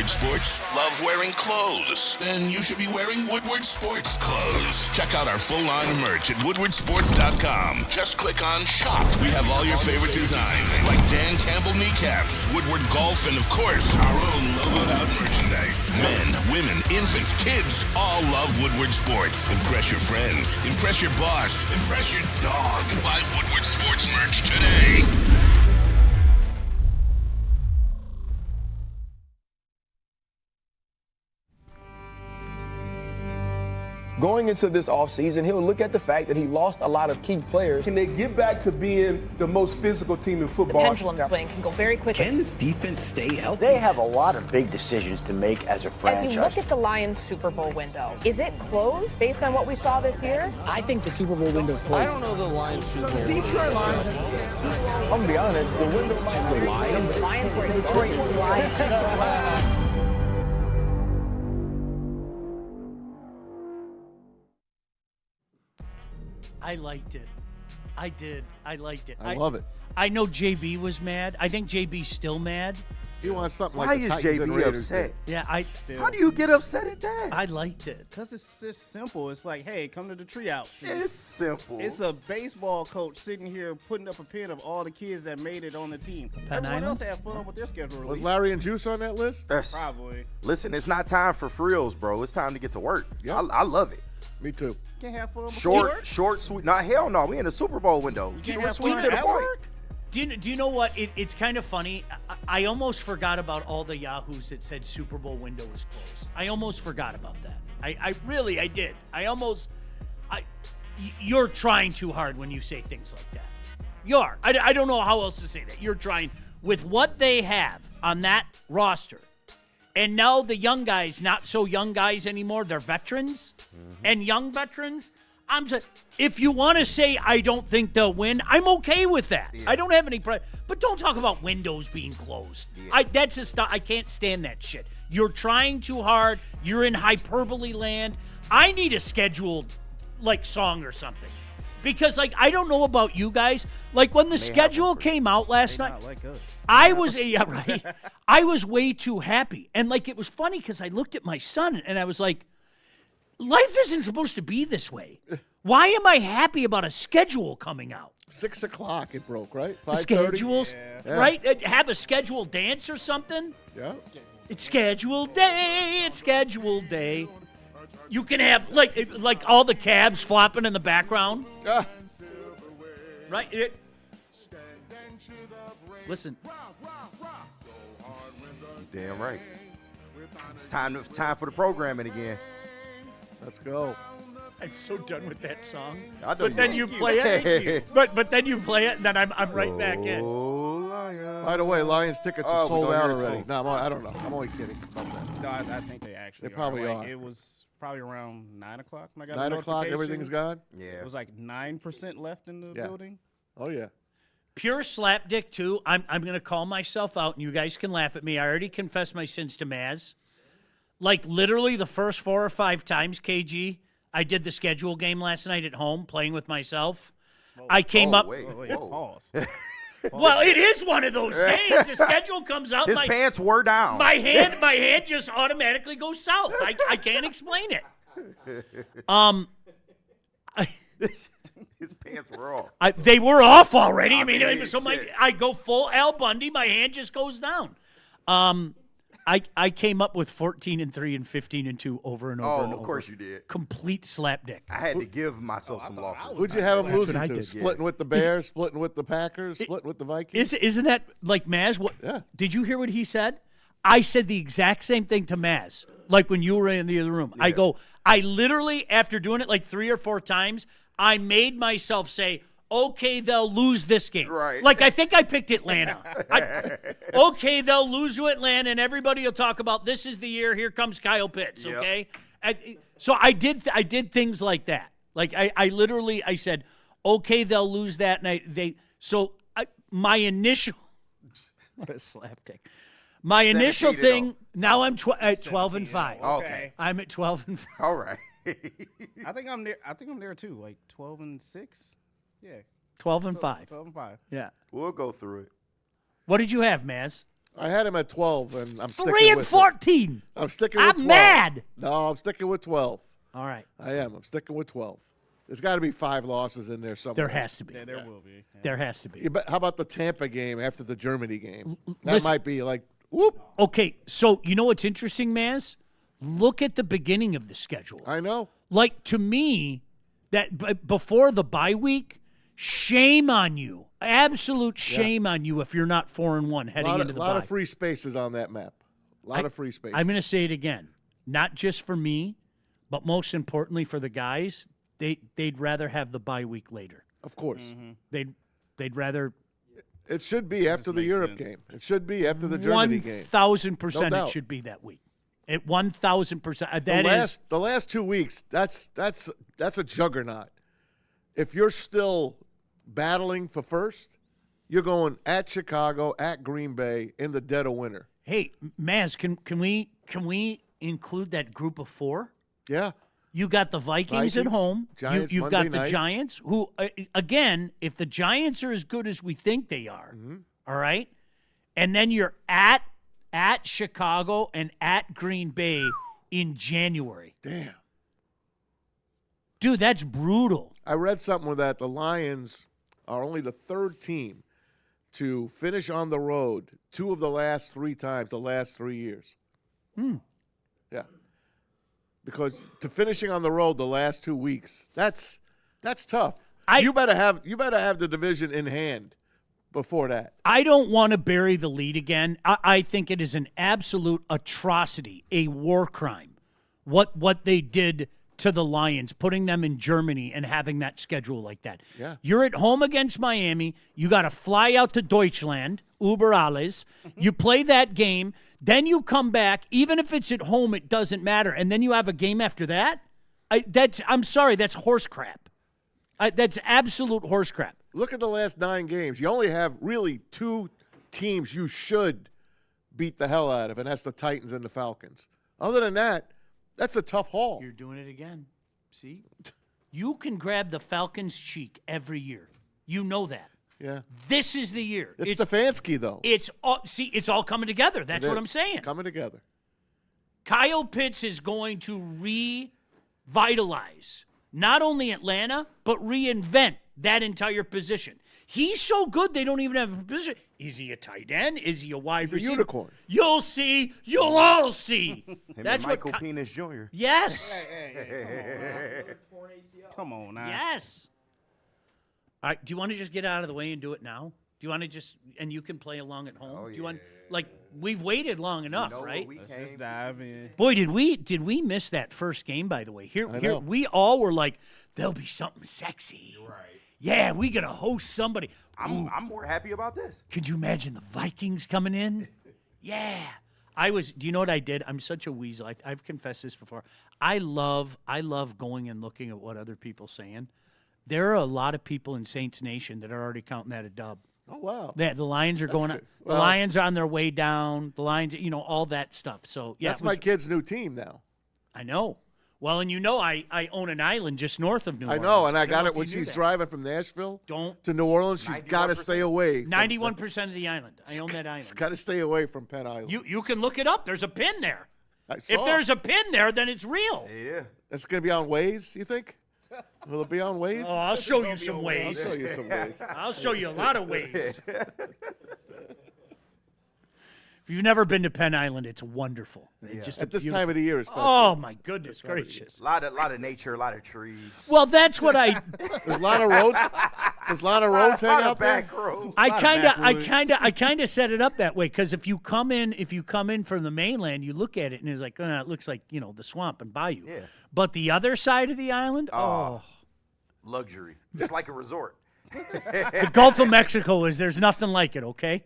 Woodward Sports? Love wearing clothes? Then you should be wearing Woodward Sports clothes. Check out our full line of merch at woodwardsports.com. Just click on Shop. We have all your favorite designs, like Dan Campbell kneecaps, Woodward Golf, and of course, our own logoed out merchandise. Men, women, infants, kids all love Woodward Sports. Impress your friends. Impress your boss. Impress your dog. Buy Woodward Sports merch today. Going into this offseason, he'll look at the fact that he lost a lot of key players. Can they get back to being the most physical team in football? The pendulum swing can go very quickly. Can this defense stay healthy? They have a lot of big decisions to make as a franchise. As you look at the Lions Super Bowl window, is it closed based on what we saw this year? I think the Super Bowl window's closed. I don't know the Lions Super Bowl. Detroit Lions. I'm gonna be honest, the window might be Lions. The Lions were in Detroit. Lions. I liked it. I did. I liked it. I love it. I know JB was mad. I think JB's still mad. He wants something Why like the is Titans and JB Raiders upset? did. Yeah, How do you get upset at that? I liked it. Because it's just simple. It's like, hey, come to the treehouse. It's simple. It's a baseball coach sitting here putting up a pin of all the kids that made it on the team. Penn Everyone Island? else had fun with their schedule Was release. Larry and Juice on that list? That's- Probably. Listen, it's not time for frills, bro. It's time to get to work. Yep. I love it. Me too. Can't have fun with Short, sweet. Nah, hell no. We in the Super Bowl window. can't Short, have sweet fun to the at point. work? Do you know what? It's kind of funny. I almost forgot about all the yahoos that said Super Bowl window is closed. I almost forgot about that. I really did. You're trying too hard when you say things like that. You are. I don't know how else to say that. You're trying with what they have on that roster. And now the young guys, not so young guys anymore, they're veterans and young veterans. If you want to say I don't think they'll win, I'm okay with that. Yeah. I don't have any problem. But don't talk about windows being closed. Yeah. I can't stand that shit. You're trying too hard. You're in hyperbole land. I need a scheduled song or something. Because I don't know about you guys. When the schedule came out last night, Not like us. I was right. I was way too happy. And it was funny because I looked at my son and I was like, life isn't supposed to be this way. Why am I happy about a schedule coming out? 6 o'clock it broke, right? The 5:30? schedules, Yeah. right? Have a scheduled dance or something. Yeah. It's scheduled day. It's scheduled day. You can have like all the cabs flopping in the background, Ah, right? Listen, Damn right. It's time for the programming again. let's go. I'm so done with that song. I know But then you play it. But then you play it, and then I'm right back in. By the way, Lions tickets are we sold gonna out hear this already. song. No, I don't know. I'm only kidding about that. No, I think they actually They probably are. are. It was probably around 9 o'clock. When I got 9 a o'clock, notification. everything's gone? Yeah. It was 9% left in the Yeah. building. Oh, yeah. Pure slapdick, too. I'm going to call myself out, and you guys can laugh at me. I already confessed my sins to Maz. Literally the first 4 or 5 times, KG, I did the schedule game last night at home, playing with myself. I came up. Wait, Wait, whoa. pause. Well, it is one of those days. The schedule comes out. His pants were down. My hand just automatically goes south. I can't explain it. His pants were off. They were off already. I mean, shit. I go full Al Bundy. My hand just goes down. I came up with 14-3 and 15-2 over and over and over. Of course you did. Complete slapdick. I had to give myself some losses. Who'd you have them That's losing what I to? did. Splitting with the Bears, splitting with the Packers, splitting with the Vikings? Isn't that like Maz? What? Yeah. Did you hear what he said? I said the exact same thing to Maz, when you were in the other room. Yeah. I literally, after doing it 3 or 4 times, I made myself say, okay, they'll lose this game. Right. I think I picked Atlanta. Okay, they'll lose to Atlanta, and everybody will talk about this is the year. Here comes Kyle Pitts. Yep. Okay. So I did things like that. I literally said, okay, they'll lose that night. My initial what a slapdick. My initial 17-0. thing. Now I'm at 12-5. Okay. I'm at 12-5. All right. I think I'm there too. 12-6. Yeah. 12-5. 12-5. Yeah. We'll go through it. What did you have, Maz? I had him at 12, and I'm sticking 3 and with 14. it. I'm sticking with 12. I'm mad. No, I'm sticking with 12. All right. I am. I'm sticking with 12. There's got to be 5 losses in there somewhere. There has to be. Yeah, there will be. Yeah. There has to be. Yeah, but how about the Tampa game after the Germany game? That Listen, might be like, whoop. Okay, so you know what's interesting, Maz? Look at the beginning of the schedule. I know. Like, to me, that before the bye week, shame on you. Absolute shame on you if you're not 4-1 heading into the bye. A lot of free spaces on that map. A lot of free spaces. I'm going to say it again. Not just for me, but most importantly for the guys. They'd rather have the bye week later. Of course. Mm-hmm. They'd rather. It should be after the Europe game. It should be after the Germany game. 1,000% No it should be that week. At 1,000%. The last 2 weeks, that's a juggernaut. If you're still battling for first, you're going at Chicago, at Green Bay in the dead of winter. Hey, Maz, can we include that group of 4? Yeah. You got the Vikings at home. Giants You've Monday got the night. Giants, who, again, if the Giants are as good as we think they are, all right, and then you're at Chicago and at Green Bay in January. Damn. Dude, that's brutal. I read something with that. The Lions are only the 3rd team to finish on the road 2 of the last 3 times, the last 3 years. Yeah. Because to finishing on the road the last 2 weeks, that's tough. You better have the division in hand before that. I don't want to bury the lead again. I think it is an absolute atrocity, a war crime, what they did to the Lions, putting them in Germany and having that schedule like that. Yeah. You're at home against Miami. You got to fly out to Deutschland, über alles. You play that game. Then you come back. Even if it's at home, it doesn't matter. And then you have a game after that? I'm sorry, that's horse crap. That's absolute horse crap. Look at the last 9 games. You only have really 2 teams you should beat the hell out of, and that's the Titans and the Falcons. Other than that, that's a tough haul. You're doing it again. See? You can grab the Falcons' cheek every year. You know that. Yeah. This is the year. It's Stefanski, though. It's all coming together. That's what I'm saying. Coming together. Kyle Pitts is going to revitalize not only Atlanta, but reinvent that entire position. He's so good they don't even have a position. Is he a tight end? Is he a wide receiver? He's a unicorn. You'll see. You'll all see. That's Michael Penis Jr. Yes. Come on now. Yes. All right, do you want to just get out of the way and do it now? Do you want to and you can play along at home? Do you want, we've waited long enough, right? Let's just dive in. Boy, did we miss that first game, by the way. Here we all were like, there'll be something sexy. Right. Yeah, we gonna host somebody. I'm more happy about this. Could you imagine the Vikings coming in? Yeah. Do you know what I did? I'm such a weasel. I've confessed this before. I love going and looking at what other people saying. There are a lot of people in Saints Nation that are already counting that a dub. Oh, wow. The Lions are going. Good. The Lions are on their way down. The Lions, all that stuff. So yeah, that's my kid's new team now. I know. Well, and I own an island just north of New Orleans. I know, and I got it when she's driving from Nashville to New Orleans. She's got to stay away. 91% of the island. I own that island. She's got to stay away from Penn Island. You can look it up. There's a pin there. I saw. If there's a pin there, then it's real. Yeah. That's going to be on Waze, you think? Will it be on Waze? Oh, I'll show you some ways. I'll show you some ways. I'll show you a lot of ways. If you've never been to Penn Island, it's wonderful. It's just at this time of the year, especially. Oh my goodness gracious! A lot of nature, a lot of trees. Well, that's what I. There's a lot of roads. There's a lot of roads hanging out there. I kind of set it up that way because if you come in from the mainland, you look at it and it's like, it looks like the swamp and bayou. Yeah. But the other side of the island, luxury, just like a resort. The Gulf of Mexico there's nothing like it. Okay.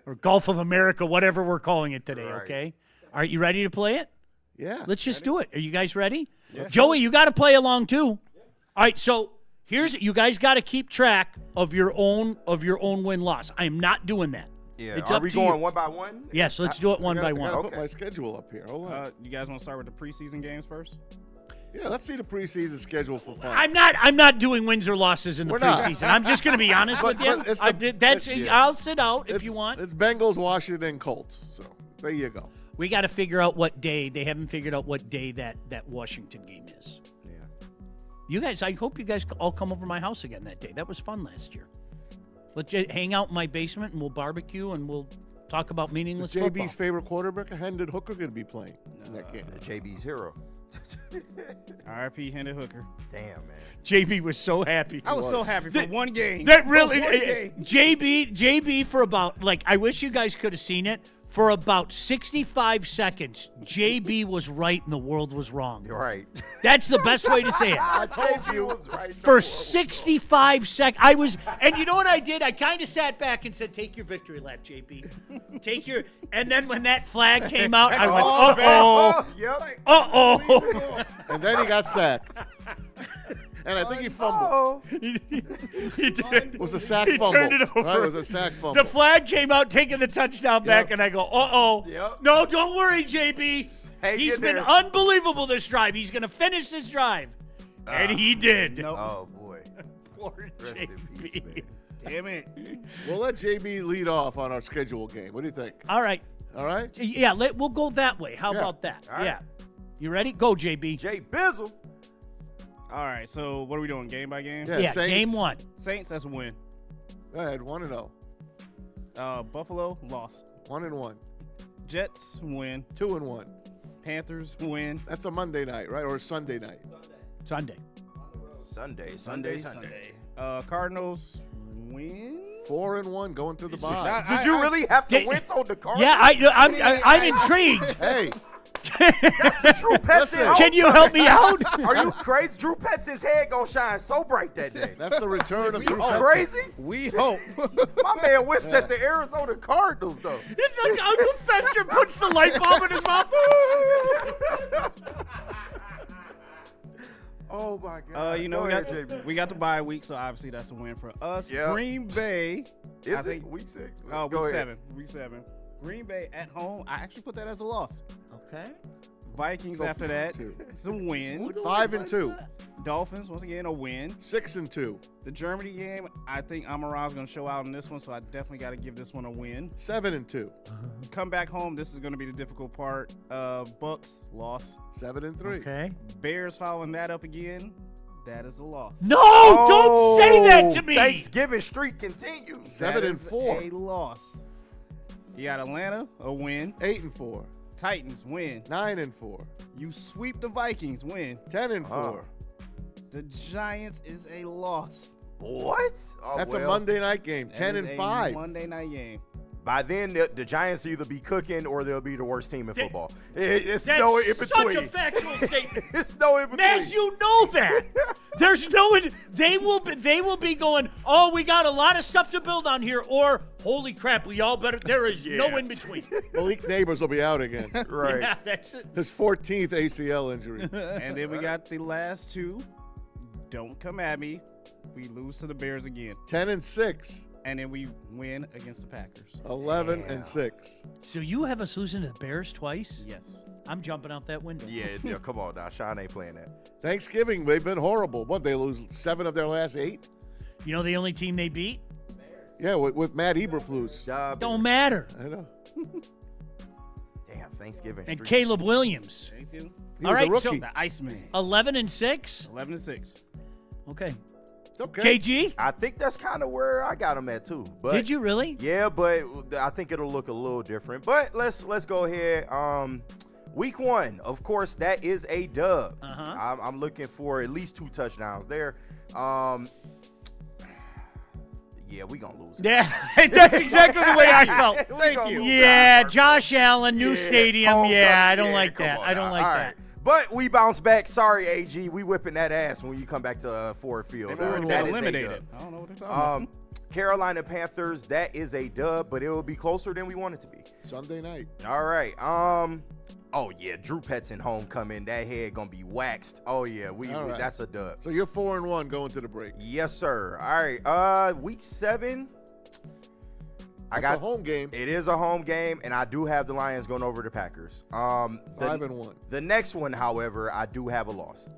Or Gulf of America, whatever we're calling it today, right. Okay? Are you ready to play it? Yeah. Let's just do it. Are you guys ready? Yeah. Joey, you got to play along too. Yeah. All right, so you guys got to keep track of your own win-loss. I am not doing that. Yeah. It's Are up we to going you. one by one? Yes, let's do it one by one. I got to put my schedule up here. Hold on. You guys want to start with the preseason games first? Yeah, let's see the preseason schedule for fun. I'm not doing wins or losses in the preseason. I'm just going to be honest with you. I'll sit out if you want. It's Bengals, Washington, Colts. So there you go. We got to figure out what day. They haven't figured out what day that Washington game is. Yeah. You guys, I hope you guys all come over to my house again that day. That was fun last year. Let's hang out in my basement and we'll barbecue and we'll talk about meaningless Is football. JB's favorite quarterback, Hendon Hooker, going to be playing in that game? JB's hero. R.I.P. Hendon Hooker. Damn, man. JB was so happy. I was so happy for one game. That really, For one game. JB for about, I wish you guys could have seen it. For about 65 seconds, JB was right and the world was wrong. You're right. That's the best way to say it. I told you. For 65 seconds, I was, and you know what I did? I kind of sat back and said, "Take your victory lap, JB. Take your." And then when that flag came out, I went, "Uh-oh, Yep. uh-oh." And then he got sacked. And I think he fumbled. He did. It was a sack He fumble. turned it over. Right? It was a sack fumble. The flag came out, taking the touchdown back, Yep. and I go, "Uh-oh." Yep. No, don't worry, JB. Hang He's in been there. unbelievable this drive. He's going to finish this drive. And he did. Nope. Oh, boy. Poor Rest in peace, JB. man. Damn it. We'll let JB lead off on our schedule game. What do you think? All right. All right? Yeah, we'll go that way. How Yeah. about that? All right. Yeah. You ready? Go, JB. Jay Bizzle. All right, so what are we doing? Game by game? Yeah, Saints. game one. Saints, that's a win. Go ahead, 1-0. Buffalo, loss. 1-1. Jets, win. 2-1. Panthers, win. That's a Monday night, right? Or a Sunday night? Sunday. Sunday. Cardinals, win. 4-1 going to the bye. Did you really have to Did- win on the card? Yeah, I'm intrigued. Hey, Drew Pet's Listen. in Can you help me out? Are you crazy? Drew Pet's head gonna shine so bright that day. that's the return of Drew You Petzing. crazy? We hope. My man wished that the Arizona Cardinals, though. It's like Uncle Fester puts the light bulb in his mouth. Oh, my God. We Go got ahead, JB. we got the bye week, so obviously that's a win for us. Yeah. Green Bay. I Is it think- week 6? Oh, Go week ahead. 7. Week 7. Green Bay at home. I actually put that as a loss. Okay. Vikings Go after that. 5-2. It's a win. 5-2. Dolphins, once again, a win. 6-2. The Germany game, I think Amon-Ra is going to show out in this one, so I definitely got to give this one a win. 7-2. Come back home. This is going to be the difficult part. Bucks, loss. 7-3. Okay. Bears following that up again. That is a loss. No, don't say that to me. Thanksgiving streak continues. That is 7-4. a loss. You got Atlanta, a win. 8-4. Titans, win. 9-4. You sweep the Vikings, win. 10-4. The Giants is a loss. What? Oh, That's a well, Monday night game. That is a 10-5. Monday night game. By then, the Giants will either be cooking or they'll be the worst team in football. It's That's no in between. such a factual statement. It's no in between. As you know that. There's no they will be going, "Oh, we got a lot of stuff to build on here," or "Holy crap, we all better." There is no in between. Malik Neighbors will be out again. Right. Yeah, that's it. His 14th ACL injury. And then we got the last two. Don't come at me. We lose to the Bears again. 10-6. And then we win against the Packers. 11-6. So you have us losing to the Bears twice? Yes. I'm jumping out that window. Yeah, come on now. Sean ain't playing that. Thanksgiving, they've been horrible. What, they lose 7 of their last 8? You know the only team they beat? Yeah, with Matt Eberflus. Don't matter. I know. Damn, Thanksgiving And streak. Caleb Williams. Thank you. He All was right, a so rookie. The Iceman. 11-6. 11-6. Okay. It's okay. KG, I think that's kind of where I got him at too. But did you really? Yeah, but I think it'll look a little different. But let's go ahead. Week 1, of course, that is a dub. Uh-huh. I'm looking for at least 2 touchdowns there. Yeah, we gonna lose. Yeah, that's exactly the way I felt. Thank you. Yeah, Josh Allen, new stadium. homecoming. Yeah, I don't Yeah, like come that. on I don't now. like All that. right. But we bounce back. Sorry, AG. We whipping that ass when you come back to Ford Field. They've already That been is a eliminated. dub. I don't know what they're talking about. Carolina Panthers, that is a dub, but it will be closer than we want it to be. Sunday night. All right. Oh yeah, Drew Petzing homecoming. That head gonna be waxed. Oh yeah, All right. that's a dub. So you're 4-1 going to the break. Yes, sir. All right. Week 7. It's a home game. It is a home game, and I do have the Lions going over the Packers. 5-1. The next one, however, I do have a loss.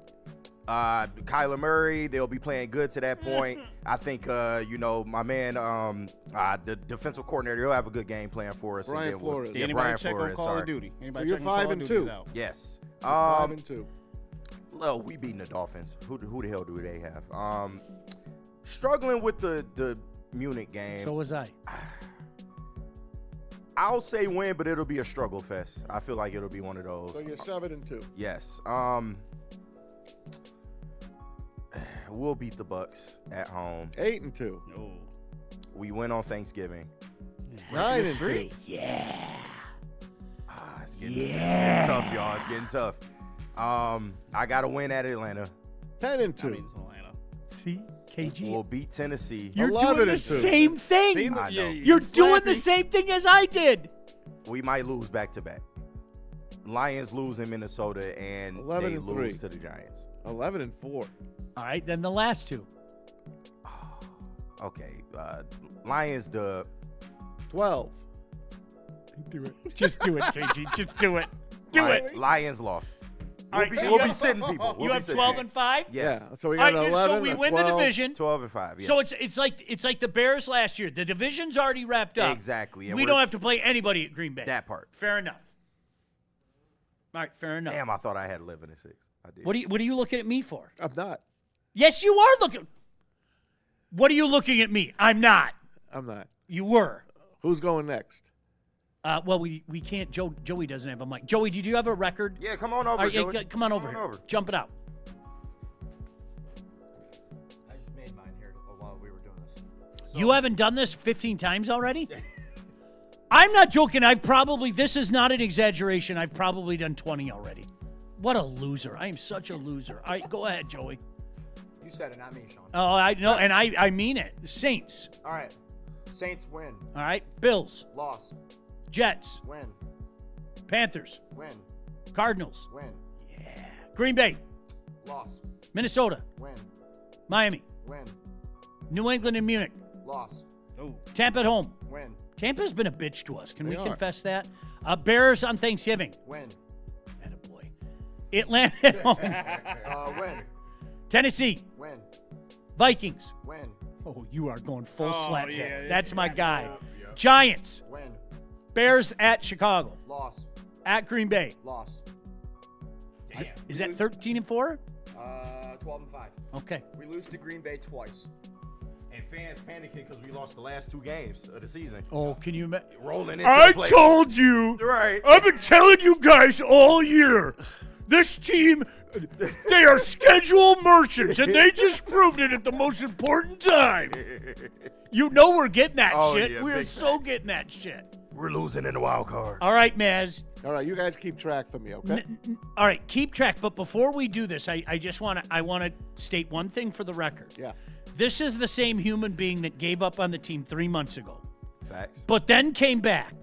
Kyler Murray, they'll be playing good to that point. I think, my man, the defensive coordinator, he'll have a good game plan for us. Brian and then Flores. Did anybody check on Call of Duty? Anybody So you're check on Call of 5-2. Duty's out? Yes. 5-2. Well, we beating the Dolphins. Who the hell do they have? Struggling with the Munich game. So was I. I'll say win, but it'll be a struggle fest. I feel like it'll be one of those. So you're 7-2. Yes. We'll beat the Bucks at home. 8-2. No. We win on Thanksgiving. 9-3. Yeah. It's getting tough, y'all. It's getting tough. I got to win at Atlanta. 10-2. I mean, it's Atlanta. See, KG. We'll beat Tennessee. You're 11 doing the and 2. same thing. I know. You're doing the same thing as I did. We might lose back-to-back. Lions lose in Minnesota, and 11 they and lose 3. to the Giants. 11-4. All right, then the last two. Okay. Lions dub. 12. Do it. Just do it, KG. Just do it. Do it. Lions lost. All right, so We'll be sitting people. You have 12 and 5. Yes. Yeah. So we All got right, 11. so we a win 12. the division. 12 and 5. Yes. So it's like the Bears last year. The division's already wrapped up. Exactly. And We we're don't have to play anybody at Green Bay. that part. Fair enough. All right, fair enough. Damn, I thought I had 11 and 6. I did. What are you looking at me for? I'm not. Yes, you are looking. What are you looking at me? I'm not. I'm not. You were. Who's going next? Well, we can't. Joey doesn't have a mic. Joey, did you have a record? Yeah, come on over, All right, yeah, Joey. come on over here. Jump it out. I just made mine here while we were doing this. You haven't done this 15 times already? I'm not joking. This is not an exaggeration. I've probably done 20 already. What a loser. I am such a loser. All right, go ahead, Joey. You said it, not me, Sean. Oh, I know, and I mean it. Saints. All right. Saints win. All right. Bills. Loss. Jets. Win. Panthers. Win. Cardinals. Win. Green Bay. Loss. Minnesota. Win. Miami. Win. New England and Munich. Loss. Tampa at home. Win. Tampa's been a bitch to us. Can They we are. confess that? Bears on Thanksgiving. Win. Attaboy. Atlanta at home. Win. Tennessee. Win. Vikings. Win. Oh, you are going full Oh, slap. yeah, yeah, That's my yeah, guy. yeah. Giants. Win. Bears at Chicago. Loss. At Green Bay. Loss. Is that 13 and 4? 12 and 5. Okay. We lose to Green Bay twice. And fans panicking because we lost the last 2 games of the season. Oh, can you imagine? Rolling into the playoffs. told you. Right. I've been telling you guys all year. This team, they are scheduled merchants, and they just proved it at the most important time. You know we're getting that Oh, shit. yeah, We're big so facts. getting that shit. We're losing in the wild card. All right, Maz. All right, you guys keep track for me, okay? All right, keep track. But before we do this, I just want to state one thing for the record. Yeah. This is the same human being that gave up on the team 3 months ago, Facts. but then came back,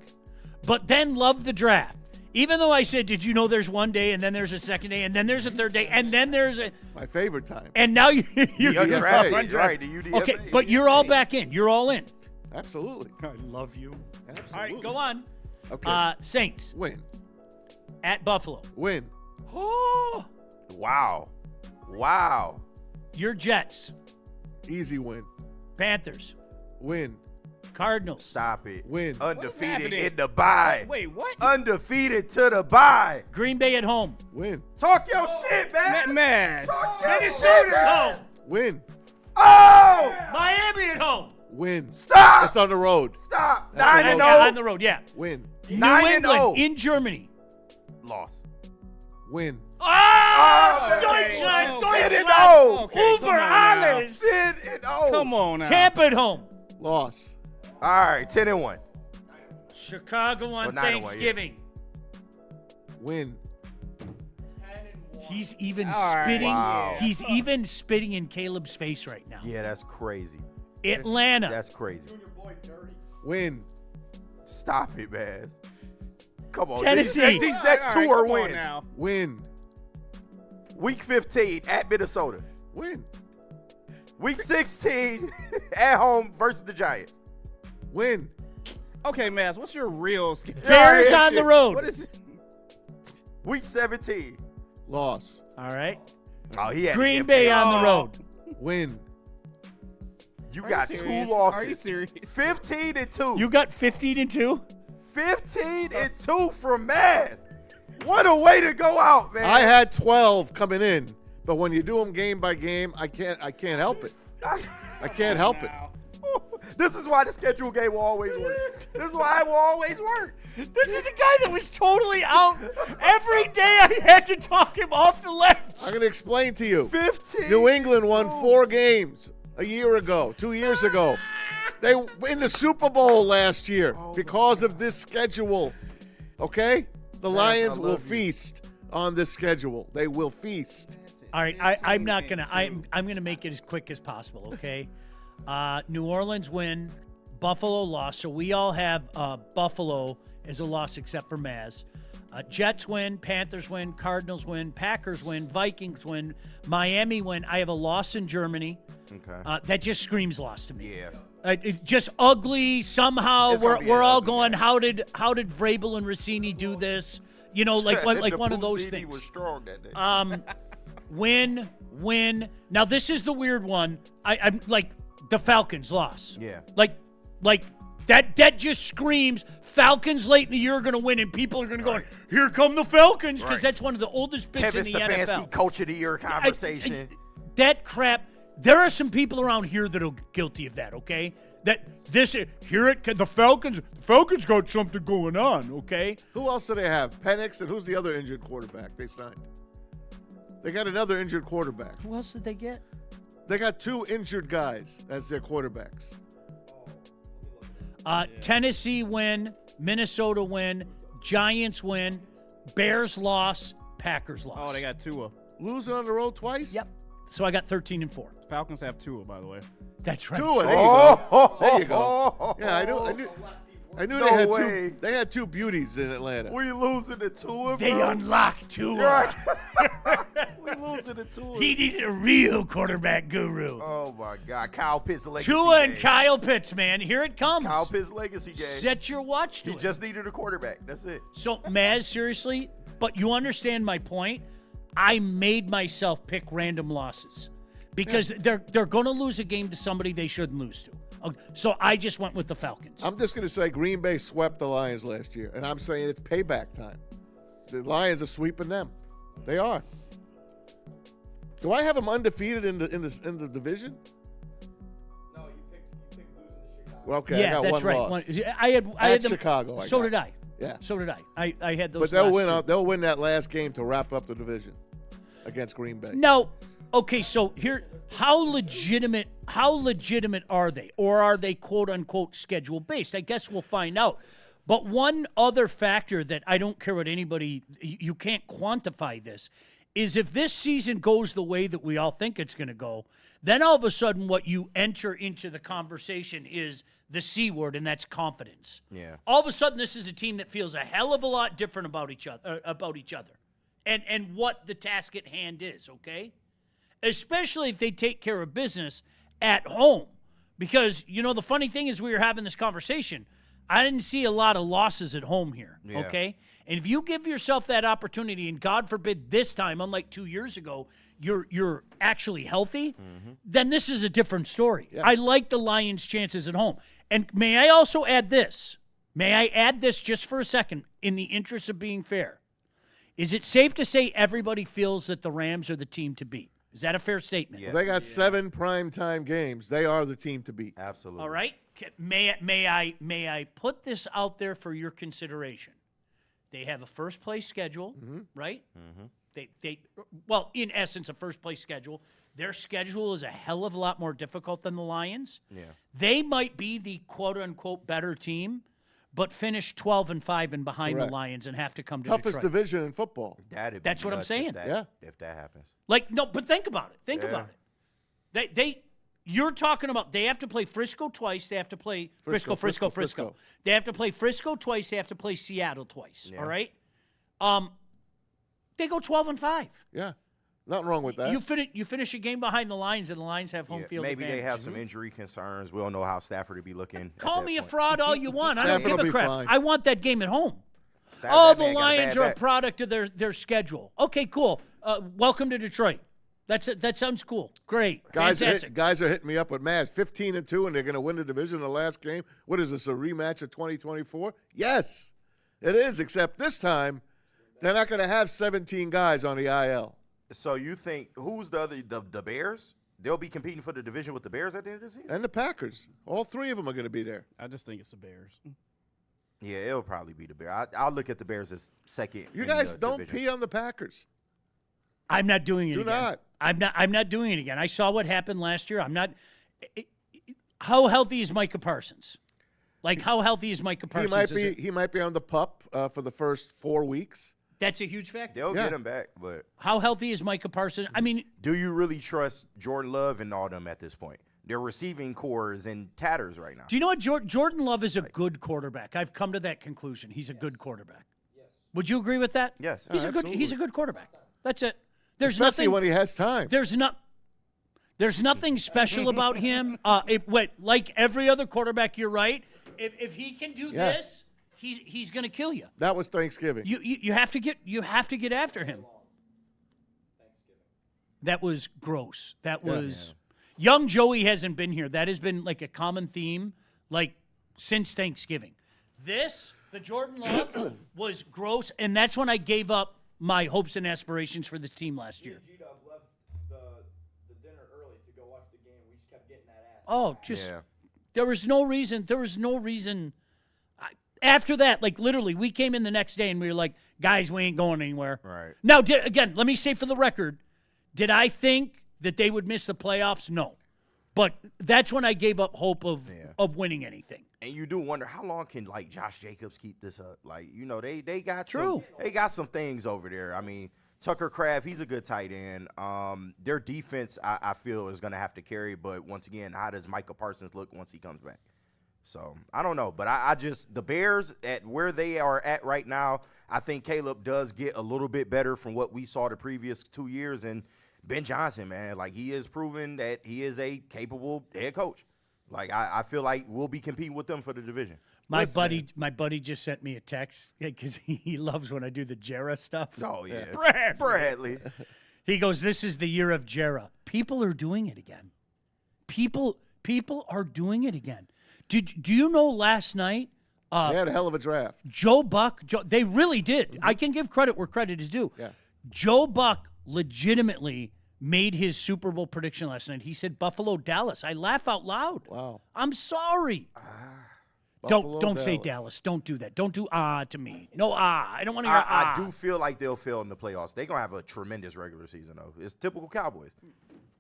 but then loved the draft. Even though I said, did you know there's one day, and then there's a second day, and then there's a third day, and then there's a... My favorite time. And now you're UDFA, UDFA. right, the UDFA. Okay, but you're all back in. You're all in. Absolutely. I love you. Absolutely. All right, go on. Okay. Saints Win. at Buffalo. Win. Oh, Wow. Wow. your Jets. Easy win. Panthers. Win. Cardinals. Stop it. Win. Undefeated happening? in the bye. Wait, what? Undefeated to the bye. Green Bay at home. Win. Talk your shit, man. Man. Talk your Minnesota shit. at home. Win. Oh! Miami at home. Win. Stop. It's on the road. Stop. That's 9 and the Yeah, 0. on the road, yeah. Win. New 9 and England 0. in Germany. Loss. Win. Oh, Okay, Deutschland, well, 10 and Deutschland. 0. Okay, Uber come on now. alles. 10 and 0. Come on now. Tampa at home. Loss. All right, 10 and 1. Chicago on Well, 9 and 1, yeah. Thanksgiving. Win. He's even All right. spitting. Wow. He's even spitting in Caleb's face right now. Yeah, that's crazy. Atlanta. That's crazy. Win. Stop it, man. Come on. Tennessee. These All next right, 2 are come on wins. now. Win. Week 15 at Minnesota. Win. Week 16 at home versus the Giants. Win. Okay, Maz, what's your real schedule? Bears on the road. What is it? Week 17. Loss. All right. Oh, he had to Green give Bay me- on the road. Win. You Are got you 2 serious? losses. Are you serious? 15-2. You got 15-2? 15-2 from Maz. What a way to go out, man. I had 12 coming in, but when you do them game by game, I can't help it. I can't help it. This is why the schedule game will always work. This is why it will always work. This is a guy that was totally out. Every day I had to talk him off the ledge. I'm going to explain to you. 15. New England won 4 games a year ago, 2 years ago. They were in the Super Bowl last year because of this schedule. Okay? The Lions will feast on this schedule. They will feast. All right, I'm not gonna. I'm gonna make it as quick as possible. Okay. New Orleans win, Buffalo loss. So we all have Buffalo as a loss except for Maz. Jets win, Panthers win, Cardinals win, Packers win, Vikings win, Miami win. I have a loss in Germany. Okay. That just screams loss to me. Yeah. It's just ugly. Somehow It's gonna be we're an ugly going. game. How did Vrabel and Rossini do this? You know, like one of those Pusini things. was strong that day. Win. Now this is the weird one. I'm like the Falcons loss. Yeah. Like that just screams Falcons late in the year are going to win, and people are going to go, here come the Falcons, because Right. that's one of the oldest bits Kevin in the NFL. Stefanski, Coach of the Year conversation. That crap. There are some people around here that are guilty of that. Okay, the Falcons got something going on. Okay, Who else do they have? Penix, and who's the other injured quarterback they signed? They got another injured quarterback. who else did they get? They got 2 injured guys as their quarterbacks. Tennessee win, Minnesota win, Giants win, Bears loss, Packers loss. Oh, they got Tua. Losing on the road twice? Yep. So I got 13-4. Falcons have Tua, by the way. That's right. Tua, there you go. There you go. Yeah, I knew No they had 2 beauties in Atlanta. We losing to Tua, They bro? unlocked Tua. We losing to Tua. He needed a real quarterback guru. Oh my God, Kyle Pitts legacy Tua and game. Kyle Pitts, man. Here it comes. Kyle Pitts legacy game. Set your watch to He it. just needed a quarterback. That's it. So, Maz, seriously, but you understand my point? I made myself pick random losses because they're going to lose a game to somebody they shouldn't lose to. Okay, so I just went with the Falcons. I'm just going to say Green Bay swept the Lions last year, and I'm saying it's payback time. The Lions are sweeping them. They are. Do I have them undefeated in the division? No, you picked losing to Chicago. Well, okay, yeah, I got that's one right. loss. I had them, Chicago. So did I. Yeah. So did I. I had those. But they'll last win. two. They'll win that last game to wrap up the division against Green Bay. No. Okay, so here, how legitimate are they? Or are they quote unquote schedule based? I guess we'll find out. But one other factor that I don't care what anybody, you can't quantify this, is if this season goes the way that we all think it's going to go, then all of a sudden what you enter into the conversation is the C word, and that's confidence. Yeah. All of a sudden this is a team that feels a hell of a lot different about each other, and what the task at hand is, okay? Especially if they take care of business at home. Because, you know, the funny thing is we were having this conversation. I didn't see a lot of losses at home here, okay? And if you give yourself that opportunity, and God forbid this time, unlike 2 years ago, you're actually healthy, then this is a different story. Yeah. I like the Lions' chances at home. And may I also add this? May I add this just for a second in the interest of being fair? Is it safe to say everybody feels that the Rams are the team to beat? Is that a fair statement? Yeah. They got 7 primetime games. They are the team to beat. Absolutely. All right. May I put this out there for your consideration? They have a first place schedule, right? They well, in essence, a first place schedule. Their schedule is a hell of a lot more difficult than the Lions. Yeah. They might be the quote unquote better team, but finish 12-5 and behind Correct. the Lions and have to come to Toughest Detroit. division in football. That's what I'm saying. If that happens. Like, no, but think about it. Think about it. You're talking about they have to play Frisco twice. They have to play Frisco. They have to play Frisco twice. They have to play Seattle twice. Yeah. All right. They go 12-5. Yeah. Nothing wrong with that. You finish a game behind the Lions, and the Lions have home field maybe advantage. they have some injury concerns. We don't know how Stafford would be looking. Call me a fraud all you want. I don't Stafford give will a be crap. fine. I want that game at home. Stafford, The that man got a Lions bad are a back. product of their schedule. Okay, cool. Welcome to Detroit. That's it. That sounds cool. Great. Fantastic. Guys are hitting me up with Maz, 15-2, and they're going to win the division in the last game. What is this, a rematch of 2024? Yes, it is, except this time they're not going to have 17 guys on the IL. So you think who's the Bears? They'll be competing for the division with the Bears at the end of the season? And the Packers. All three of them are going to be there. I just think it's the Bears. Yeah, it'll probably be the Bears. I'll look at the Bears as second. You in guys the don't division. pee on the Packers. I'm not doing it Do again. not. I'm not doing it again. I saw what happened last year. I'm not. How healthy is Micah Parsons? Like, how healthy is Micah Parsons? He might be on the PUP for the first 4 weeks. That's a huge factor. They'll get him back, but How healthy is Micah Parsons? I mean, do you really trust Jordan Love and all them at this point? Their receiving core is in tatters right now. do you know what? Jordan Love is a good quarterback. I've come to that conclusion. He's a good quarterback. Yes. Would you agree with that? Yes. He's absolutely. a good quarterback. That's it. There's Especially nothing when he has time. There's nothing special about him. Like every other quarterback, you're right. If he can do this, he's going to kill you. That was Thanksgiving. You have to get after him. That was gross. That was young Joey hasn't been here. That has been like a common theme like since Thanksgiving. The Jordan Love was gross, and that's when I gave up my hopes and aspirations for this team last year. G-Dub left the dinner early to go watch the game. We just kept getting that ass. Oh, just there was no reason. After that, like literally, we came in the next day and we were like, guys, we ain't going anywhere. Right. Now, again, let me say for the record, did I think that they would miss the playoffs? No. But that's when I gave up hope of winning anything. And you do wonder how long can like Josh Jacobs keep this up? Like, you know, they got True. they got some things over there. I mean, Tucker Kraft, he's a good tight end. Their defense, I feel, is going to have to carry. But once again, how does Micah Parsons look once he comes back? So I don't know, but I just the Bears at where they are at right now. I think Caleb does get a little bit better from what we saw the previous 2 years, and Ben Johnson, man, like he has proven that he is a capable head coach. Like I feel like we'll be competing with them for the division. My buddy just sent me a text because he loves when I do the Jarrah stuff. Oh yeah, Bradley. He goes, "This is the year of Jarrah. People are doing it again. People are doing it again." Do you know last night? They had a hell of a draft. Joe Buck, they really did. I can give credit where credit is due. Yeah. Joe Buck legitimately made his Super Bowl prediction last night. He said Buffalo, Dallas. I laugh out loud. Wow. I'm sorry. Don't say Dallas. Don't do that. Don't do to me. No I don't want to hear I do feel like they'll fail in the playoffs. They're going to have a tremendous regular season, though. It's typical Cowboys.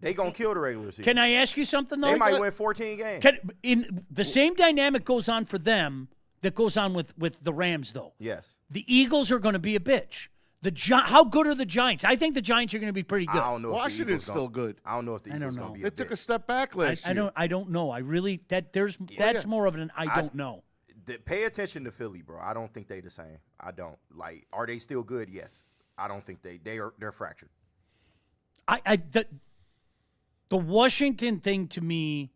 They going to kill the regular season. Can I ask you something, though? They might win 14 games. In the same dynamic goes on for them that goes on with the Rams, though. Yes. The Eagles are going to be a bitch. How good are the Giants? I think the Giants are going to be pretty good. I don't know. Washington's still good. I don't know if the Eagles going to be. They took a step back last year. I don't know. I really that's more of an I don't know. Pay attention to Philly, bro. I don't think they the same. I don't. Like, are they still good? Yes. I don't think they're fractured. The Washington thing to me,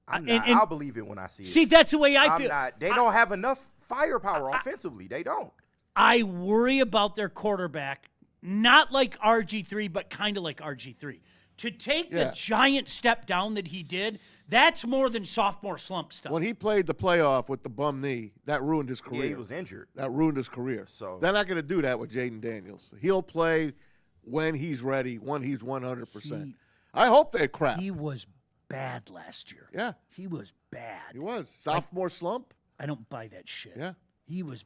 I'll believe it when I see it. See, that's the way I feel. They don't have enough firepower offensively. They don't. I worry about their quarterback, not like RG3, but kind of like RG3. To take the giant step down that he did, that's more than sophomore slump stuff. When he played the playoff with the bum knee, that ruined his career. Yeah, he was injured. That ruined his career. So they're not going to do that with Jaden Daniels. He'll play when he's ready, when he's 100%. I hope they're crap. He was bad last year. Yeah. He was bad. He was. Sophomore slump? I don't buy that shit. Yeah. He was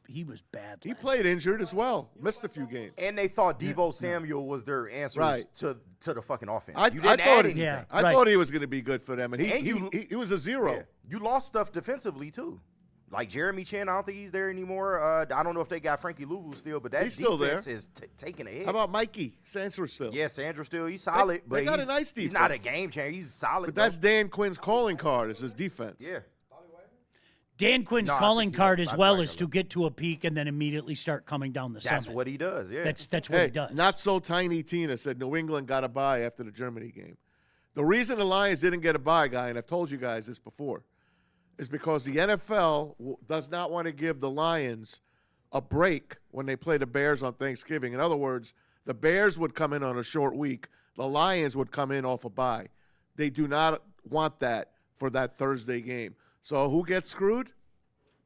bad. He played injured as well. Missed a few games. And they thought Deebo Samuel was their answer to the fucking offense. I thought he was going to be good for them, and he was a zero. Yeah. You lost stuff defensively too. Like Jeremy Chin, I don't think he's there anymore. I don't know if they got Frankie Louvu still, but he's still defense there. is taking a hit. How about Mikey Sandra still? Yeah, Sandra still. He's solid. They got a nice defense. He's not a game changer. He's solid. But that's Dan Quinn's calling card is his defense. Yeah. Dan Quinn's No, I calling think card he's as right. well I'd is to get to a peak and then immediately start coming down the That's summit. what he does. Yeah. That's what Hey, he does. not so tiny Tina said New England got a bye after the Germany game. The reason the Lions didn't get a bye, guy, and I've told you guys this before, is because the NFL does not want to give the Lions a break when they play the Bears on Thanksgiving. In other words, the Bears would come in on a short week. The Lions would come in off a bye. They do not want that for that Thursday game. So who gets screwed?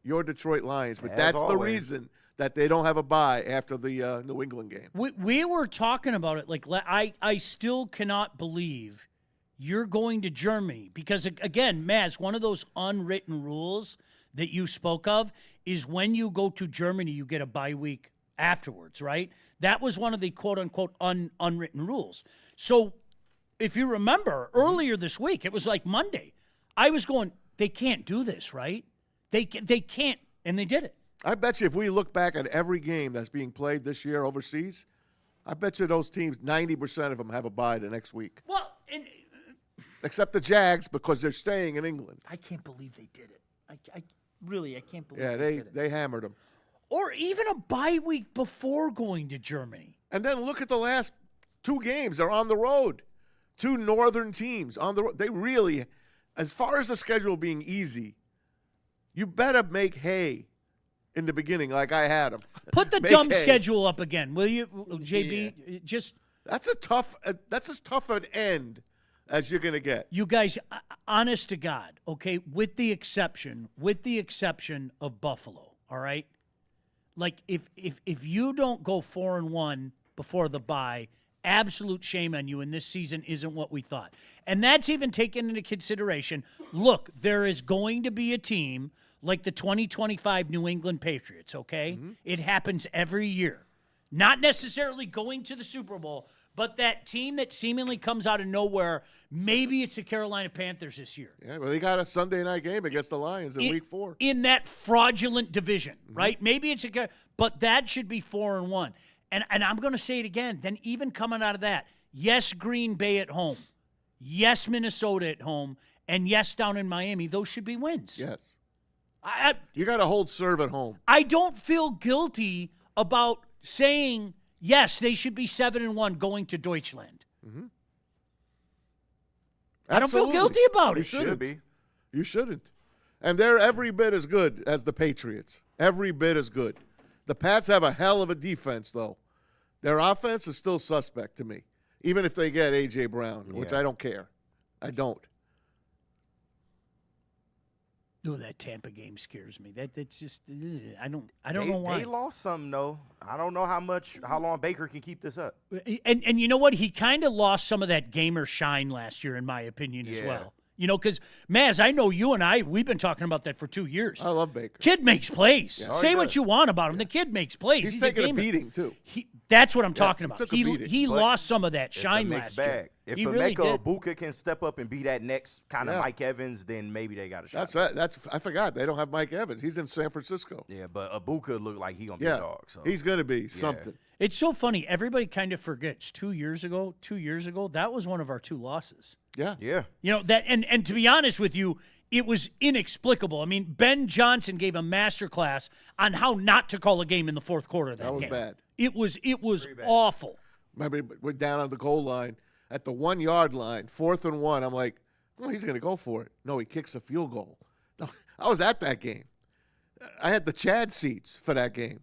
Your Detroit Lions. But As that's the always. reason that they don't have a bye after the New England game. We were talking about it. Like, I still cannot believe you're going to Germany because, again, Maz, one of those unwritten rules that you spoke of is when you go to Germany, you get a bye week afterwards, right? That was one of the quote-unquote unwritten rules. So if you remember, earlier this week, it was like Monday, I was going, they can't do this, right? They can't, and they did it. I bet you if we look back at every game that's being played this year overseas, I bet you those teams, 90% of them have a bye the next week. Well, and Except the Jags because they're staying in England. I can't believe they did it. I really can't believe Yeah, they did it. they hammered them. Or even a bye week before going to Germany. And then look at the last two games. They're on the road. Two northern teams on the road. They really, as far as the schedule being easy, you better make hay in the beginning like I had them. Put the Make dumb hay. schedule up again, will you, JB? Just That's as tough an end as you're going to get. you guys, honest to God, okay, with the exception of Buffalo, all right? Like if you don't go 4-1 before the bye, absolute shame on you, and this season isn't what we thought. And that's even taken into consideration. Look, there is going to be a team like the 2025 New England Patriots, okay? Mm-hmm. It happens every year. Not necessarily going to the Super Bowl, but that team that seemingly comes out of nowhere, maybe it's the Carolina Panthers this year. Yeah, well, they got a Sunday night game against the Lions in week 4. In that fraudulent division, Mm-hmm. right? Maybe it's but that should be 4-1. And I'm going to say it again. Then even coming out of that, yes, Green Bay at home, yes, Minnesota at home, and yes, down in Miami, those should be wins. Yes. I You got to hold serve at home. I don't feel guilty about saying yes, they should be 7-1 going to Deutschland. I don't feel Absolutely. guilty about You it. shouldn't. Should be. You shouldn't. And they're every bit as good as the Patriots. Every bit as good. The Pats have a hell of a defense, though. Their offense is still suspect to me, even if they get A.J. Brown, which Yeah. I don't care. I don't. Oh, that Tampa game scares me. That's just I don't know why. They lost something though. I don't know how long Baker can keep this up. And you know what? He kind of lost some of that gamer shine last year, in my opinion, as Yeah. well. You know, because, Maz, I know you and we've been talking about that for 2 years. I love Baker. Kid makes plays. Yeah. Say he what does. you want about him. The kid makes plays. He's He's taking a gamer. beating, too. That's what I'm talking about. took a He beating. But lost some of that It's a shine mixed last bag. year. If He really Emeka did. Ibuka can step up and be that next kind of Yeah. Mike Evans, then maybe they got a shot. That's I forgot. They don't have Mike Evans. He's in San Francisco. Yeah, but Ibuka looked like he gonna be Yeah. a dog. So He's going to be something. It's so funny. Everybody kind of forgets 2 years ago, that was one of our 2 losses. Yeah. yeah. You know, that and to be honest with you, it was inexplicable. I mean, Ben Johnson gave a masterclass on how not to call a game in the fourth quarter of that That was game. bad. It was awful. Remember, we're down on the goal line at the 1 yard line, 4th and 1. I'm like, well, he's going to go for it. No, he kicks a field goal. I was at that game. I had the Chad seats for that game.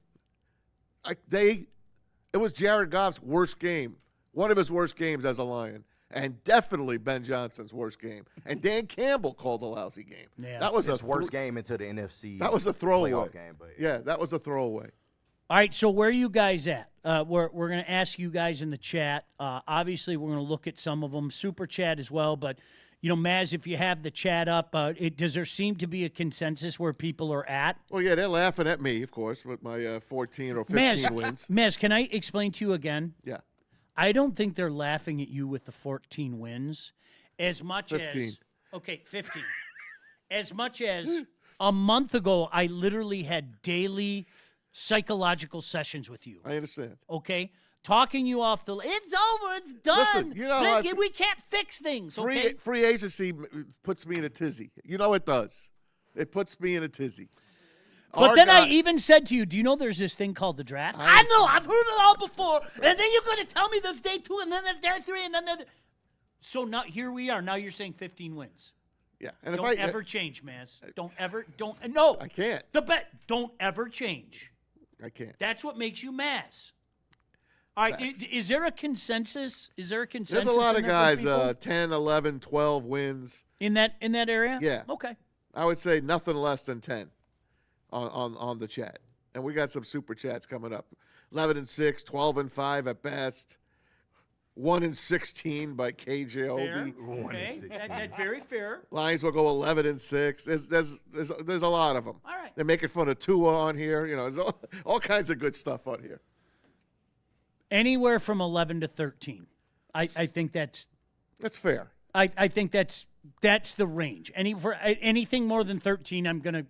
It was Jared Goff's worst game, one of his worst games as a Lion, and definitely Ben Johnson's worst game. And Dan Campbell called a lousy game. Yeah. That was His a worst game into the NFC. That was a throwaway playoff game, but yeah, that was a throwaway. All right, so where are you guys at? We're going to ask you guys in the chat. Obviously, we're going to look at some of them, super chat as well. But, you know, Maz, if you have the chat up, does there seem to be a consensus where people are at? Well, yeah, they're laughing at me, of course, with my 14 or 15 wins. Maz, can I explain to you again? Yeah. I don't think they're laughing at you with the 14 wins as much 15. as – okay, 15. As much as a month ago, I literally had daily psychological sessions with you, I understand. okay? Talking you off the – it's over. It's done. Listen, you know, we can't fix things, okay? Free agency puts me in a tizzy. You know it does. It puts me in a tizzy. But Our then guy- I even said to you, do you know there's this thing called the draft? I know. I've heard it all before. And then you're going to tell me there's day 2, and then there's day 3, and then there's... So now here we are. Now you're saying 15 wins. Yeah. And Don't if I ever change, Maz. No. I can't. The bet. Don't ever change. I can't. That's what makes you Maz. All right. Is there a consensus? Is there a consensus? There's a lot in of that for guys, people? 10, 11, 12 wins. in that area? Yeah. Okay. I would say nothing less than 10 on the chat. And we got some super chats coming up. 11-6, 12-5 at best. 1-16 by KJOB. Fair. Okay. That's very fair. Lions will go 11-6. There's a lot of them. All right. They're making fun of Tua on here. You know, there's all kinds of good stuff on here. Anywhere from 11 to 13. I think that's fair. I think that's the range. Anything more than 13, I'm gonna.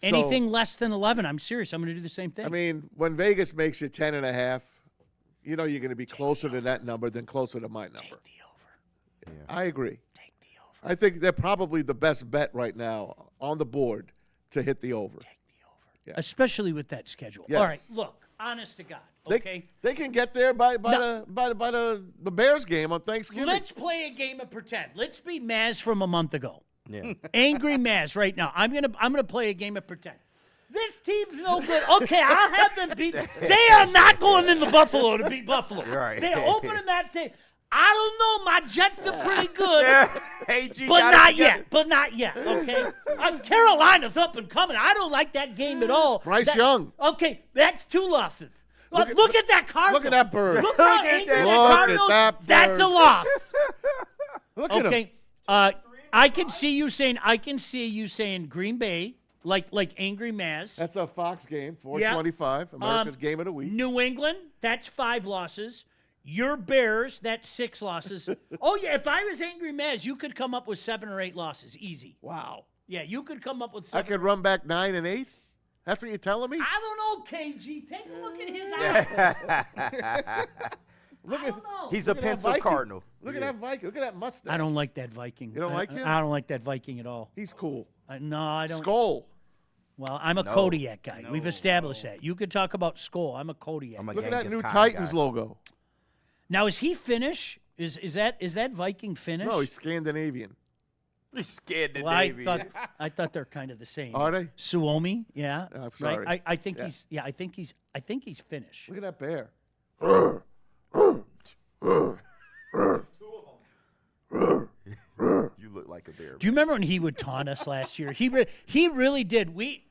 Anything less than 11, I'm serious. I'm gonna do the same thing. I mean, when Vegas makes you 10.5, you know you're going to be closer to that number than closer to my number. Take the over. Yeah. I agree. Take the over. I think they're probably the best bet right now on the board to hit the over. Take the over. Yeah. Especially with that schedule. Yes. All right, look, honest to God, okay? They can get there by the Bears game on Thanksgiving. Let's play a game of pretend. Let's be Maz from a month ago. Yeah. Angry Maz right now. I'm gonna play a game of pretend. This team's no good. Okay, I'll have them beat. They are not going into Buffalo to beat Buffalo. Right. They're opening that thing. I don't know. My Jets are pretty good. AG But got it not together. yet. But not yet. Okay. Carolina's up and coming. I don't like that game at all. Bryce Young. Okay, that's 2 losses. Look at that Cardinal. Look at that bird. Look how Look at angry that. that Look at Cardinal. that That's bird. a loss. Look at him. Okay. I can see you saying Green Bay, like angry Maz. That's a Fox game, 425, America's game of the week. New England, that's 5 losses. Your Bears, that's 6 losses. Oh yeah, if I was angry Maz, you could come up with 7 or 8 losses, easy. Wow. Yeah, you could come up with 7. I could run back 9 and 8? That's what you're telling me? I don't know, KG. Take a look at his eyes. Look I don't know. He's a Look at that pencil Viking. cardinal. Look at that Viking. Look at that mustache. I don't like that Viking. You don't like him? I don't like that Viking at all. He's cool. No, I don't. Skull. Well, I'm a Kodiak guy. We've established that. You could talk about Skull. I'm a Kodiak. I'm a Look at that Genghis new Khan Titans guy. logo. Now, is he Finnish? Is that Viking Finnish? No, he's Scandinavian. He's scared to Well, I thought they're kind of the same. Are they? Suomi, yeah. I'm sorry. Right. I think Yeah. he's I think he's Finnish. Look at that bear. You look like a bear. Do you remember when he would taunt us last year? He really did. We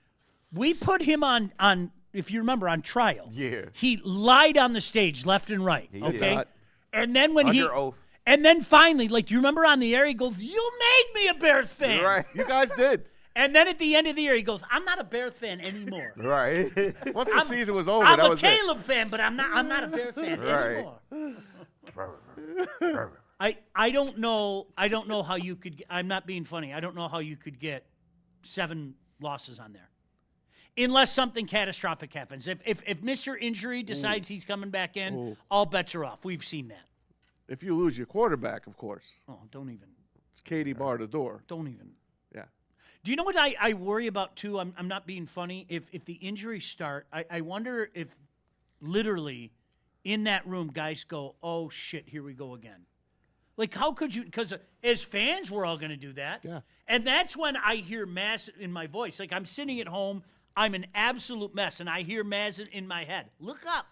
put him on if you remember on trial. Yeah. He lied on the stage left and right. He Okay. did. And then when Under oath. and then finally, like, do you remember on the air? He goes, "You made me a Bears fan." Right. You guys did. And then at the end of the year, he goes, "I'm not a Bears fan anymore. Right. Once the season was over, I'm that a was Caleb fan, but I'm not a Bears fan Right. anymore." I don't know how you could. I'm not being funny. I don't know how you could get 7 losses on there, unless something catastrophic happens. If Mr. Injury decides he's coming back in, all bets are off. We've seen that. If you lose your quarterback, of course. Oh, don't even. It's Katie bar the door. Don't even. Yeah. Do you know what I worry about too? I'm not being funny. If the injuries start, I wonder if literally in that room guys go, "Oh shit, here we go again." Like, how could you? Because as fans, we're all going to do that. Yeah. And that's when I hear Maz in my voice. Like, I'm sitting at home, I'm an absolute mess, and I hear Maz in my head. Look up.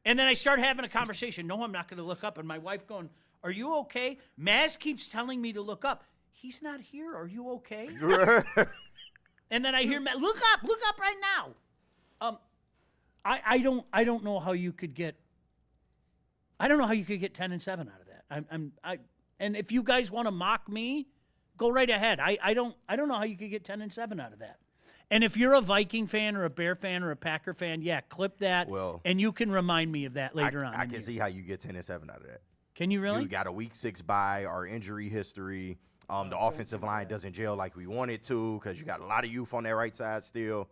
And then I start having a conversation. No, I'm not going to look up. And my wife going, "Are you okay?" Maz keeps telling me to look up. He's not here. Are you okay? And then I hear Maz, look up right now. I don't know how you could get. I don't know how you could get 10-7 out of that. And if you guys want to mock me, go right ahead. I don't know how you could get 10-7 out of that. And if you're a Viking fan or a Bear fan or a Packer fan, yeah, clip that. Well, and you can remind me of that later on. I can see how you get 10-7 out of that. Can you really? You got a week 6 bye, our injury history. The offensive line doesn't gel like we want it to because you got a lot of youth on that right side still.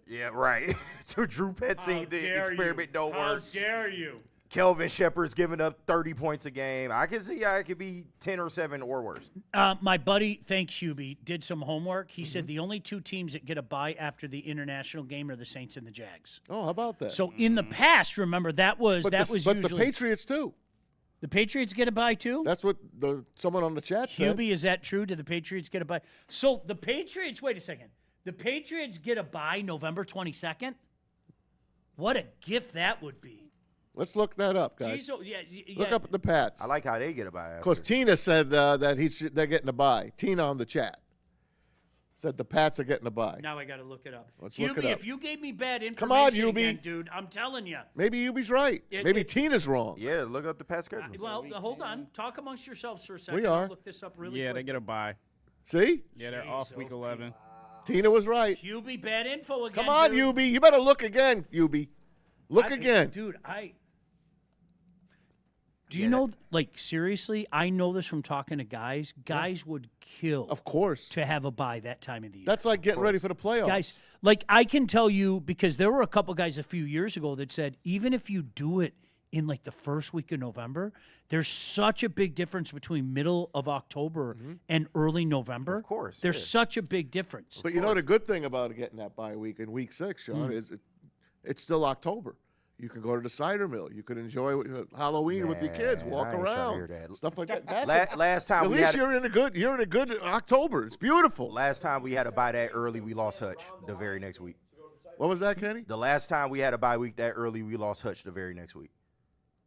Yeah, right. So Drew Petzing, the experiment don't work. How dare you? Kelvin Shepard's giving up 30 points a game. I can see how it could be 10 or 7 or worse. My buddy, thanks, Hubie, did some homework. He said the only 2 teams that get a bye after the international game are the Saints and the Jags. Oh, how about that? So in the past, remember, that was but usually the Patriots too. The Patriots get a bye too? That's what someone on the chat said. Hubie, is that true? Do the Patriots get a bye? So the Patriots, wait a second. The Patriots get a bye November 22nd? What a gift that would be. Let's look that up, guys. Look up at the Pats. I like how they get a bye. Because Tina said that they're getting a bye. Tina on the chat said the Pats are getting a bye. Now I got to look it up. Let's Hubie, look it up. if you gave me bad information Come on, Hubie. again, dude, I'm telling you. Maybe Hubie's right. Maybe Tina's wrong. Yeah, look up the Pats schedule. Well, hold on. Talk amongst yourselves for a second. We are. I'll look this up really Yeah, quick. they get a bye. See? Yeah, they're off week 11. Tina was right. Hubie, bad info again. Come on, dude. Hubie. You better look again, Hubie. Look again. Dude, do you know, like, seriously, I know this from talking to guys. Guys would kill. Of course. To have a bye that time of the year. That's like getting ready for the playoffs. Guys, like, I can tell you, because there were a couple guys a few years ago that said, even if you do it in, like, the first week of November, there's such a big difference between middle of October and early November. Of course. There's such a big difference. But you know the good thing about getting that bye week in week 6, Sean, is it's still October. You can go to the cider mill. You can enjoy Halloween with your kids, walk I ain't trying to around, hear that. stuff like that. Last time at we least had you're in a good October. It's beautiful. last time we had a bye that early, we lost Hutch the very next week. What was that, Kenny? The last time we had a bye week that early, we lost Hutch the very next week.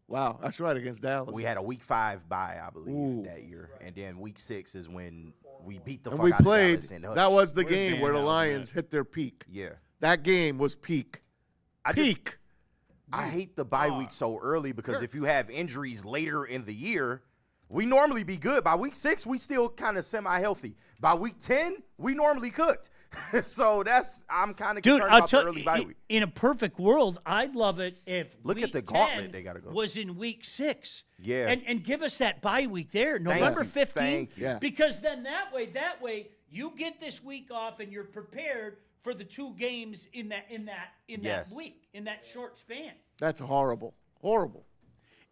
Wow, that's right, against Dallas. We had a week 5 bye, I believe, Ooh. that year, and then week 6 is when we beat the and fuck we out played. of Dallas and Hutch. That was the Where's game where the Dan Lions hit their peak. Yeah. That game was peak. Peak. I hate the bye week so early because if you have injuries later in the year, we normally be good. By week 6, we still kind of semi-healthy. By week 10, we normally cooked. So I'm kind of concerned about the early bye week. In a perfect world, I'd love it if Look week at the 10 gauntlet they gotta go. was in week 6. Yeah. And give us that bye week there, November 15th. Thank you. Yeah. Because then that way you get this week off and you're prepared for the 2 games in that Yes. week, in that short span. That's horrible. Horrible.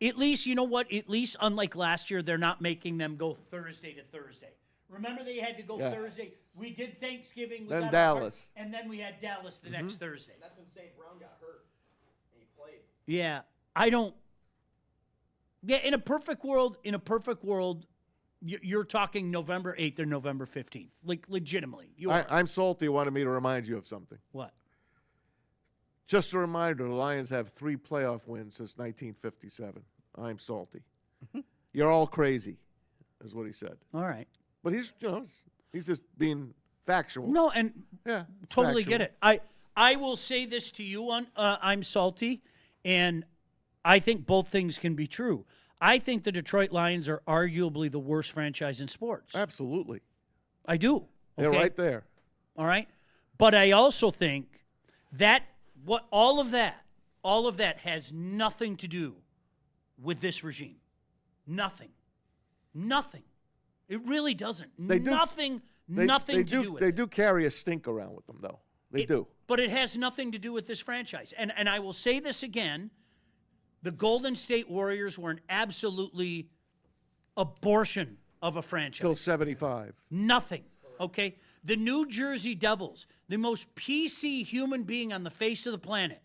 At least, you know what? At least, unlike last year, they're not making them go Thursday to Thursday. Remember, they had to go Thursday. We did Thanksgiving. We Then got Dallas. and then we had Dallas the next Thursday. That's when St. Brown got hurt and he played. Yeah, I don't. Yeah, in a perfect world, you're talking November 8th or November 15th. Like, legitimately. You are. I'm salty. Wanted me to remind you of something. What? Just a reminder: the Lions have 3 playoff wins since 1957. I'm salty. You're all crazy, is what he said. All right. But he's just being factual. No, and Yeah, totally factual. get it. I will say this to you on I'm salty, and I think both things can be true. I think the Detroit Lions are arguably the worst franchise in sports. Absolutely. I do. They're okay? right there. All right. But I also think that all of that has nothing to do with this regime. Nothing. It really doesn't. Nothing to do with it. They do carry a stink around with them, though. They do. But it has nothing to do with this franchise. And I will say this again. The Golden State Warriors were an absolutely abortion of a franchise. Till 75. Nothing. Okay? The New Jersey Devils, the most PC human being on the face of the planet,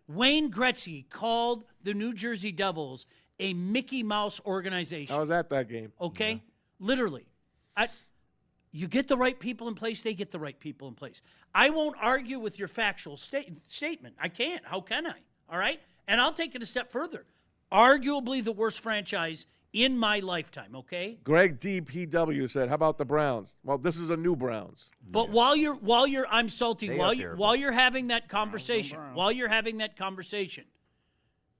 Wayne Gretzky called the New Jersey Devils a Mickey Mouse organization. I was at that game. Okay? Yeah. Literally. You get the right people in place, they get the right people in place. I won't argue with your factual statement. I can't. How can I? All right? And I'll take it a step further. Arguably the worst franchise in my lifetime, okay? Greg DPW said, "How about the Browns?" Well, this is a new Browns. But while you're I'm salty, They while up you there, while you're having that conversation,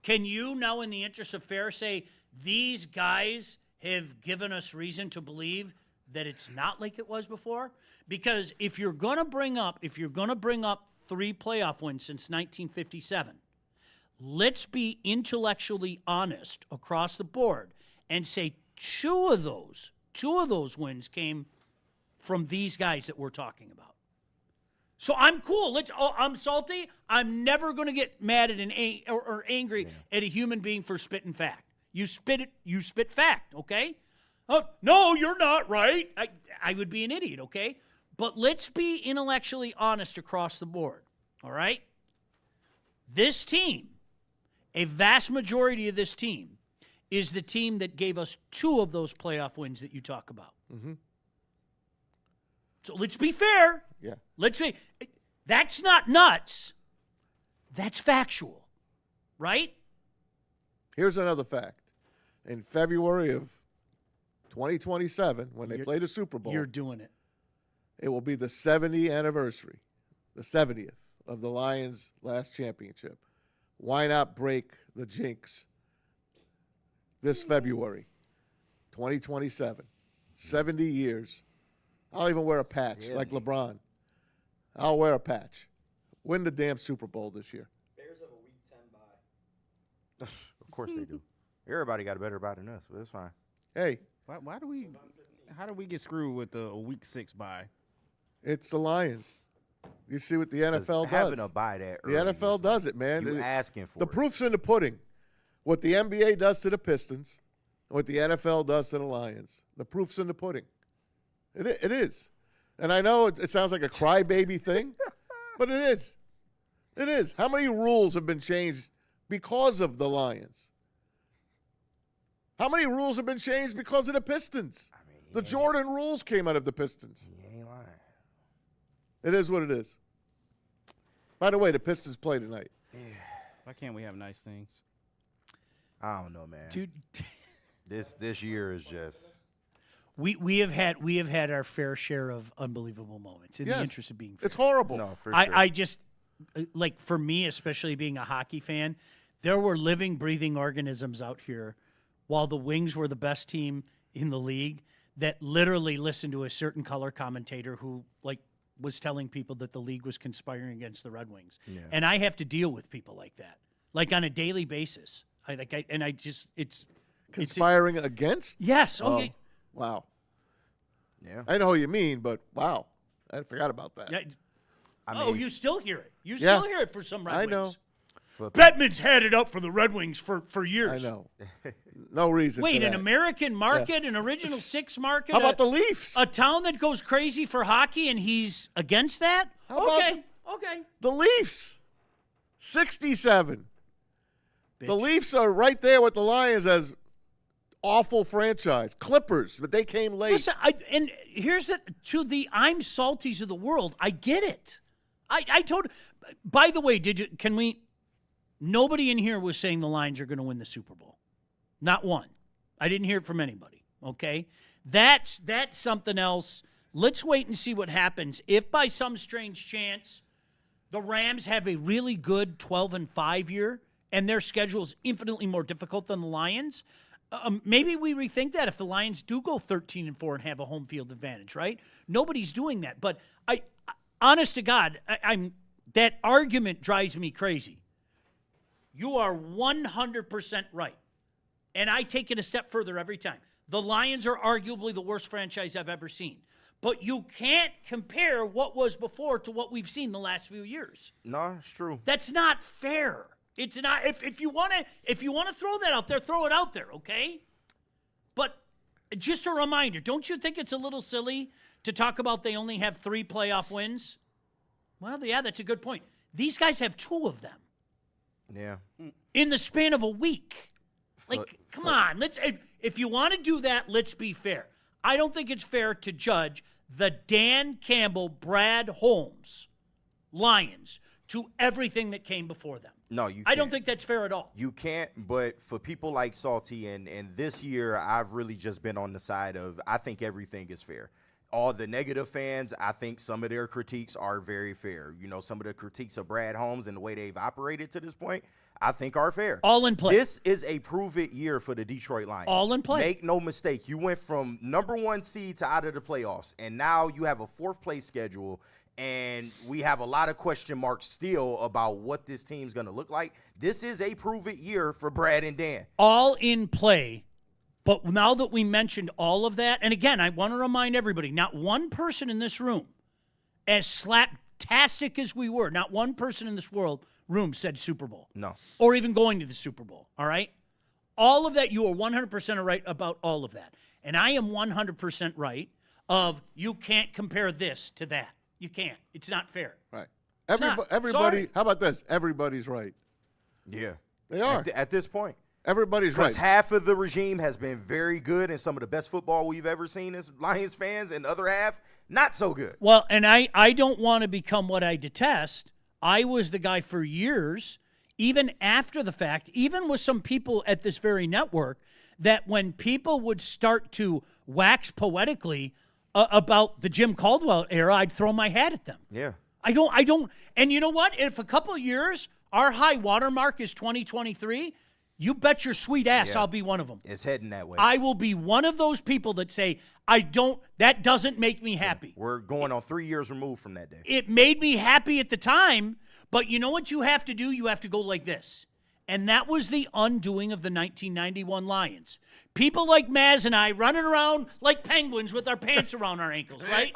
can you now, in the interest of fair, say these guys have given us reason to believe that it's not like it was before? Because if you're gonna bring up 3 playoff wins since 1957, let's be intellectually honest across the board and say two of those wins came from these guys that we're talking about. So I'm cool. I'm salty. I'm never going to get mad at or angry at a human being for spitting fact. You spit fact, okay? Oh, no, you're not right. I would be an idiot, okay? But let's be intellectually honest across the board, all right? This team, a vast majority of this team, is the team that gave us 2 of those playoff wins that you talk about. Mm-hmm. So let's be fair. Yeah. Let's be. That's not nuts. That's factual, right? Here's another fact. In February of 2027, when they play the Super Bowl, You're doing it. it will be the 70th anniversary, the 70th of the Lions' last championship. Why not break the jinx this February, 2027? 70 years. I'll even wear a patch like LeBron. I'll wear a patch. Win the damn Super Bowl this year. Bears have a week 10 bye. Of course they do. Everybody got a better bye than us, but it's fine. Hey, Why do we? How do we get screwed with a week 6 bye? it's the Lions. You see what the NFL does. Having a bye that The early NFL is does it, man. You asking for the it. proof's in the pudding. What the NBA does to the Pistons, and what the NFL does to the Lions. The proof's in the pudding. It is. And I know it sounds like a crybaby thing, but it is. It is. How many rules have been changed because of the Lions? How many rules have been changed because of the Pistons? I mean, The Jordan rules came out of the Pistons. You ain't lying. It is what it is. By the way, the Pistons play tonight. Why can't we have nice things? I don't know, man. Dude, This year is just. we have had our fair share of unbelievable moments in the interest of being fair. It's horrible. No, for sure. I just, like, for me, especially being a hockey fan, there were living, breathing organisms out here while the Wings were the best team in the league that literally listened to a certain color commentator who, like, was telling people that the league was conspiring against the Red Wings. Yeah. And I have to deal with people like that, like, on a daily basis. It's Conspiring against? yes. Okay. Wow. Yeah. I know what you mean, but wow. I forgot about that. Yeah. I mean, You still hear it. You still hear it for some Red I Wings. know. Bettman's had it up for the Red Wings for years. I know. No reason Wait, for an that. American market, an Original Six market? How about the Leafs? A town that goes crazy for hockey and he's against that? How about Okay. The Leafs. 67. Bitch. The Leafs are right there with the Lions as awful franchise. Clippers, but they came late. Listen, and here's to the I'm salties of the world. I get it. I told. By the way, can we? Nobody in here was saying the Lions are going to win the Super Bowl. Not one. I didn't hear it from anybody. Okay, that's something else. Let's wait and see what happens. If by some strange chance the Rams have a really good 12-5 year and their schedule is infinitely more difficult than the Lions, maybe we rethink that if the Lions do go 13-4 and have a home field advantage, right? Nobody's doing that. But honest to God, that argument drives me crazy. You are 100% right. And I take it a step further every time. The Lions are arguably the worst franchise I've ever seen. But you can't compare what was before to what we've seen the last few years. No, it's true. That's not fair. It's not. If you want to throw that out there, throw it out there, okay? But just a reminder, don't you think it's a little silly to talk about they only have 3 playoff wins? Well, yeah, that's a good point. These guys have 2 of them. Yeah. In the span of a week. Like, come on. If you want to do that, let's be fair. I don't think it's fair to judge the Dan Campbell, Brad Holmes Lions to everything that came before them. No, you can't. I don't think that's fair at all. You can't, but for people like Salty, and this year I've really just been on the side of I think everything is fair. All the negative fans, I think some of their critiques are very fair. You know, some of the critiques of Brad Holmes and the way they've operated to this point, I think are fair. All in play. This is a prove-it year for the Detroit Lions. All in play. Make no mistake. You went from number 1 seed to out of the playoffs, and now you have a 4th-place schedule, and we have a lot of question marks still about what this team's going to look like. This is a prove-it year for Brad and Dan. All in play. But now that we mentioned all of that, and again, I want to remind everybody, not one person in this room has slapped fantastic as we were, not one person in this room said Super Bowl. No. Or even going to the Super Bowl, all right? All of that, you are 100% right about all of that. And I am 100% right of you can't compare this to that. You can't. It's not fair. Right. not. Everybody, Sorry. how about this? Everybody's right. Yeah. They are. At this point. Everybody's right. Because half of the regime has been very good and some of the best football we've ever seen as Lions fans, and the other half, not so good. Well, and I don't want to become what I detest. I was the guy for years, even after the fact, even with some people at this very network, that when people would start to wax poetically about the Jim Caldwell era, I'd throw my hat at them. Yeah. I don't. And you know what? If a couple of years, our high watermark is 2023, you bet your sweet ass I'll be one of them. It's heading that way. I will be one of those people that say, that doesn't make me happy. We're going on 3 years removed from that day. It made me happy at the time, but you know what you have to do? You have to go like this. And that was the undoing of the 1991 Lions. People like Maz and I running around like penguins with our pants around our ankles, right?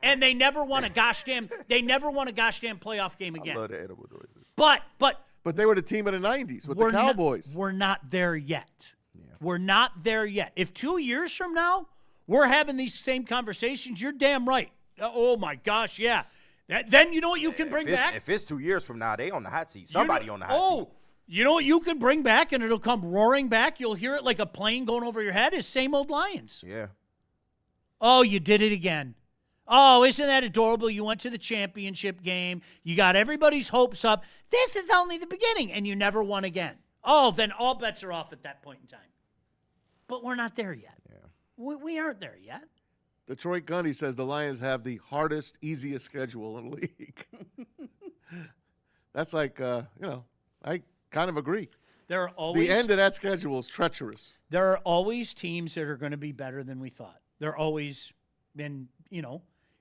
And they never won a gosh damn playoff game again. I love the edible noises. But they were the team in the 90s with the Cowboys. We're not there yet. Yeah. We're not there yet. If 2 years from now we're having these same conversations, you're damn right. Oh, my gosh, yeah. Then you know what you can bring back? If it's 2 years from now, they on the hot seat. Somebody on the hot seat. You know what you can bring back, and it'll come roaring back? You'll hear it like a plane going over your head. Is same old Lions. Yeah. Oh, you did it again. Oh, isn't that adorable? You went to the championship game. You got everybody's hopes up. This is only the beginning, and you never won again. Oh, then all bets are off at that point in time. But we're not there yet. Yeah. We aren't there yet. Detroit Gunny says the Lions have the hardest, easiest schedule in the league. That's like, I kind of agree. There are always the end of that schedule is treacherous. There are always teams that are going to be better than we thought. They're always been,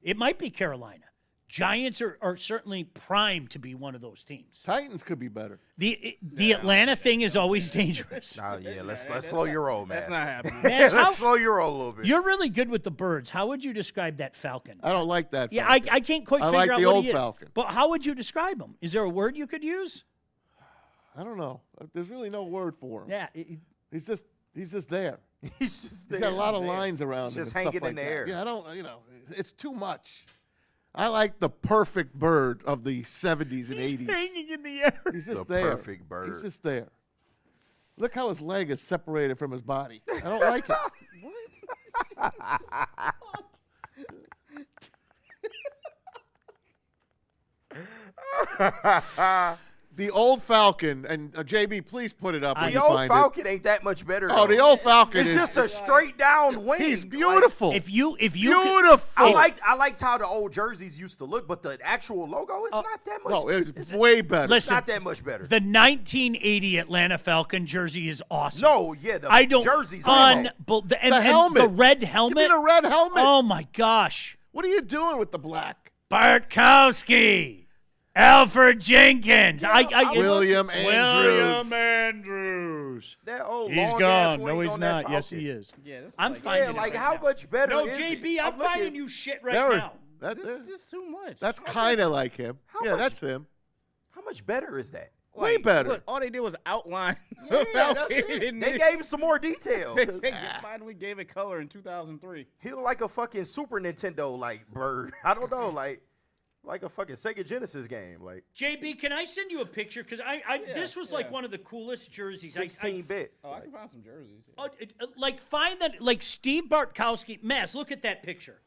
it might be Carolina. Giants are certainly primed to be one of those teams. Titans could be better. The Atlanta thing is always dangerous. Oh, yeah, let's slow your roll, man. That's not happening. Let's slow your roll a little bit. You're really good with the birds. How would you describe that falcon? I don't like that falcon. Yeah, I can't quite figure like out the what old he is. falcon. But how would you describe him? Is there a word you could use? I don't know. There's really no word for him. Yeah. He's just there. He's just there. He's got a lot of lines around him. Just and hanging stuff like in the that. air. Yeah, I don't, it's too much. I like the perfect bird of the 70s and 80s. He's hanging in the air. He's just The there. perfect bird. He's just there. Look how his leg is separated from his body. I don't like it. The old Falcon, and JB, please put it up when The you old find Falcon ain't that much better. Oh, though. the old Falcon It's is just a straight down wing. He's beautiful. If you beautiful. I liked how the old jerseys used to look, but the actual logo is not that much. No, it's way better. It's not that much better. The 1980 Atlanta Falcon jersey is awesome. No, yeah, the jerseys are and helmet. the red helmet. Give me the red helmet. Oh my gosh. What are you doing with the black? Bartkowski. Alfred Jenkins. William William Andrews. That old He's long gone. ass No, wing he's on that not. Yes, Falcon. he is. Yeah, I'm like, finding like it right how now. much better No, is JB, he? I'm looking- finding you shit right There- now. This is just too much. That's kind of like him. Yeah, much- that's him. How much better is that? Way better. Look, all they did was outline. Yeah, the that's Falcon, it. and They gave him some more detail. they finally gave it color in 2003. He looked like a fucking Super Nintendo bird. I don't know, like a fucking Sega Genesis game. Like JB, can I send you a picture? Because this was like one of the coolest jerseys. 16-bit. Oh, I can find some jerseys. Find that, like Steve Bartkowski. Mass, look at that picture.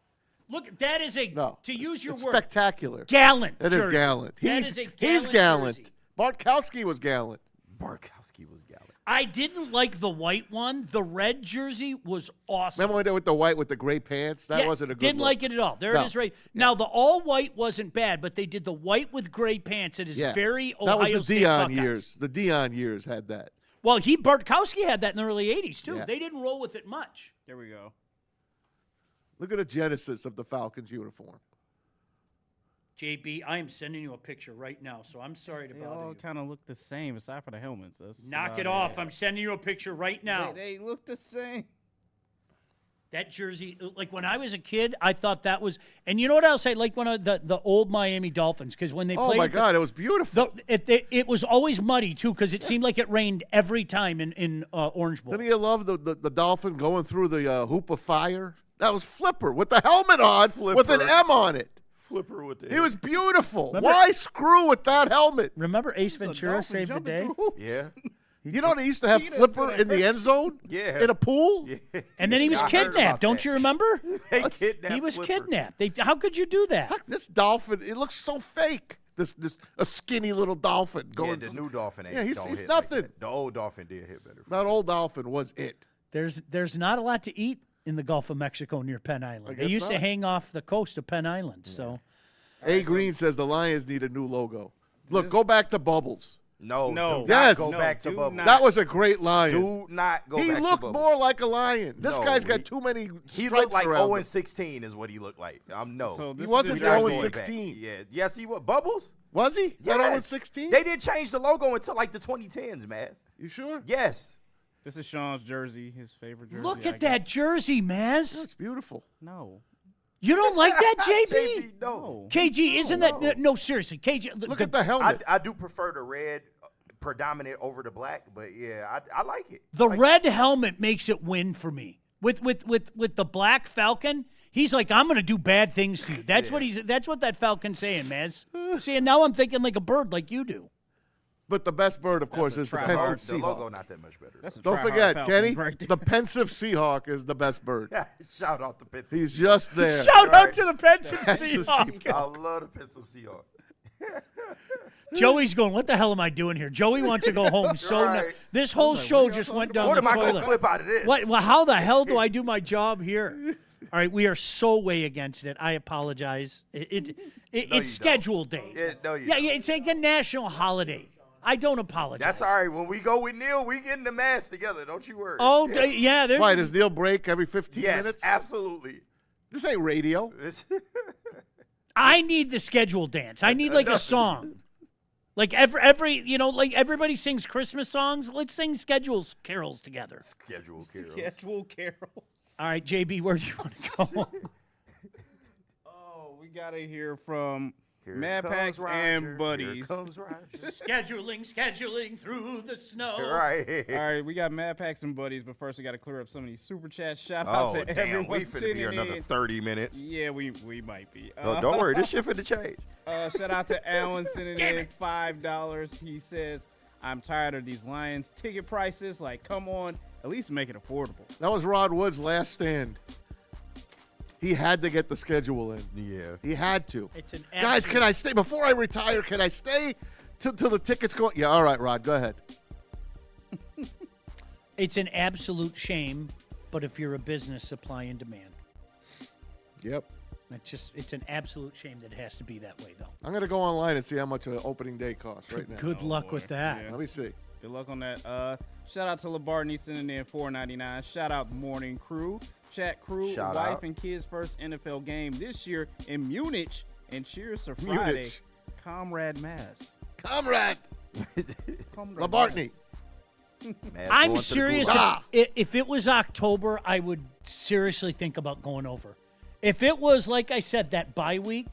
Look, that is to use your it's word. spectacular. Gallant. It is jersey. gallant. That He's is a he's gallant gallant. jersey. Bartkowski was gallant. Bartkowski was gallant. I didn't like the white one. The red jersey was awesome. Remember when they with the white with the gray pants? That wasn't a good Didn't look. like it at all. There No. it is right. Now, the all white wasn't bad, but they did the white with gray pants. It is very Ohio That was the State Dion Buckeyes. years. The Dion years had that. Well, Bartkowski had that in the early 80s, too. Yeah. They didn't roll with it much. There we go. Look at the genesis of the Falcons uniform. JB, I am sending you a picture right now, so I'm sorry to They bother all you. kind of look the same, aside for the helmets. That's Knock about it off. I'm sending you a picture right now. They look the same. That jersey, like when I was a kid, I thought that was. And you know what else I like when the old Miami Dolphins, because when they played. Oh my God, it was beautiful. It was always muddy too, because it seemed like it rained every time in Orange Bowl. Didn't you love the Dolphin going through the hoop of fire? That was Flipper with the helmet on, with an M on it. Flipper with the. He was beautiful. Remember, why screw with that helmet? Remember Ace Ventura saved the day? Yeah. You know they used to have Flipper in the end zone? Yeah. In a pool? Yeah. And then he was I heard about kidnapped. Don't that. you remember? Kidnapped He was Flipper. kidnapped. How could you do that? This dolphin, it looks so fake. This a skinny little dolphin going. Yeah, the new dolphin ain't. Yeah, he's don't hit nothing. Like that. The old dolphin did hit better. That old dolphin was it. There's not a lot to eat in the Gulf of Mexico near Penn Island. They guess used to not. hang off the coast of Penn Island. So A. Green says the Lions need a new logo. Look, go back to Bubbles. No. No. Do not Yes. go No, back to do Bubbles. not. That was a great lion. Do not go back He to looked Bubbles. more like a lion. This No, guy's got he- too many He stripes looked like around 0 him. and 16 is what he looked like. No. So this He is wasn't the the 0 jersey. and Going back. 16. Yeah. Yes, he was. Bubbles? Was he? Yes. That 0 and 16? They didn't change the logo until like the 2010s, man. You sure? Yes. This is Sean's jersey, his favorite jersey. look I at that guess. jersey, Maz. That's beautiful. No. You don't like that, JB? JB, no. KG, isn't that no? Seriously, KG. Look at the helmet. I do prefer the red predominant over the black, but yeah, I like it. The red helmet makes it win for me. With the black Falcon, he's like, I'm gonna do bad things to you. That's what that Falcon's saying, Maz. See, and now I'm thinking like a bird, like you do. But the best bird, of course, a is the try pensive hard. The logo Seahawk. not that much better. That's a Don't try-hard forget, Falcon Kenny, right there. the pensive Seahawk is the best bird. Shout out to Pencil. He's just there. Shout out to the pensive Pensive Seahawk. I love the Pencil Seahawk. Joey's going, what the hell am I doing here? Joey wants to go home. So Right. this whole show just went down What the am I going to toilet. clip out of this? What? Well, how the hell do I do my job here? All right, we are so way against it. I apologize. It's schedule day. Yeah, no, you yeah, don't. it's like a national holiday. I don't apologize. That's all right. When we go with Neil, we get in the mask together. Don't you worry. Oh, yeah. There's, Why, does Neil break every 15 yes, minutes? absolutely. This ain't radio. It's- I need the schedule dance. I need like a song. Like every like everybody sings Christmas songs. Let's sing schedules carols together. Schedule carols. Schedule carols. All right, JB, where do you want to go? Oh, we gotta hear from Here Mad comes Packs Roger, and Buddies. Here comes Roger. scheduling through the snow. Right. All right, we got Mad Packs and Buddies, but first we got to clear up some of these super chats. Shout out Oh, to damn. everyone We finna sitting be here another in. 30 minutes. Yeah, we might be. No, don't worry. This shit finna change. Shout out to Alan sending Damn in it. $5. He says, I'm tired of these Lions ticket prices. Like, come on, at least make it affordable. That was Rod Wood's last stand. He had to get the schedule in. Yeah. He had to. It's an Guys, absolute- can I stay? Before I retire, can I stay till the tickets go? Yeah, all right, Rod, go ahead. It's an absolute shame, but if you're a business, supply and demand. Yep. It's an absolute shame that it has to be that way, though. I'm going to go online and see how much an opening day costs right now. Good luck with that. Yeah. Let me see. Good luck on that. Shout out to LeBarney sending in $4.99. Shout out Morning Crew, Chat Crew, Shout wife out. and kids' first NFL game this year in Munich. And cheers to Friday, Munich. Comrade Maz. Comrade Comrade LaBartney. Man, I'm going to the serious. gulag. If it was October, I would seriously think about going over. If it was, like I said, that bye week,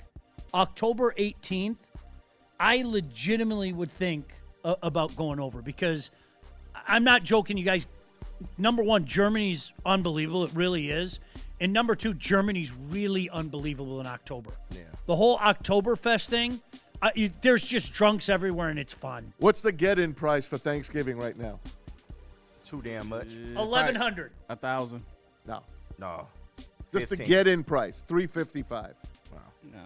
October 18th, I legitimately would think about going over because I'm not joking, you guys. Number one, Germany's unbelievable. It really is. And number two, Germany's really unbelievable in October. Yeah. The whole Oktoberfest thing, there's just drunks everywhere, and it's fun. What's the get-in price for Thanksgiving right now? Too damn much. 1,100. 1,000. No. No. Just the 15. get-in price, $355. No.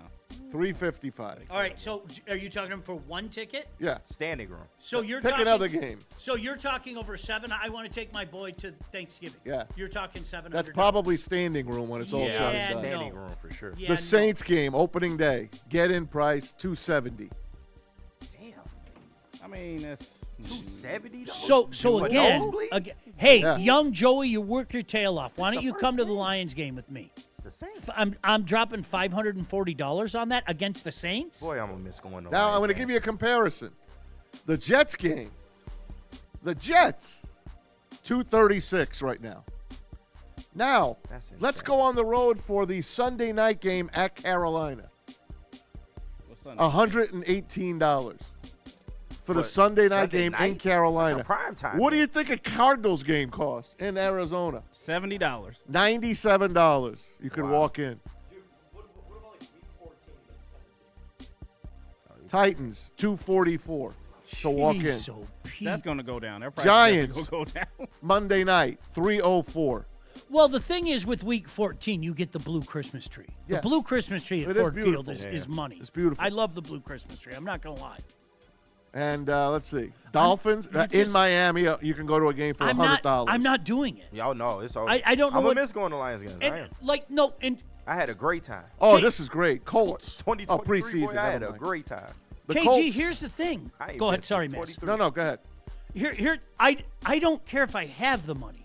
$355. All right, so are you talking for one ticket? Yeah. Standing room. So you're Pick talking, another game. So you're talking over 7. I want to take my boy to Thanksgiving. Yeah. You're talking 700. That's probably standing room when it's all Yeah, said and done. Standing no. room for sure. Yeah, The no. Saints game, opening day, get-in price $270. Damn. I mean, that's $270. So For again, nosebleeds? hey, Yeah. young Joey, you work your tail off. Why It's don't the you come first to the game. Lions game with me? It's the same. I'm dropping $540 on that against the Saints. Boy, I'm gonna miss going to Now, I'm Lions going to game. give you a comparison. The Jets game, the Jets, $236 right now. Now, That's insane. let's go on the road for the Sunday night game at Carolina. What's Sunday? $118 for the But Sunday night Sunday game in night? Carolina. That's a prime time What do game. you think a Cardinals game costs in Arizona? $70. $97. You could Wow. walk in. Dude, what about like week 14 against Tennessee? Titans, $244 to walk in. Jeez, oh, Pete. That's going to go down. That price Giants. is going to go down. Monday night, $304. Well, the thing is, with Week 14, you get the blue Christmas tree. Yeah. The blue Christmas tree at It is Ford Field beautiful. is money. It's beautiful. I love the blue Christmas tree. I'm not going to lie. And let's see. Dolphins you in just- Miami, you can go to a game for I'm $100. not doing it. Y'all know it's over. I don't know I'm what- gonna miss going to Lions games. I am. And I had a great time. Oh, K- this is great. Colts. 2023, preseason. boy, I had never a mind. great time. The KG, Colts- here's the thing. I ain't Go ahead. missed Sorry, since man. 23. No, go ahead. Here. I don't care if I have the money.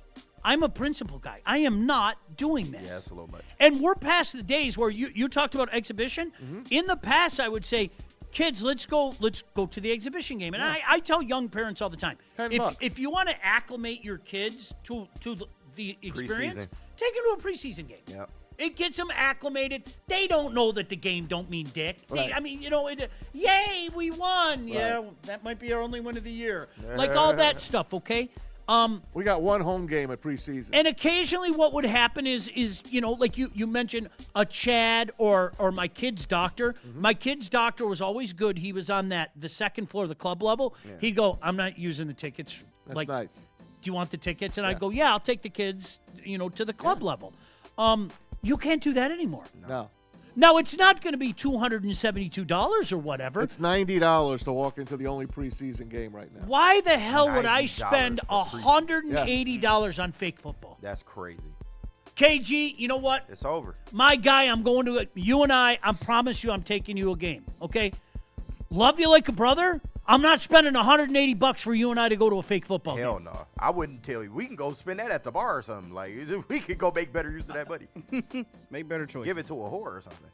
I'm a principal guy. I am not doing that. Yeah, that's a little much. And we're past the days where you talked about exhibition. Mm-hmm. In the past, I would say, kids, let's go to the exhibition game. And I tell young parents all the time, $10. if you want to acclimate your kids to the experience, Preseason. take them to a preseason game. Yep. It gets them acclimated. They don't know that the game don't mean dick. Right. Yay, we won. Yeah, that might be our only win of the year. Like all that stuff, okay? We got one home game at preseason. And occasionally what would happen is like you mentioned a Chad or my kid's doctor. Mm-hmm. My kid's doctor was always good. He was on the second floor of the club level. He'd go, I'm not using the tickets. That's like, nice. do you want the tickets? And Yeah. I'd go, yeah, I'll take the kids, to the club level. You can't do that anymore. No. Now, it's not going to be $272 or whatever. It's $90 to walk into the only preseason game right now. Why the hell would I $90 spend for preseason. $180 on fake football? That's crazy. KG, you know what? It's over. My guy, I'm going to it. You and I promise you I'm taking you a game, okay? Love you like a brother. I'm not spending $180 for you and I to go to a fake football Hell game. no. I wouldn't tell you. We can go spend that at the bar or something. Like, we could go make better use of that money. Make better choices. Give it to a whore or something.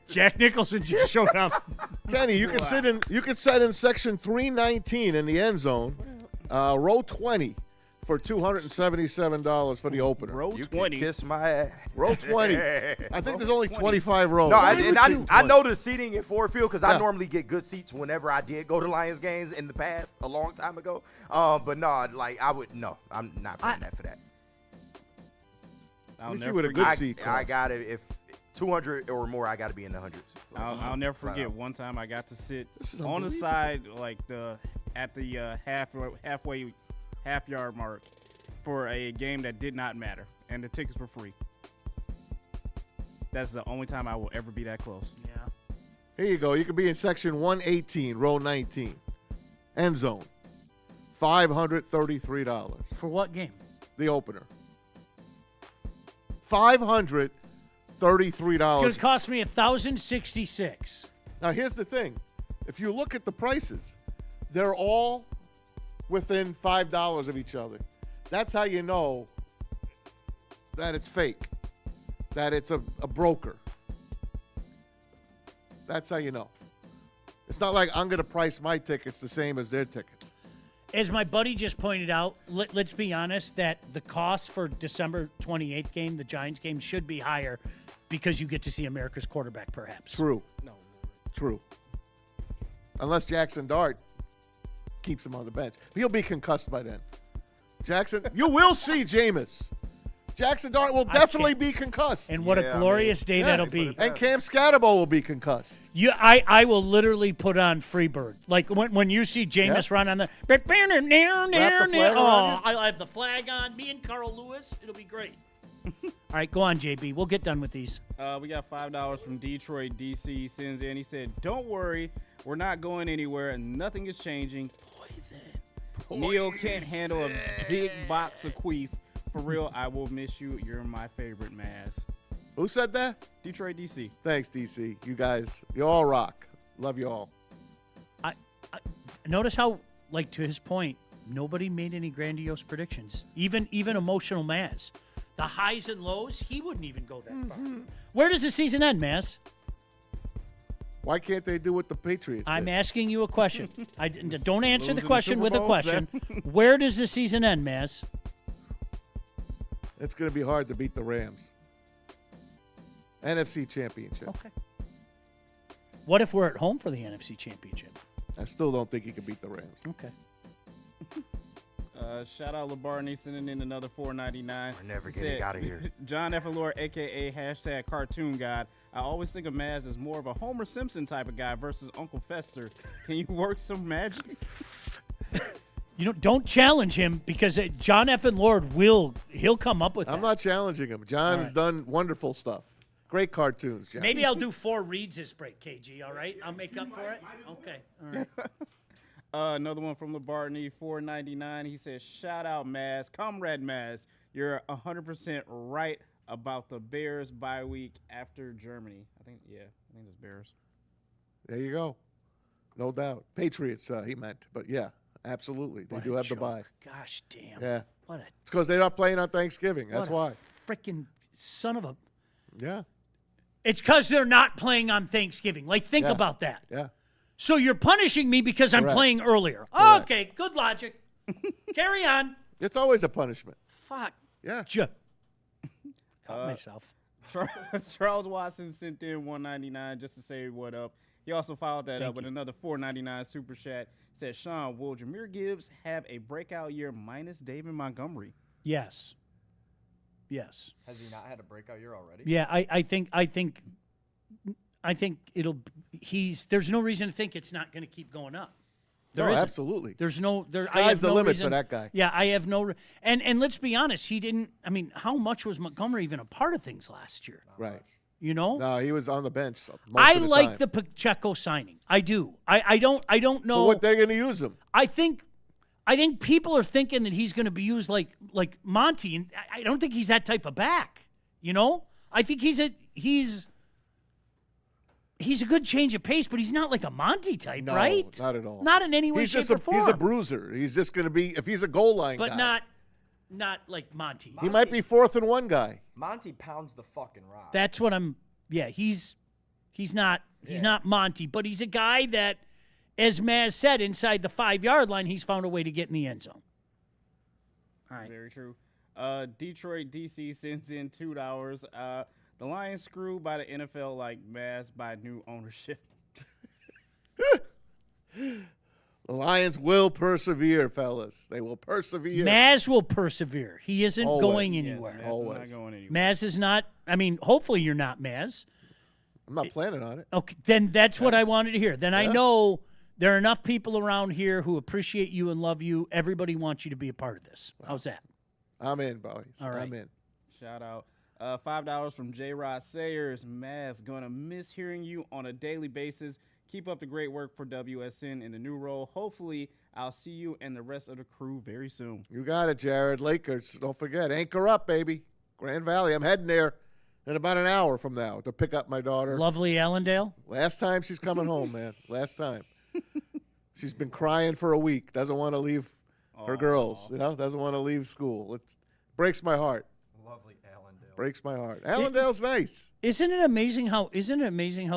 Jack Nicholson just showed up. Kenny, you can sit in section 319 in the end zone, row 20 for $277 for the opener. Row You 20. can kiss my ass. Row 20. I think there's only 25 rows. No, Why would you- I know the seating in Ford Field because Yeah. I normally get good seats whenever I did go to Lions games in the past, a long time ago. But no, like I'm not paying that for that. I'll Let me see never what a forget- good seat costs. I got it. If 200 or more, I got to be in the hundreds. I'll never Flat forget out. one time I got to sit This is on the unbelievable. side, like at the half yard mark for a game that did not matter, and the tickets were free. That's the only time I will ever be that close. Yeah. Here you go. You could be in section 118, row 19. End zone. $533. For what game? The opener. $533. It's going to cost me $1,066. Now, here's the thing. If you look at the prices, they're all within $5 of each other. That's how you know that it's fake, that it's a broker. That's how you know. It's not like I'm going to price my tickets the same as their tickets. As my buddy just pointed out, let's be honest that the cost for December 28th game, the Giants game, should be higher because you get to see America's quarterback, perhaps. True. No. True. Unless Jackson Dart keeps him on the bench. He'll be concussed by then. Jackson, you will see Jameis. Jackson Dart will definitely be concussed. And what a glorious day that'll be. And Cam Scatterbo will be concussed. I will literally put on Freebird. Like when you see Jameis run on the I have the flag on. Me and Carl Lewis. It'll be great. All right, go on, JB. We'll get done with these. We got $5 from Detroit. DC sends in. He said, "Don't worry, we're not going anywhere, and nothing is changing." Poison. Neil can't handle a big box of queef. For real, I will miss you. You're my favorite, Maz. Who said that? Detroit, DC. Thanks, DC. You guys, you all rock. Love you all. I notice how, like to his point, nobody made any grandiose predictions. Even emotional Maz. The highs and lows, he wouldn't even go that far. Where does the season end, Maz? Why can't they do what the Patriots I'm did? asking you a question. Don't answer Losing the the question Super with a Bowl, question. Where does the season end, Maz? It's going to be hard to beat the Rams. NFC Championship. Okay. What if we're at home for the NFC Championship? I still don't think he can beat the Rams. Okay. Shout out LeBarney sending in another $4.99. We're never getting out of here. John Effenlore, a.k.a. hashtag Cartoon God. I always think of Maz as more of a Homer Simpson type of guy versus Uncle Fester. Can you work some magic? Don't challenge him because John Effin Lord he'll come up with that. I'm not challenging him. John has done wonderful stuff. Great cartoons, John. Maybe I'll do 4 reads this break, KG, all right? I'll make up for it? Okay, all right. Another one from LeBarney, $4.99. He says, shout out, Maz. Comrade Maz, you're 100% right about the Bears bye week after Germany. I think it's Bears. There you go. No doubt. Patriots, he meant. But, yeah, absolutely. They do have the bye. Gosh damn. Yeah. What a It's because they're not playing on Thanksgiving. That's why. Freaking son of a. Yeah. It's because they're not playing on Thanksgiving. Like, think about that. Yeah. So you're punishing me because I'm Correct. playing earlier. Correct. Okay, good logic. Carry on. It's always a punishment. Fuck. Yeah. Caught myself. Charles Watson sent in $1.99 just to say what up. He also followed that up with another $4.99 super chat. Said, Sean, will Jahmyr Gibbs have a breakout year minus David Montgomery? Yes. Yes. Has he not had a breakout year already? Yeah, I think it'll. There's no reason to think it's not going to keep going up. There isn't. Absolutely. There's no. Sky's the limit for that guy. Yeah, I have no. And let's be honest, he didn't. I mean, how much was Montgomery even a part of things last year? Right. You know. No, he was on the bench. I like the Pacheco signing. I do. I don't know for what they're going to use him. I think people are thinking that he's going to be used like Monty, and I don't think he's that type of back. You know, I think he's a good change of pace, but he's not like a Monty type, No, right? not at all. Not in any way, He's shape, just or form. He's a bruiser. He's just going to be if he's a goal line but guy. not like Monty. He might be 4th and 1 guy. Monty pounds the fucking rock. That's what I'm. Yeah, he's not Monty, but he's a guy that, as Maz said, inside the 5-yard line, he's found a way to get in the end zone. All right. Very true. Detroit DC sends in $2. The Lions screwed by the NFL like Maz by new ownership. The Lions will persevere, fellas. They will persevere. Maz will persevere. He isn't Always. going anywhere. Maz is not going anywhere. Maz is not. I mean, hopefully you're not Maz. I'm not planning on it. Okay, then that's what I wanted to hear. Then I know there are enough people around here who appreciate you and love you. Everybody wants you to be a part of this. How's that? I'm in, boys. All right. I'm in. Shout out. $5 from J. Rod Sayers. Maz, gonna miss hearing you on a daily basis. Keep up the great work for WSN in the new role. Hopefully, I'll see you and the rest of the crew very soon. You got it, Jared. Lakers, don't forget. Anchor up, baby. Grand Valley. I'm heading there in about an hour from now to pick up my daughter. Lovely Allendale. Last time she's coming home, man. Last time. She's been crying for a week. Doesn't want to leave her girls. You know, doesn't want to leave school. It breaks my heart. Lovely Allendale. Breaks my heart. Allendale's nice. Isn't it amazing how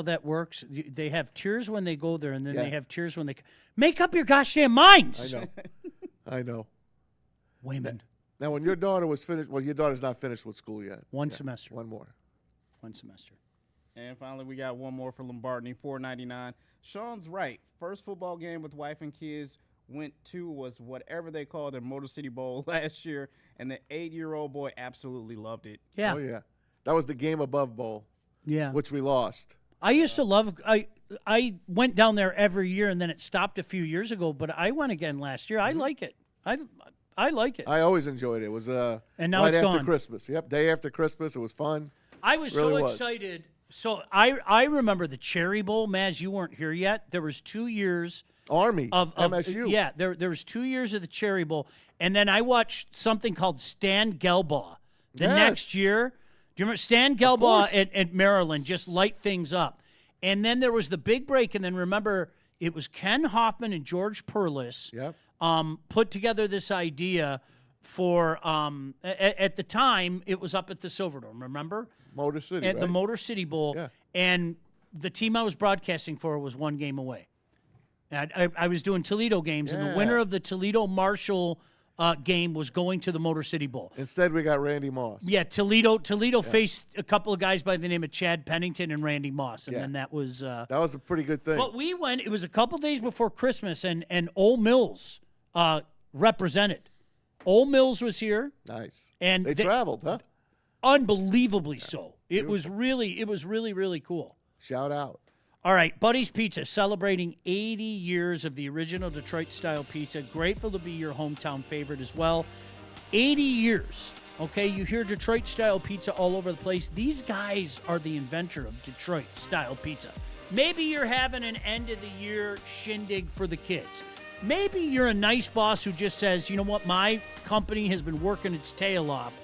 that works? They have tears when they go there, and then they have tears when they make up your goddamn minds. I know. I know. Women. Now, when your daughter was finished, well, your daughter's not finished with school yet. One semester. One more. One semester. And finally, we got one more for Lombardi, $4.99. Sean's right. First football game with wife and kids went to was whatever they called their Motor City Bowl last year, and the 8-year-old boy absolutely loved it. Yeah. Oh, yeah. That was the Game Above Bowl. Yeah. Which we lost. I used to love I went down there every year, and then it stopped a few years ago, but I went again last year. I like it. I like it. I always enjoyed it. It was and now right it's after gone. Christmas. Yep, day after Christmas. It was fun. I was Really so was. excited. So I remember the Cherry Bowl. Maz, you weren't here yet. There was 2 years Army of MSU. Yeah, there was 2 years of the Cherry Bowl, and then I watched something called Stan Gelbaugh the Yes. next year. Do you remember Stan Gelbaugh at Maryland just light things up? And then there was the big break, and then remember it was Ken Hoffman and George Perlis Yep. put together this idea for at the time it was up at the Silverdome. Remember? Motor City. At right? the Motor City Bowl, Yeah. and the team I was broadcasting for was 1 game away. And I was doing Toledo games, and the winner of the Toledo Marshall game was going to the Motor City Bowl. Instead, we got Randy Moss. Yeah, Toledo faced a couple of guys by the name of Chad Pennington and Randy Moss, and then that was that was a pretty good thing. But we went. It was a couple days before Christmas, and Ole Mills represented. Ole Mills was here. Nice. And they traveled, huh? Unbelievably so. It was really cool. Shout out. All right, Buddy's Pizza, celebrating 80 years of the original Detroit-style pizza. Grateful to be your hometown favorite as well. 80 years, okay? You hear Detroit-style pizza all over the place. These guys are the inventor of Detroit-style pizza. Maybe you're having an end-of-the-year shindig for the kids. Maybe you're a nice boss who just says, you know what, my company has been working its tail off.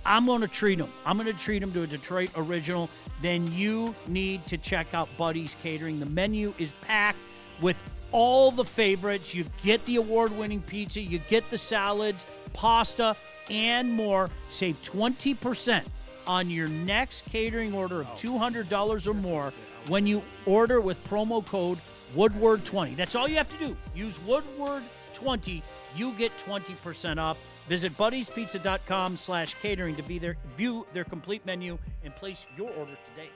I'm going to treat them. I'm going to treat them to a Detroit original. Then you need to check out Buddy's Catering. The menu is packed with all the favorites. You get the award-winning pizza. You get the salads, pasta, and more. Save 20% on your next catering order of $200 or more when you order with promo code Woodward20. That's all you have to do. Use Woodward20. You get 20% off. Visit buddiespizza.com/catering to view their complete menu and place your order today.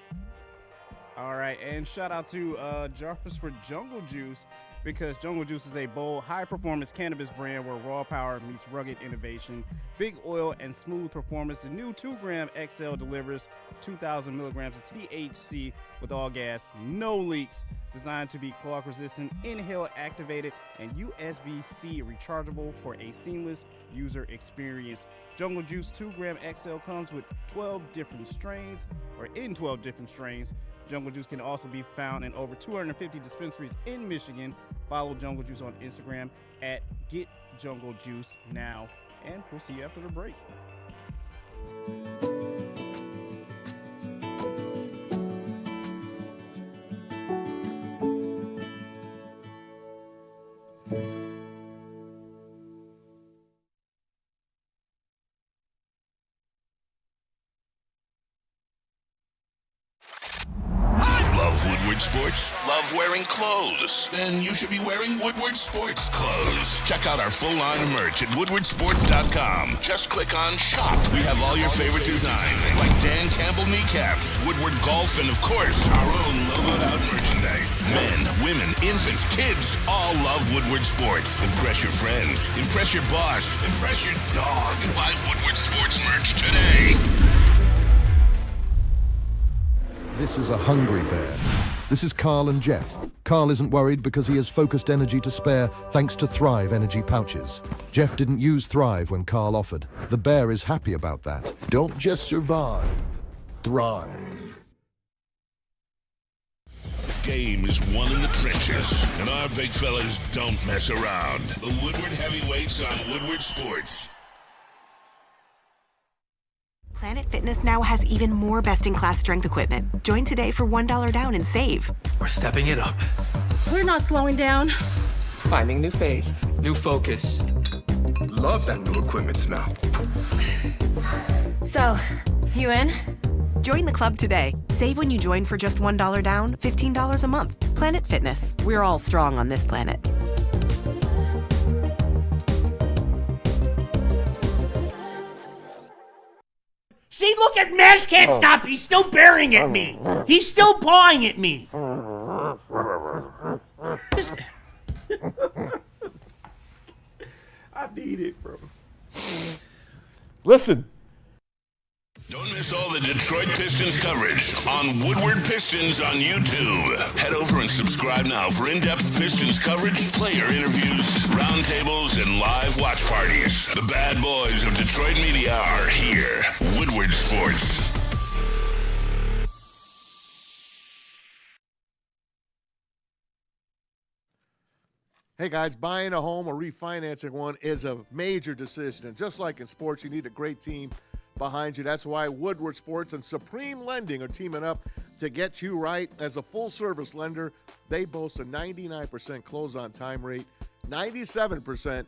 All right, and shout out to Jarvis for Jungle Juice, because Jungle Juice is a bold, high-performance cannabis brand where raw power meets rugged innovation, big oil, and smooth performance. The new 2-gram XL delivers 2,000 milligrams of THC with all gas, no leaks, designed to be clog-resistant, inhale-activated, and USB-C rechargeable for a seamless user experience. Jungle Juice 2-gram XL comes with 12 different strains, or in 12 different strains. Jungle Juice can also be found in over 250 dispensaries in Michigan. Follow Jungle Juice on Instagram at GetJungleJuiceNow. And we'll see you after the break. Woodward Sports? Love wearing clothes? Then you should be wearing Woodward Sports clothes. Check out our full line of merch at woodwardsports.com. Just click on Shop. We have all your favorite designs, like Dan Campbell kneecaps, Woodward Golf, and of course, our own logoed out merchandise. Men, women, infants, kids all love Woodward Sports. Impress your friends. Impress your boss. Impress your dog. Buy Woodward Sports merch today. This is a hungry bear. This is Carl and Jeff. Carl isn't worried because he has focused energy to spare thanks to Thrive energy pouches. Jeff didn't use Thrive when Carl offered. The bear is happy about that. Don't just survive. Thrive. Game is won in the trenches, and our big fellas don't mess around. The Woodward Heavyweights on Woodward Sports. Planet Fitness now has even more best-in-class strength equipment. Join today for $1 down and save. We're stepping it up. We're not slowing down. Finding new faith, new focus. Love that new equipment smell. So, you in? Join the club today. Save when you join for just $1 down, $15 a month. Planet Fitness. We're all strong on this planet. See, look at Maz can't stop. He's still bearing at me. He's still pawing at me. I need it, bro. Listen. Don't miss all the Detroit Pistons coverage on Woodward Pistons on YouTube. Head over and subscribe now for in-depth Pistons coverage, player interviews, roundtables, and live watch parties. The bad boys of Detroit media are here. Woodward Sports. Hey guys, buying a home or refinancing one is a major decision. And just like in sports, you need a great team behind you. That's why Woodward Sports and Supreme Lending are teaming up to get you right. As a full-service lender, they boast a 99% close-on-time rate, 97%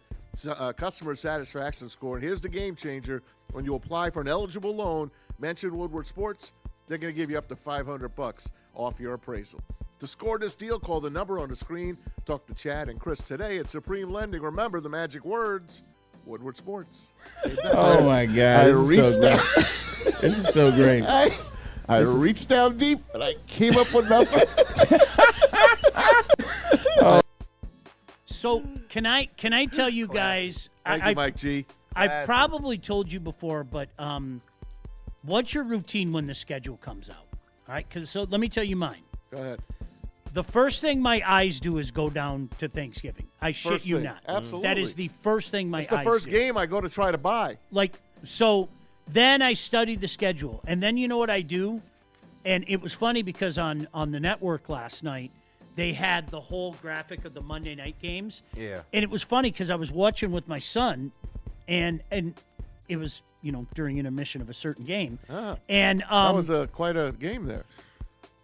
customer satisfaction score. And here's the game changer. When you apply for an eligible loan, mention Woodward Sports, they're going to give you up to $500 off your appraisal. To score this deal, call the number on the screen. Talk to Chad and Chris today at Supreme Lending. Remember the magic words, Woodward Sports. Oh my God! This is so great. This is so great. I reached down deep and I came up with nothing. So can I tell you guys? Thank you, Mike G. I've probably told you before, but what's your routine when the schedule comes out? All right, so let me tell you mine. Go ahead. The first thing my eyes do is go down to Thanksgiving. I shit you not. Absolutely. That is the first thing my eyes do. It's the first game I go to try to buy. So then I study the schedule. And then you know what I do? And it was funny because on the network last night, they had the whole graphic of the Monday night games. Yeah. And it was funny because I was watching with my son, and it was, during intermission of a certain game. And that was quite a game there.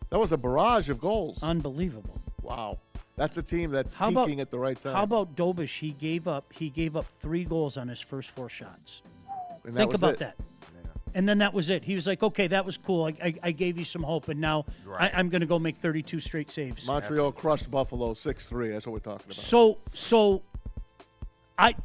That was a barrage of goals. Unbelievable. Wow. That's a team that's peaking at the right time. How about Dobish? He gave up 3 goals on his first 4 shots. And Think about that. Yeah. And then that was it. He was like, okay, that was cool. I gave you some hope, and now I'm going to go make 32 straight saves. Montreal crushed Buffalo 6-3. That's what we're talking about. So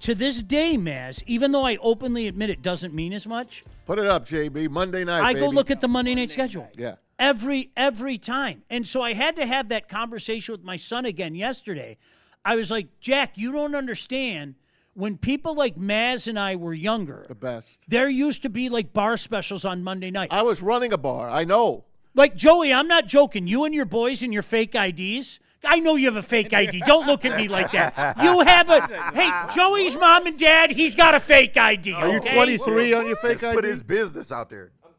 to this day, Maz, even though I openly admit it doesn't mean as much. Put it up, JB. Monday night, I go look at the Monday night schedule. Yeah. Every time. And so I had to have that conversation with my son again yesterday. I was like, Jack, you don't understand. When people like Maz and I were younger, the best. There used to be like bar specials on Monday night. I was running a bar. I know. Like, Joey, I'm not joking. You and your boys and your fake IDs. I know you have a fake ID. Don't look at me like that. You have Hey, Joey's mom and dad, he's got a fake ID. Are you 23 on your fake ID? Put his business out there. I'm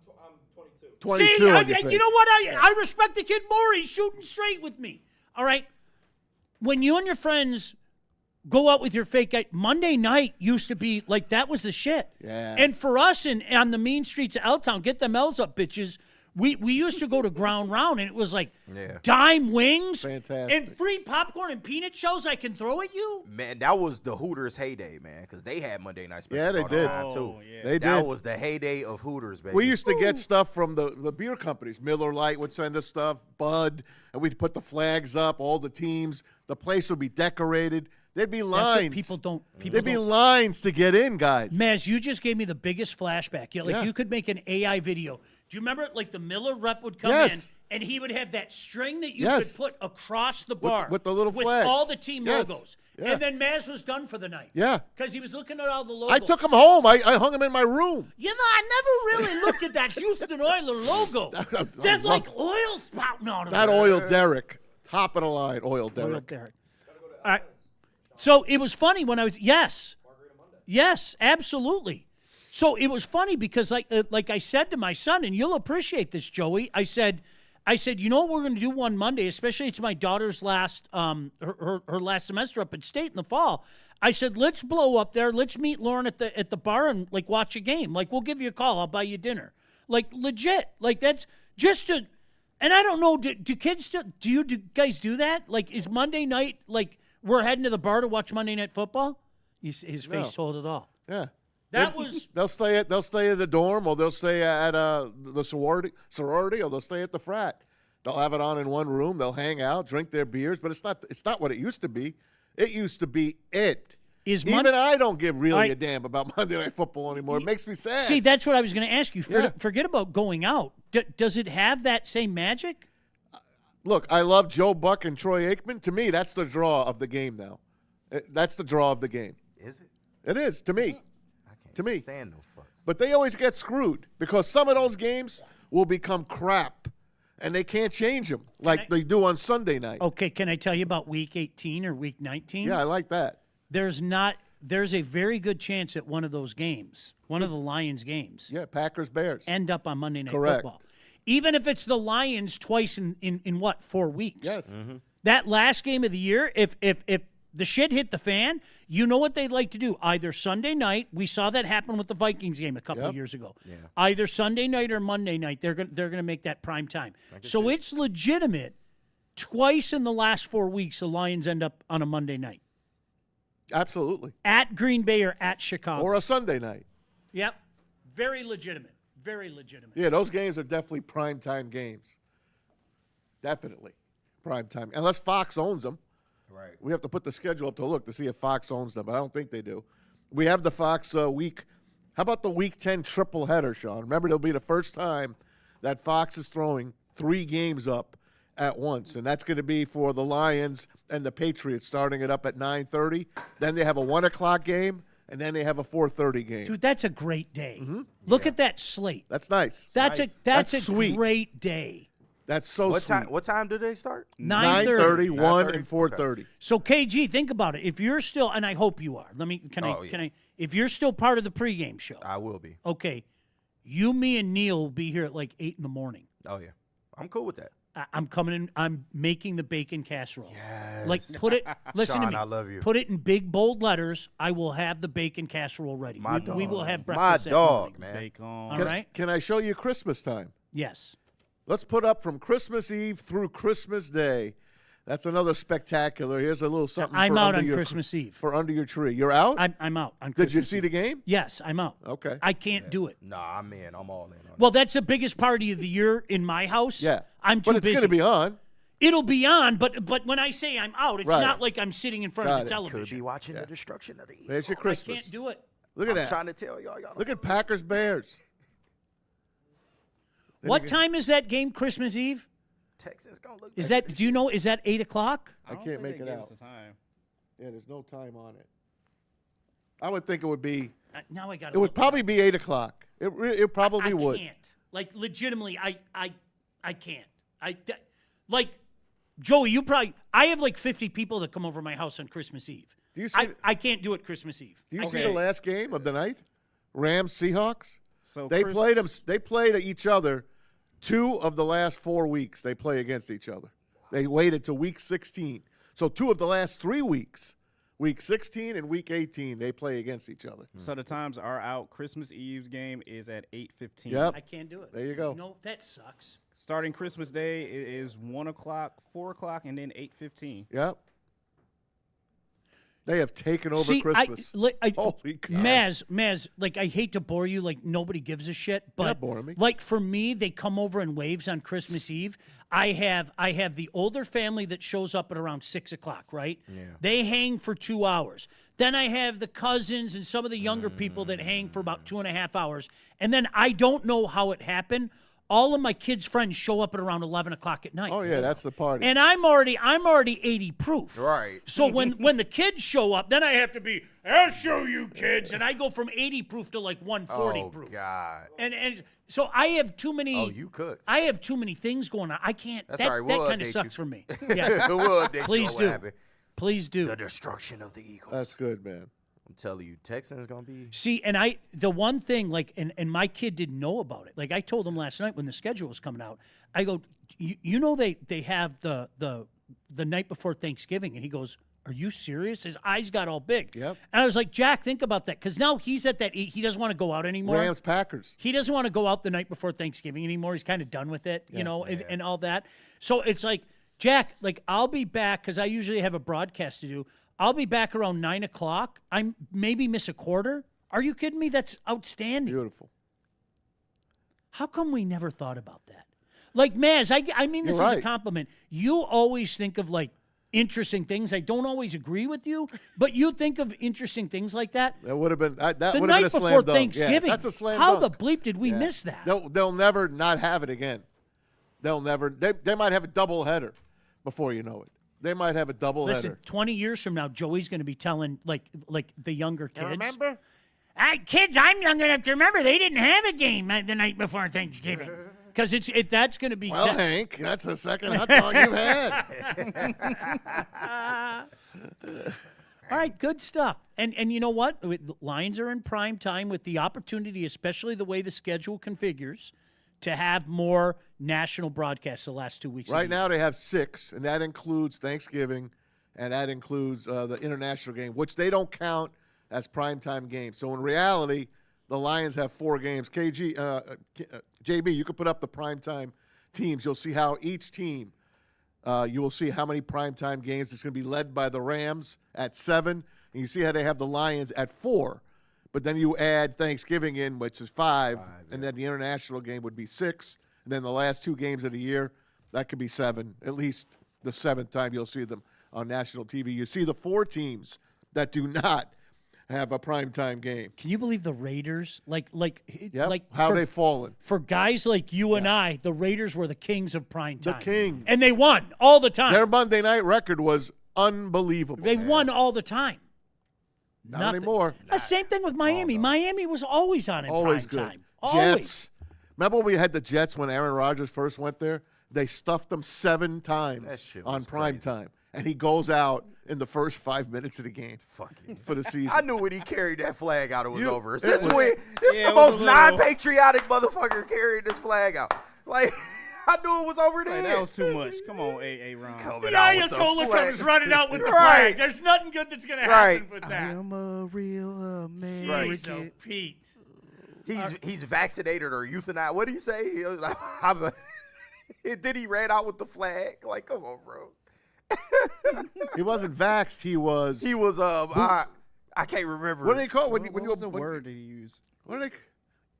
22. 22 See, on your you know what? I respect the kid more. He's shooting straight with me. All right? When you and your friends go out with your fake ID, Monday night used to be like that was the shit. Yeah. And for us on the mean streets of L-Town, get them L's up, bitches. We used to go to Ground Round, and it was like dime wings and free popcorn and peanut shells I can throw at you. Man, that was the Hooters heyday, man, because they had Monday night specials they all the did. time, too. They did. That was the heyday of Hooters, baby. We used to get stuff from the beer companies. Miller Lite would send us stuff, Bud, and we'd put the flags up, all the teams. The place would be decorated. There'd be lines. There'd be lines to get in, guys. Maz, you just gave me the biggest flashback. You could make an AI video. Do you remember, like, the Miller rep would come in, and he would have that string that you could put across the bar. With the little with flags. all the team logos. Yeah. And then Maz was done for the night. Yeah. Because he was looking at all the logos. I took him home. I hung him in my room. I never really looked at that Houston Oiler logo. There's like oil spouting out of that it. oil Derrick. Top of the line, oil Derrick. Oil Derrick. All right. So it was funny when I was, yes, absolutely. So it was funny because like I said to my son, and you'll appreciate this, Joey. I said, you know what we're going to do one Monday, especially it's my daughter's last her last semester up at State in the fall. I said, let's blow up there. Let's meet Lauren at the bar and like watch a game. Like we'll give you a call. I'll buy you dinner. Like legit. Like that's just to. And I don't know. Do kids still? Do you guys do that? Like is Monday night like we're heading to the bar to watch Monday Night Football? His face told it all. Yeah. They'll stay at the dorm, or they'll stay at the sorority, or they'll stay at the frat. They'll have it on in one room. They'll hang out, drink their beers, but it's not what it used to be. It used to be it. Even I don't give really a damn about Monday Night Football anymore. It makes me sad. See, that's what I was going to ask you. Forget about going out. Does it have that same magic? Look, I love Joe Buck and Troy Aikman. To me, that's the draw of the game now. That's the draw of the game. Is it? It is, to me. To me. Stand no fuck. But they always get screwed because some of those games will become crap, and they can't change them like they do on Sunday night. Okay, can I tell you about Week 18 or Week 19? Yeah, I like that. There's a very good chance that one of those games, one of the Lions games, Packers-Bears, end up on Monday Night Correct. Football. Even if it's the Lions twice in what, 4 weeks? Yes. Mm-hmm. That last game of the year, if the shit hit the fan, you know what they'd like to do. Either Sunday night, we saw that happen with the Vikings game a couple of years ago. Yeah. Either Sunday night or Monday night, they're gonna make that prime time. So it's legitimate. Twice in the last 4 weeks, the Lions end up on a Monday night. Absolutely. At Green Bay or at Chicago. Or a Sunday night. Yep. Very legitimate. Very legitimate. Yeah, those games are definitely primetime games. Definitely primetime. Unless Fox owns them. Right. We have to put the schedule up to look to see if Fox owns them, but I don't think they do. we have the Fox week. How about the Week 10 triple header, Sean? Remember, it'll be the first time that Fox is throwing 3 games up at once, and that's going to be for the Lions and the Patriots, starting it up at 9:30. Then they have a 1 o'clock game, and then they have a 4:30 game. Dude, that's a great day. Look at that slate. That's nice. That's a sweet. great day. That's so sweet. What time do they start? 9:30, 1, and 4:30. So KG, think about it. If you're still, and I hope you are. Can I? If you're still part of the pregame show, I will be. Okay, you, me, and Neil will be here at like 8 in the morning. Oh yeah, I'm cool with that. I'm coming in. I'm making the bacon casserole. Yes. Like put it. Listen Sean, to me. I love you. Put it in big bold letters. I will have the bacon casserole ready. My We dog. will have My breakfast. dog, man. Bacon. All right. Can I show you Christmas time? Yes. Let's put up from Christmas Eve through Christmas Day. That's another spectacular. Here's a little something. I'm for out under on your, Christmas Eve. For under your tree. You're out? I'm out on Did Christmas you see Eve. the game? Yes, I'm out. Okay. I can't do it. Nah, I'm in. I'm all in. Well, that's the biggest party of the year in my house. Yeah. I'm too But it's busy. going to be on. It'll be on, but when I say I'm out, it's Right. not like I'm sitting in front Got of it. the television. Could be watching the destruction of the Eagles. There's your I Christmas. can't do it. Look at I'm that. trying to tell y'all. Look at Packers Bears. What time is that game Christmas Eve? Texas gonna look. Is that? Do you know? Is that 8 o'clock? I can't make it out. Time. Yeah, there's no time on it. I would think it would be. Now I got. It would probably be 8 o'clock. It probably would. I can't. Like legitimately, I can't. Like Joey, you probably. I have like 50 people that come over my house on Christmas Eve. Do you see? I can't do it Christmas Eve. Do you see the last game of the night? Rams Seahawks. So They Chris- played them. They played each other 2 of the last 4 weeks. They play against each other. They waited to week 16. So 2 of the last 3 weeks, week 16 and week 18, they play against each other. So the times are out. Christmas Eve's game is at 8:15. Yep. I can't do it. There you go. No, that sucks. Starting Christmas Day is 1 o'clock, 4 o'clock, and then 8:15. Yep. They have taken over See, Christmas. I Holy cow. Maz, like I hate to bore you, like nobody gives a shit, but Not boring me. like for me, they come over in waves on Christmas Eve. I have the older family that shows up at around 6 o'clock, right? Yeah. They hang for 2 hours. Then I have the cousins and some of the younger people that hang for about 2.5 hours. And then I don't know how it happened. All of my kids' friends show up at around 11 o'clock at night. Oh yeah, that's the party. And I'm already 80 proof. Right. So when the kids show up, then I have to be, I'll show you kids. And I go from 80 proof to like 140 proof. God. And so I have too many. Oh, you cooked. I have too many things going on. I can't. That's that all right. We'll that kind of update sucks you. for me. Yeah. We'll update Please you on do. what happened. Please do. The destruction of the Eagles. That's good, man. I'm telling you, Texans gonna be. See, and the one thing, like, and my kid didn't know about it. Like, I told him last night when the schedule was coming out, I go, you know, they have the night before Thanksgiving, and he goes, are you serious? His eyes got all big. Yep. And I was like, Jack, think about that, because now he's at that. He doesn't want to go out anymore. Rams Packers. He doesn't want to go out the night before Thanksgiving anymore. He's kind of done with it, you know, and all that. So it's like, Jack, like, I'll be back because I usually have a broadcast to do. I'll be back around 9 o'clock. I maybe miss a quarter. Are you kidding me? That's outstanding. Beautiful. How come we never thought about that? Like, Maz, I mean this You're as a right. compliment. You always think of, like, interesting things. I don't always agree with you, but you think of interesting things like that. That would have been that The would have night been a slam before dunk. Thanksgiving. Yeah, that's a slam How dunk. the bleep did we Yeah. miss that? They'll never not have it again. They'll never. They might have a double header before you know it. They might have a double Listen, header. 20 years from now, Joey's going to be telling, like the younger kids. Remember? Kids, I'm young enough to remember they didn't have a game the night before Thanksgiving. Because that's going to be. Well, Hank, that's the second hot dog you've had. All right, good stuff. And you know what? The Lions are in prime time with the opportunity, especially the way the schedule configures, to have more national broadcasts the last 2 weeks. Right now they have 6, and that includes Thanksgiving, and that includes the international game, which they don't count as primetime games. So in reality, the Lions have 4 games. JB, you can put up the primetime teams. You'll see how each team, you will see how many primetime games. It's going to be led by the Rams at 7, and you see how they have the Lions at 4. But then you add Thanksgiving in, which is 5, and then the international game would be 6, and then the last 2 games of the year, that could be 7, at least the 7th time you'll see them on national TV. You see the 4 teams that do not have a primetime game. Can you believe the Raiders? Like how they've fallen. For guys like you and I, the Raiders were the kings of prime time. The kings. And they won all the time. Their Monday night record was unbelievable. They won all the time. Not anymore. Same thing with Miami. Miami was always on in Always prime good. time. Always. Jets. Remember when we had the Jets when Aaron Rodgers first went there? They stuffed them 7 times on prime time. And he goes out in the first 5 minutes of the game for the season. I knew when he carried that flag out, it was over. This is the most non-patriotic motherfucker carrying this flag out. Like, I knew it was over there. That was too much. Come on, A.A. Ron. The Ayatollah comes running out with the flag. There's nothing good that's going to happen with that. I am a real man. Right. So, Pete. He's vaccinated or euthanized. What did he say? He was like, did he ran out with the flag? Like, come on, bro. He wasn't vaxxed. He was. I can't remember. What did they call it? What was the word he used? What did they?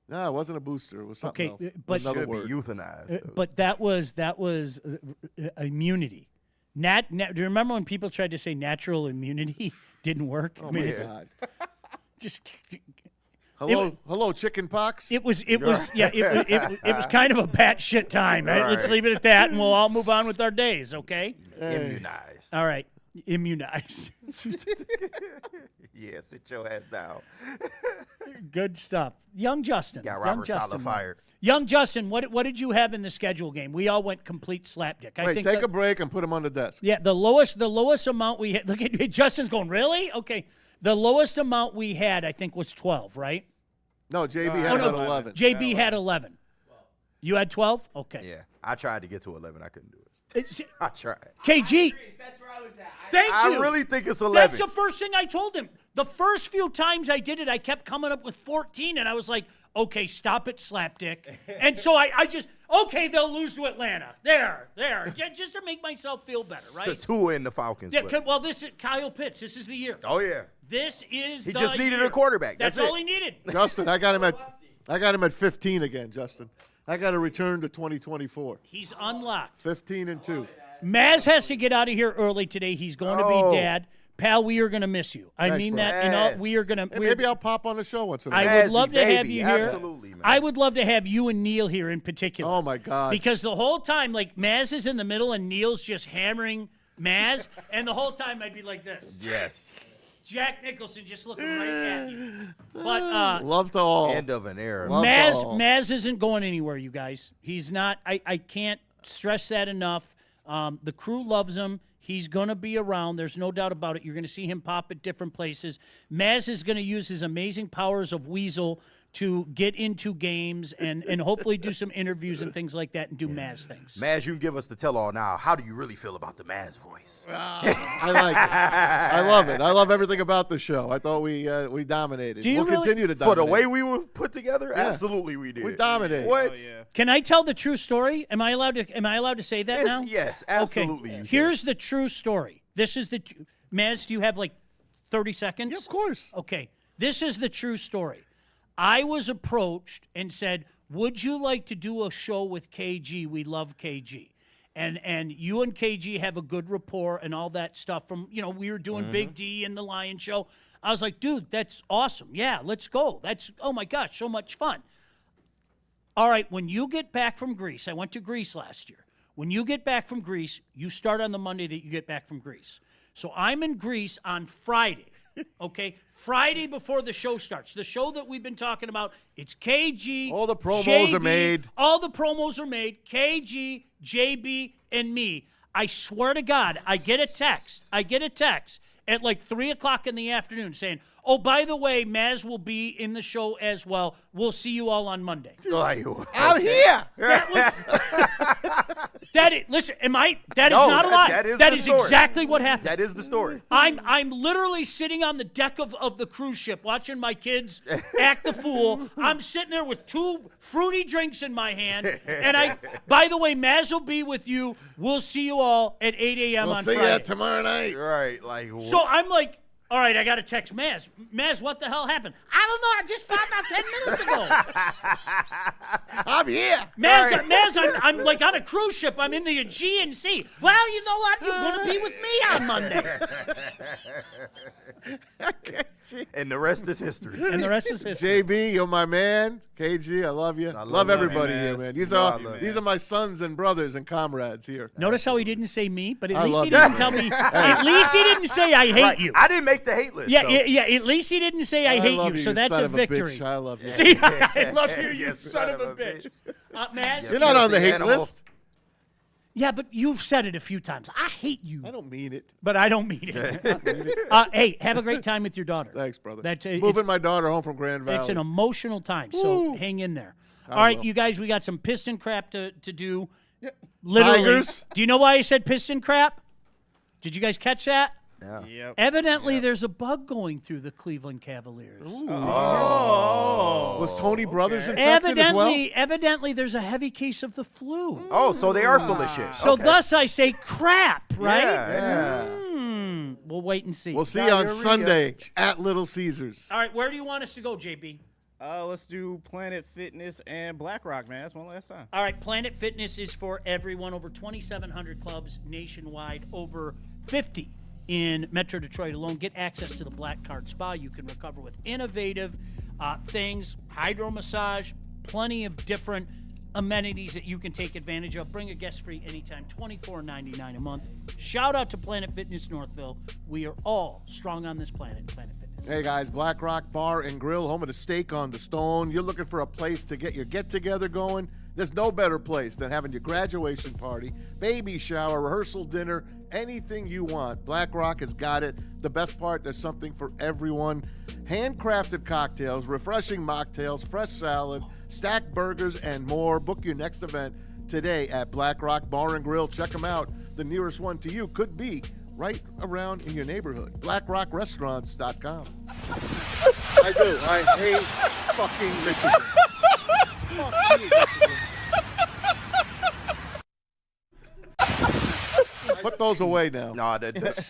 No, it wasn't a booster. It was something else. But another word. Euthanized. But that was immunity. Do you remember when people tried to say natural immunity didn't work? Oh my God! Just. Hello, chicken pox. It was kind of a batshit time. Right? Let's leave it at that, and we'll all move on with our days. Okay. Immunized. All right, immunized. Yeah, sit your ass down. Good stuff. Young Justin. Got Robert Saleh fired. Young Justin, what did you have in the schedule game? We all went complete slapdick. Wait, take a break and put him on the desk. Yeah, the lowest amount we had. Look at Justin's going, really? Okay. The lowest amount we had, I think, was 12, right? No, JB had 11. JB had 11. You had 12? Okay. Yeah, I tried to get to 11. I couldn't do it. I tried. KG. That's where I was at. Thank you. I really think it's 11. That's the first thing I told him. The first few times I did it, I kept coming up with 14, and I was like, okay, stop it, slapdick. And so I just, okay, they'll lose to Atlanta. There. Just to make myself feel better, right? To Tua in the Falcons. Yeah, well, this is Kyle Pitts. This is the year. Oh, yeah. This is He the just needed year. a quarterback. That's all he needed. Justin, I got him at 15 again, Justin. I got to return to 2024. He's unlocked. 15-2. Maz has to get out of here early today. He's going to be dad. Pal, we are going to miss you. I Thanks, mean bro. that. We are going to. Maybe I'll pop on the show once in a while. I would love to have you here. Absolutely, man. I would love to have you and Neil here in particular. Oh, my God. Because the whole time, like, Maz is in the middle and Neil's just hammering Maz, and the whole time I'd be like this. Yes. Jack Nicholson just looking right at you. But love to all. End of an era. Maz isn't going anywhere, you guys. He's not. I can't stress that enough. The crew loves him. He's going to be around. There's no doubt about it. You're going to see him pop at different places. Maz is going to use his amazing powers of Weasel to get into games and hopefully do some interviews and things like that and do Maz things. Maz, you can give us the tell-all now. How do you really feel about the Maz voice? I like it. I love it. I love everything about the show. I thought we dominated. We'll continue to dominate. For the way we were put together? Yeah. Absolutely we did. We dominated. What? Oh, yeah. Can I tell the true story? Am I allowed to say that now? Yes, absolutely. Okay. You Here's the true story. This is Maz, do you have like 30 seconds? Yeah, of course. Okay. This is the true story. I was approached and said, would you like to do a show with KG? We love KG. And you and KG have a good rapport and all that stuff from, we were doing Big D and the Lion Show. I was like, dude, that's awesome. Yeah, let's go. Oh my gosh, so much fun. All right, when you get back from Greece, I went to Greece last year. When you get back from Greece, you start on the Monday that you get back from Greece. So I'm in Greece on Friday, okay? Friday before the show starts. The show that we've been talking about, it's KG. All the promos JB, are made. All the promos are made. KG, JB, and me. I swear to God, I get a text at like 3 o'clock in the afternoon saying, oh, by the way, Maz will be in the show as well. We'll see you all on Monday. I'm here. Listen, that is not a lie. That is exactly what happened. That is the story. I'm literally sitting on the deck of the cruise ship watching my kids act the fool. I'm sitting there with 2 fruity drinks in my hand. And by the way, Maz will be with you. We'll see you all at 8 a.m. on Friday. We'll see you tomorrow night. Right. Like, so I'm like, All right, I got to text Maz. Maz, what the hell happened? I don't know. I just found out 10 minutes ago. I'm here. Maz, I'm like on a cruise ship. I'm in the Aegean Sea. Well, you know what? You're going to be with me on Monday. And the rest is history. JB, you're my man. KG, I love you. Love everybody here, man. These are my sons and brothers and comrades here. Notice how he didn't say me, but at I least love he you. didn't tell me. At least he didn't say I hate you. I didn't make the hate list. Yeah, so. yeah. At least he didn't say I hate you, so that's son a of victory. Bitch. I love you. See, I love you, you son of a bitch. Maz, You're not on the hate list. Yeah, but you've said it a few times. I hate you. I don't mean it. But I don't mean it. Hey, have a great time with your daughter. Thanks, brother. That's Moving my daughter home from Grand Valley. It's an emotional time, so hang in there. All right, you guys, we got some piston crap to do. Literally. Tigers. Do you know why I said piston crap? Did you guys catch that? Yeah. Yep. Evidently, there's a bug going through the Cleveland Cavaliers. Was Tony Brothers infected as well? Evidently, there's a heavy case of the flu. Oh, so they are full of shit. So Okay. thus I say crap, right? Yeah. We'll wait and see. We'll see you on Sunday at Little Caesars. All right, where do you want us to go, JB? Let's do Planet Fitness and BlackRock, man. That's one last time. All right, Planet Fitness is for everyone. Over 2,700 clubs nationwide, over 50 in Metro Detroit alone. Get access to the Black Card Spa. You can recover with innovative things, hydro massage, plenty of different amenities that you can take advantage of. Bring a guest free anytime, $24.99 a month. Shout out to Planet Fitness Northville. We are all strong on this planet, Planet Fitness. Hey guys, Black Rock Bar and Grill, home of the steak on the stone. You're looking for a place to get your get-together going? There's no better place than having your graduation party, baby shower, rehearsal dinner, anything you want. Black Rock has got it. The best part, there's something for everyone. Handcrafted cocktails, refreshing mocktails, fresh salad, stacked burgers, and more. Book your next event today at Black Rock Bar and Grill. Check them out. The nearest one to you could be right around in your neighborhood. BlackRockRestaurants.com. I do. I hate fucking Michigan. Fuck you, Michigan. Put those away now. No,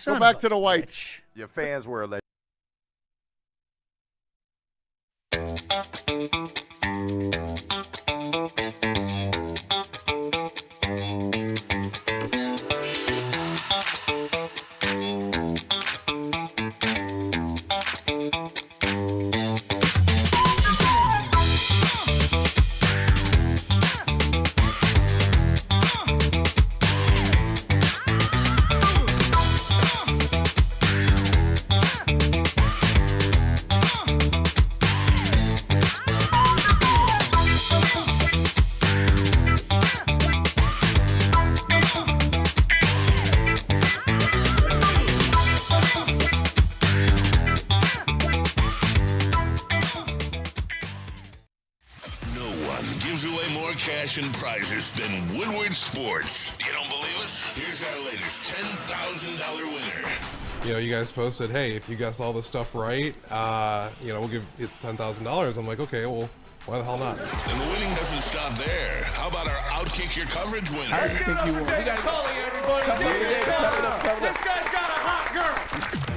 Go back to the whites. Your fans were a cash and prizes than Woodward Sports. You don't believe us? Here's our latest $10,000 winner. You know, you guys posted, hey, if you guess all this stuff right, you know, we'll give it's $10,000. I'm like, okay, well, why the hell not? And the winning doesn't stop there. How about our Outkick Your Coverage winner? I think you won. This guy's got a hot girl.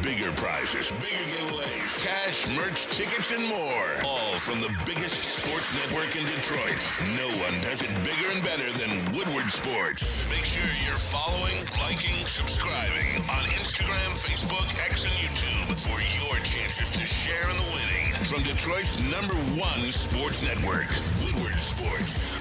Bigger prizes, bigger giveaways, cash, merch, tickets, and more. All from the biggest sports network in Detroit. No one does it bigger and better than Woodward Sports. Make sure you're following, liking, subscribing on Instagram, Facebook, X, and YouTube for your chances to share in the winning. From Detroit's #1 sports network, Woodward Sports.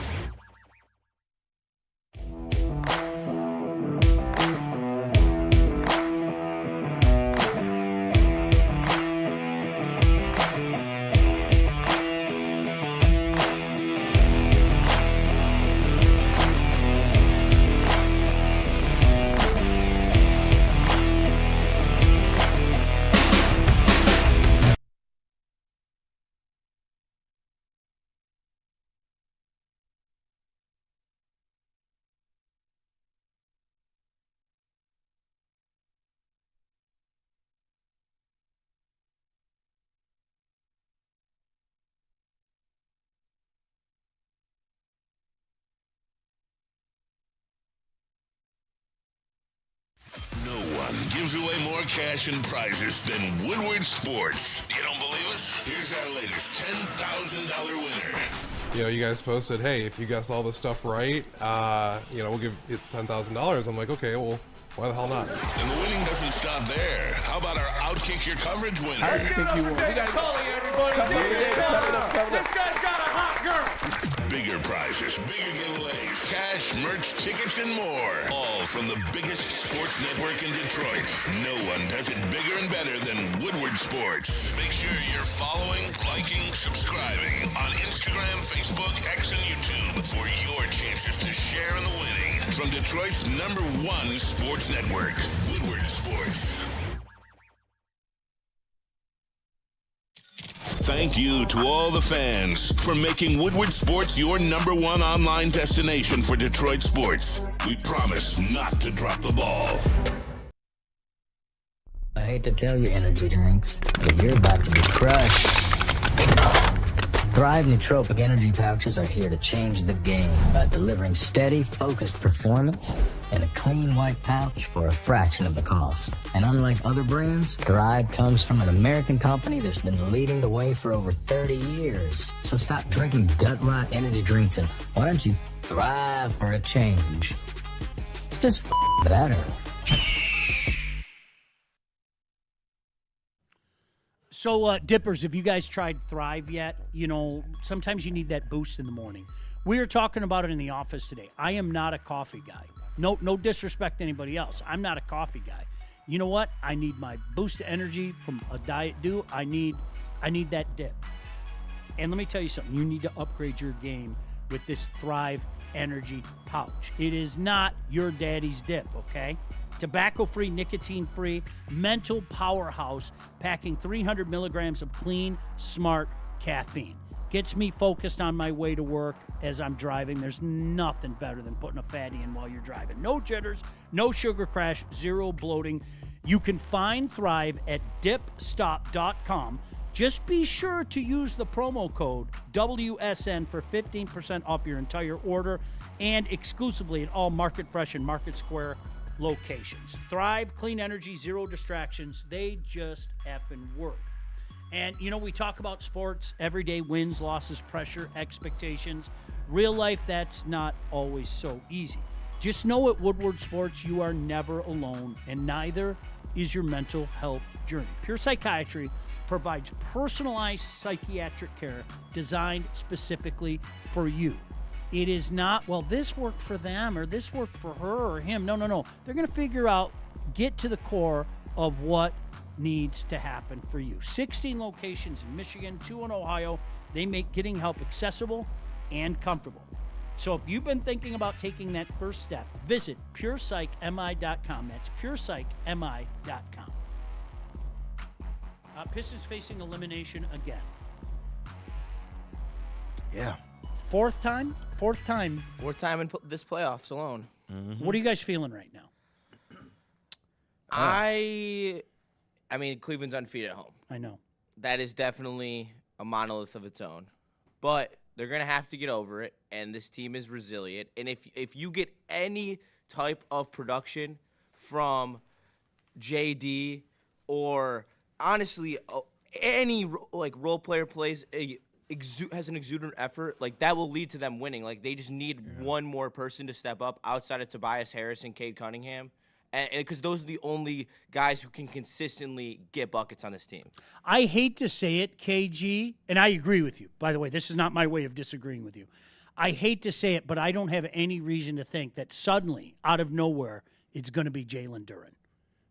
gives away more cash and prizes than Woodward Sports. You don't believe us? Here's our latest $10,000 winner. You know, you guys posted, hey, if you guess all this stuff right, you know, we'll give it's $10,000. I'm like, okay, well, why the hell not? And the winning doesn't stop there. How about our Outkick Your Coverage winner? I think you won. Tully, everybody. David Tully. This guy's got a hot girl. Bigger prizes, bigger giveaways, cash, merch, tickets, and more. All from the biggest sports network in Detroit. No one does it bigger and better than Woodward Sports. Make sure you're following, liking, subscribing on Instagram, Facebook, X, and YouTube for your chances to share in the winning. From Detroit's #1 sports network, Woodward Sports. Thank you to all the fans for making Woodward Sports your #1 online destination for Detroit sports. We promise not to drop the ball. I hate to tell you, energy drinks, but you're about to be crushed. Thrive nootropic energy pouches are here to change the game by delivering steady, focused performance in a clean white pouch for a fraction of the cost. And unlike other brands, Thrive comes from an American company that's been leading the way for over 30 years. So stop drinking gut rot energy drinks and why don't you thrive for a change? It's just better. So, Dippers, have you guys tried Thrive yet? You know, sometimes you need that boost in the morning. We were talking about it in the office today. I am not a coffee guy. No disrespect to anybody else. I'm not a coffee guy. You know what? I need my boost of energy from a Diet Dew. I need that dip. And let me tell you something. You need to upgrade your game with this Thrive Energy pouch. It is not your daddy's dip, okay? Tobacco-free, nicotine-free, mental powerhouse, packing 300 milligrams of clean, smart caffeine. Gets me focused on my way to work as I'm driving. There's nothing better than putting a fatty in while you're driving. No jitters, no sugar crash, zero bloating. You can find Thrive at dipstop.com. Just be sure to use the promo code WSN for 15% off your entire order and exclusively at all Market Fresh and Market Square locations. Thrive, clean energy, zero distractions. They just effing work. And, you know, we talk about sports, everyday wins, losses, pressure, expectations. Real life, that's not always so easy. Just know at Woodward Sports, you are never alone, and neither is your mental health journey. Pure Psychiatry provides personalized psychiatric care designed specifically for you. It is not, well, this worked for them or this worked for her or him. No. They're going to figure out, get to the core of what needs to happen for you. 16 locations in Michigan, 2 in Ohio. They make getting help accessible and comfortable. So if you've been thinking about taking that first step, visit PurePsychMI.com. That's PurePsychMI.com. Pistons facing elimination again. Yeah. Fourth time? Fourth time in this playoffs alone. Mm-hmm. What are you guys feeling right now? I mean, Cleveland's undefeated at home. I know. That is definitely a monolith of its own. But they're going to have to get over it, and this team is resilient. And if you get any type of production from JD or, honestly, any like role player plays has an exuberant effort, like that will lead to them winning. Like they just need one more person to step up outside of Tobias Harris and Cade Cunningham. And because those are the only guys who can consistently get buckets on this team. I hate to say it, KG, and I agree with you. By the way, this is not my way of disagreeing with you. I hate to say it, but I don't have any reason to think that suddenly, out of nowhere, it's going to be Jalen Duren.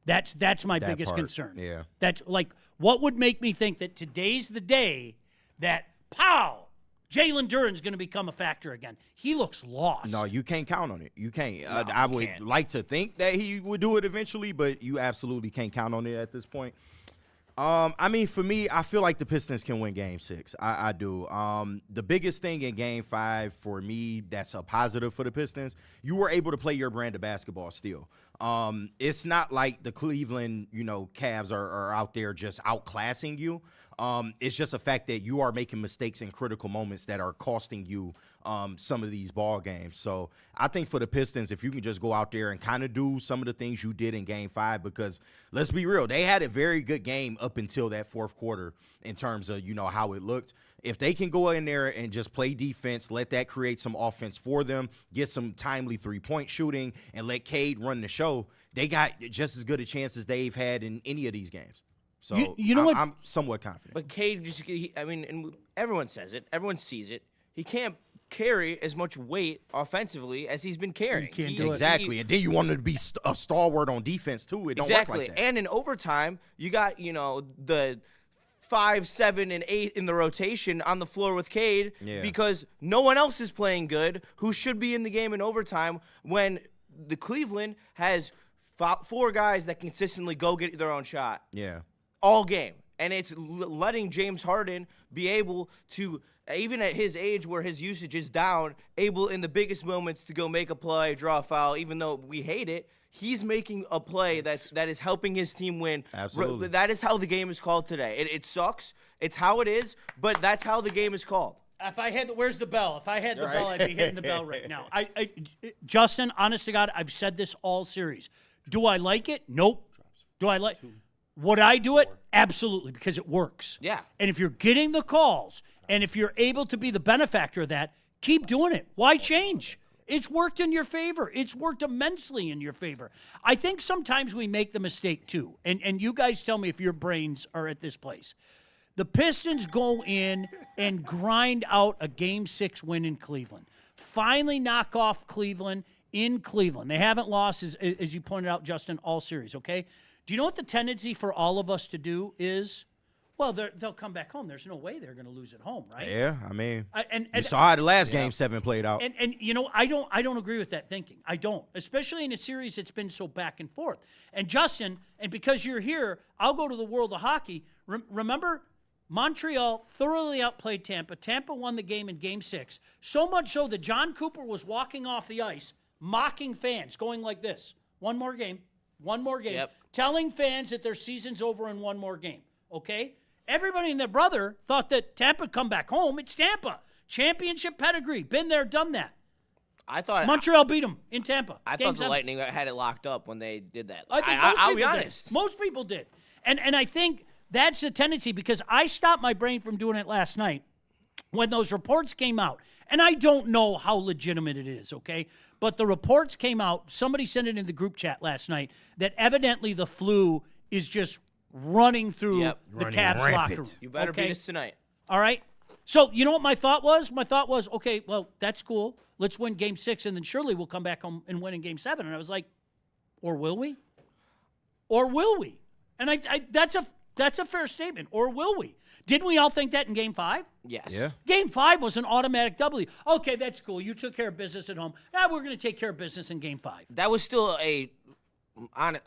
That's my biggest concern. Yeah. That's like, what would make me think that today's the day that, pow, Jalen Duren's going to become a factor again? He looks lost. No, you can't count on it. You can't. No, I you would can't. like to think that he would do it eventually, but you absolutely can't count on it at this point. I mean, for me, I feel like the Pistons can win Game 6. I do. The biggest thing in Game 5 for me that's a positive for the Pistons, you were able to play your brand of basketball still. It's not like the Cleveland, Cavs are out there just outclassing you. It's just a fact that you are making mistakes in critical moments that are costing you some of these ball games. So I think for the Pistons, if you can just go out there and kind of do some of the things you did in Game 5, because let's be real, they had a very good game up until that fourth quarter in terms of, how it looked. If they can go in there and just play defense, let that create some offense for them, get some timely three-point shooting, and let Cade run the show, they got just as good a chance as they've had in any of these games. So you know what? I'm somewhat confident. But Cade, and everyone says it, everyone sees it. He can't carry as much weight offensively as he's been carrying. Exactly. And then you want him to be a stalwart on defense, too. It don't work like that. And in overtime, you got, the 5, 7, and 8 in the rotation on the floor with Cade because no one else is playing good who should be in the game in overtime when the Cleveland has 4 guys that consistently go get their own shot. Yeah. All game. And it's letting James Harden be able to, even at his age where his usage is down, able in the biggest moments to go make a play, draw a foul, even though we hate it. He's making a play that is helping his team win. Absolutely. That is how the game is called today. It sucks. It's how it is, but that's how the game is called. If I had where's the bell? If I had the bell, I'd be hitting the bell right now. Justin, honest to God, I've said this all series. Do I like it? Nope. Do I like Would I do it? Absolutely, because it works. Yeah. And if you're getting the calls, and if you're able to be the benefactor of that, keep doing it. Why change? It's worked in your favor. It's worked immensely in your favor. I think sometimes we make the mistake, too, and you guys tell me if your brains are at this place. The Pistons go in and grind out a Game 6 win in Cleveland. Finally knock off Cleveland in Cleveland. They haven't lost, as you pointed out, Justin, all series, okay? Do you know what the tendency for all of us to do is? Well, they'll come back home. There's no way they're going to lose at home, right? Yeah, I mean, and you saw how the last Game 7 played out. And I don't agree with that thinking. I don't, especially in a series that's been so back and forth. And Justin, and because you're here, I'll go to the world of hockey. Remember, Montreal thoroughly outplayed Tampa. Tampa won the game in Game 6, so much so that John Cooper was walking off the ice, mocking fans, going like this: one more game, telling fans that their season's over in one more game, okay? Everybody and their brother thought that Tampa would come back home. It's Tampa. Championship pedigree. Been there, done that. I thought Montreal beat them in Tampa. I Game thought the 7. Lightning had it locked up when they did that. I'll be honest. Most people did. And I think that's the tendency, because I stopped my brain from doing it last night when those reports came out. And I don't know how legitimate it is, okay? But the reports came out. Somebody sent it in the group chat last night that evidently the flu is just running through the Cavs locker room. You better beat us tonight. All right? So you know what my thought was? My thought was, okay, well, that's cool. Let's win Game 6, and then surely we'll come back home and win in Game 7. And I was like, or will we? Or will we? And that's a fair statement. Or will we? Didn't we all think that in Game 5? Yes. Yeah. Game 5 was an automatic W. Okay, that's cool. You took care of business at home. Now we're going to take care of business in Game 5. That was still a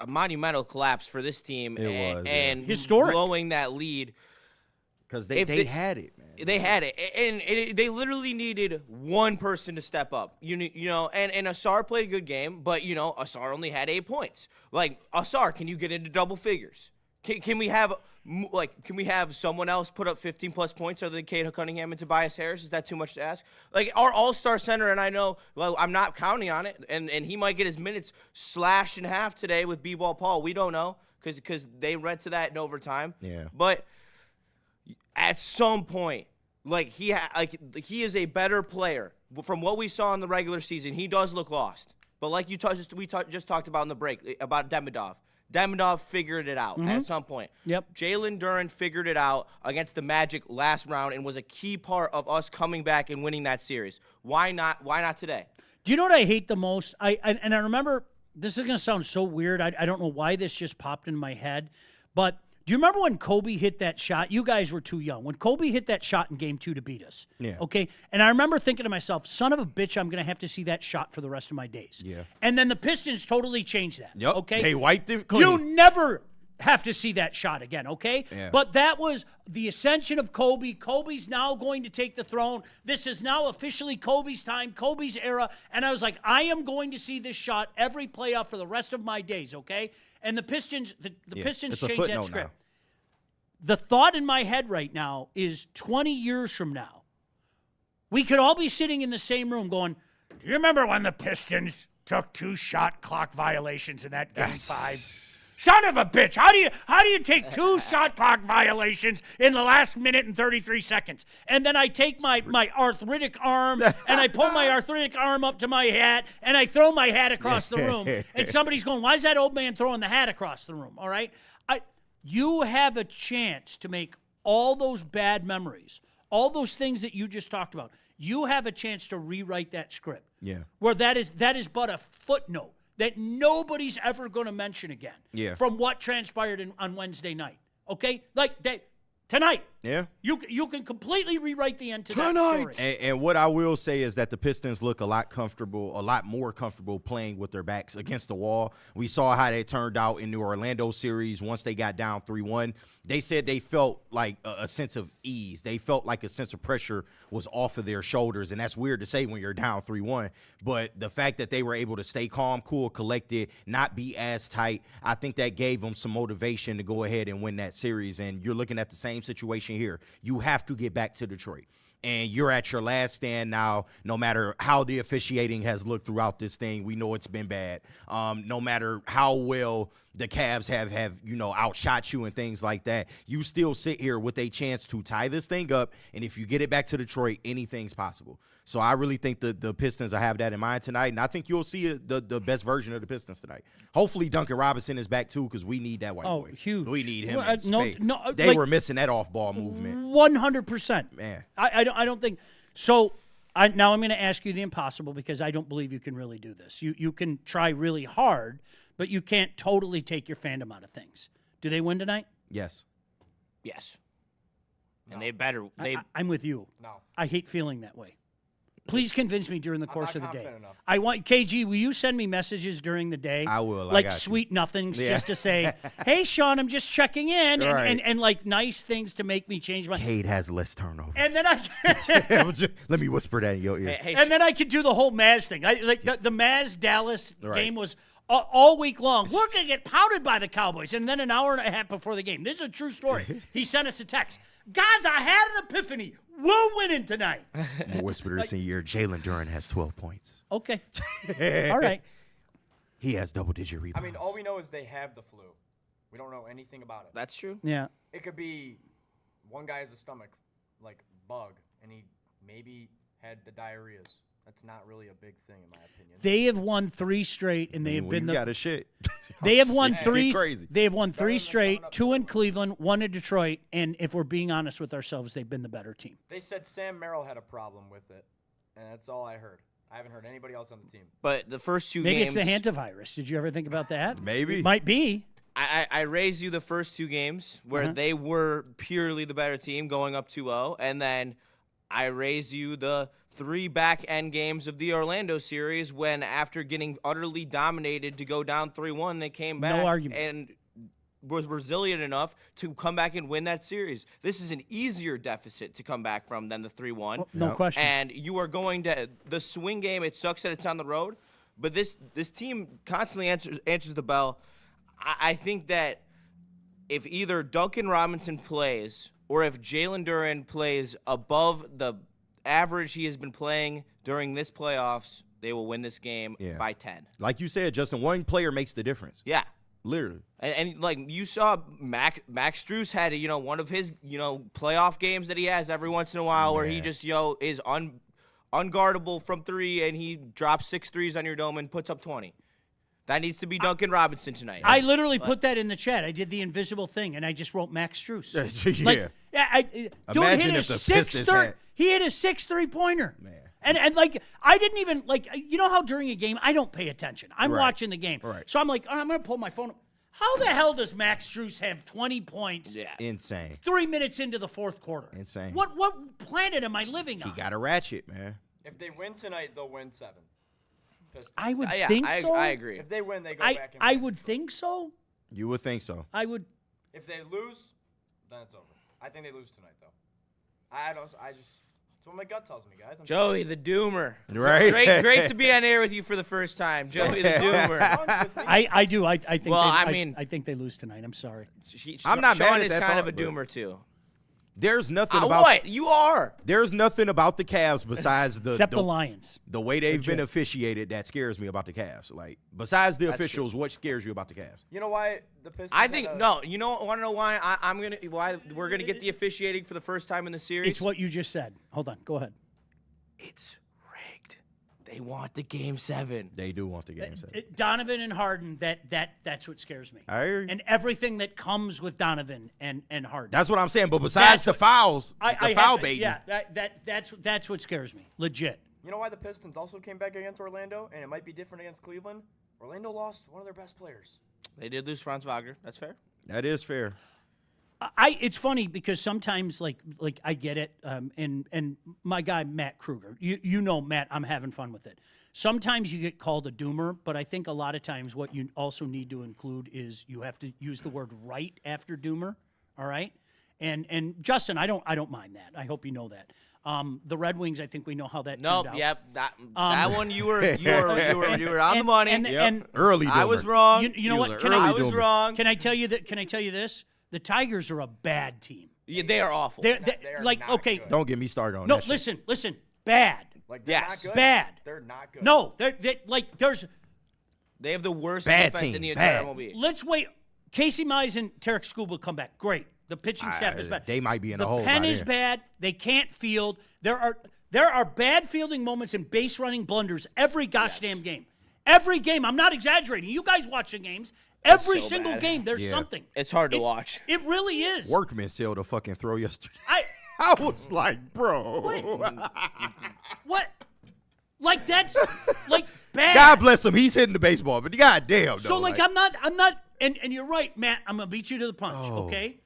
monumental collapse for this team. It was, and historic, blowing that lead. Because they had it, man. They had it, and they literally needed one person to step up. And Asar played a good game, but Asar only had 8 points. Like, Asar, can you get into double figures? Can we have someone else put up 15+ points other than Cade Cunningham and Tobias Harris? Is that too much to ask? Like, our all-star center, and I know, well, I'm not counting on it, and he might get his minutes slashed in half today with B-Ball Paul. We don't know because they went to that in overtime. Yeah. But at some point, he is a better player. From what we saw in the regular season, he does look lost. But like we just talked about in the break about Demidov. Demidov figured it out at some point. Yep. Jalen Duren figured it out against the Magic last round and was a key part of us coming back and winning that series. Why not today? Do you know what I hate the most? I remember, this is going to sound so weird. I don't know why this just popped in my head, but do you remember when Kobe hit that shot? You guys were too young. When Kobe hit that shot in Game 2 to beat us. Yeah. Okay? And I remember thinking to myself, son of a bitch, I'm going to have to see that shot for the rest of my days. Yeah. And then the Pistons totally changed that. Yep. Okay? They wiped it clean. You never have to see that shot again, okay? Yeah. But that was the ascension of Kobe. Kobe's now going to take the throne. This is now officially Kobe's time, Kobe's era. And I was like, I am going to see this shot every playoff for the rest of my days, okay? And the Pistons, the Pistons it's a changed that footnote script. now. The thought in my head right now is 20 years from now, we could all be sitting in the same room going, do you remember when the Pistons took 2 shot clock violations in that game 5? Son of a bitch. How do you take 2 shot clock violations in the last minute and 33 seconds? And then I take my arthritic arm and I pull my arthritic arm up to my hat and I throw my hat across the room. And somebody's going, why is that old man throwing the hat across the room? All right? You have a chance to make all those bad memories, all those things that you just talked about. You have a chance to rewrite that script. Yeah. Where that is but a footnote that nobody's ever going to mention again. Yeah. From what transpired on Wednesday night. Okay? Tonight. Yeah. You can completely rewrite the end to that story. And what I will say is that the Pistons look a lot more comfortable playing with their backs against the wall. We saw how they turned out in the Orlando series once they got down 3-1. They said they felt like a sense of ease. They felt like a sense of pressure was off of their shoulders, and that's weird to say when you're down 3-1. But the fact that they were able to stay calm, cool, collected, not be as tight, I think that gave them some motivation to go ahead and win that series. And you're looking at the same situation here. You have to get back to Detroit. And you're at your last stand now, no matter how the officiating has looked throughout this thing. We know it's been bad. No matter how well the Cavs have outshot you and things like that, you still sit here with a chance to tie this thing up. And if you get it back to Detroit, anything's possible. So I really think the Pistons will have that in mind tonight. And I think you'll see the best version of the Pistons tonight. Hopefully Duncan Robinson is back too, because we need that white boy. Huge. We need him Well, in spades. They like, were missing that off-ball movement. 100%. Man. I don't think so. Now I'm going to ask you the impossible, because I don't believe you can really do this. You can try really hard, but you can't totally take your fandom out of things. Do they win tonight? Yes. Yes. And they better. I'm with you. No. I hate feeling that way. Please convince me during the course of the day. enough. I want KG. Will you send me messages during the day? I will. Like sweet nothings, just to say, "Hey, Sean, I'm just checking in," and like nice things to make me change my. Cade has less turnovers. And then I let me whisper that in your ear. And then I could do the whole Maz thing. The Maz Dallas game was all week long. We're gonna get pounded by the Cowboys, and then an hour and a half before the game. This is a true story. He sent us a text. Guys, I had an epiphany. We're winning tonight. More whisper this in your ear. Jalen Duren has 12 points. Okay. All right. He has double-digit rebounds. I mean, all we know is they have the flu. We don't know anything about it. That's true. Yeah. It could be one guy has a stomach bug, and he maybe had the diarrheas. That's not really a big thing, in my opinion. They have won 3 straight, and they have been got a shit. They have won 3. Crazy. They have won 3 straight. 2 in Cleveland, 1 in Detroit, and if we're being honest with ourselves, they've been the better team. They said Sam Merrill had a problem with it, and that's all I heard. I haven't heard anybody else on the team. But the first 2 Maybe games. Maybe it's the hantavirus. Did you ever think about that? Maybe. It might be. I raised you the first 2 games where they were purely the better team, going up 2-0, and then I raised you the 3 back-end games of the Orlando series when, after getting utterly dominated to go down 3-1, they came back and was resilient enough to come back and win that series. This is an easier deficit to come back from than the 3-1. No question. And you are going to – the swing game, it sucks that it's on the road, but this team constantly answers the bell. I think that if either Duncan Robinson plays or if Jalen Duren plays above the average he has been playing during this playoffs, they will win this game by 10. Like you said, Justin, one player makes the difference. Yeah. Literally. And like you saw, Max Strus had one of his playoff games that he has every once in a while where he just is unguardable from 3 and he drops 6 threes on your dome and puts up 20. That needs to be Duncan Robinson tonight. I literally put that in the chat. I did the invisible thing, and I just wrote Max Strus. Dude hit a 6-3. He hit a 6 3-pointer. Man. And I didn't even how during a game I don't pay attention. I'm watching the game. Right. So I'm like, I'm going to pull my phone up. How the hell does Max Strus have 20 points? Yeah. Insane. 3 minutes into the fourth quarter. Insane. What planet am I living on? He got a ratchet, man. If they win tonight, they'll win 7. I would think so. I agree. If they win, they go back and I win. would think so. You would think so. I would. If they lose, then it's over. I think they lose tonight, though. That's what my gut tells me, guys. Joey the Doomer. Right. Great to be on air with you for the first time, Joey the Doomer. I do. I think. Well, I think they lose tonight. I'm sorry. I'm not Sean mad at is that kind thought, of a but Doomer too. There's nothing about what you are. There's nothing about the Cavs besides Except the Lions. The way they've been officiated that scares me about the Cavs. Like besides the officials, what scares you about the Cavs? You know why the Pistons? I think no. You know, want to know why why we're gonna get the officiating for the first time in the series? It's what you just said. Hold on. Go ahead. It's rigged. They want the Game 7. They do want the Game 7. Donovan and Harden. That's what scares me. I hear you. And everything that comes with Donovan and Harden. That's what I'm saying. But besides the fouls, the foul baiting. Yeah, that's what scares me. Legit. You know why the Pistons also came back against Orlando, and it might be different against Cleveland? Orlando lost one of their best players. They did lose Franz Wagner. That's fair. That is fair. It's funny because sometimes like I get it, and my guy Matt Kruger, you know Matt, I'm having fun with it. Sometimes you get called a doomer, but I think a lot of times what you also need to include is you have to use the word right after doomer. All right, and Justin, I don't mind that. I hope you know that. The Red Wings, I think we know how that turned out. Yep, that one you were on the money. And early. I was wrong. You know what? I was wrong. Can I tell you that? Can I tell you this? The Tigers are a bad team. Yeah, they are awful. They're like not okay. good. Don't get me started on No, that. shit. listen. Bad. Like they're Yes. not good. Bad. They're not good. No, they like there's. They have the worst Bad defense team. in the entire Bad. MLB. Let's wait. Casey Mize and Tarek Skubal come back. Great. The pitching staff is bad. They might be in a The hole. pen by is then. bad. They can't field. There are bad fielding moments and base running blunders every gosh damn game. Every game. I'm not exaggerating. You guys watch the games. Every so single bad. game, there's Yeah. something. It's hard to watch. It really is. Workman sealed a fucking throw yesterday. I was like, bro. what? Like that's like bad. God bless him. He's hitting the baseball, but goddamn. So like I'm not and you're right, Matt. I'm gonna beat you to the punch, okay?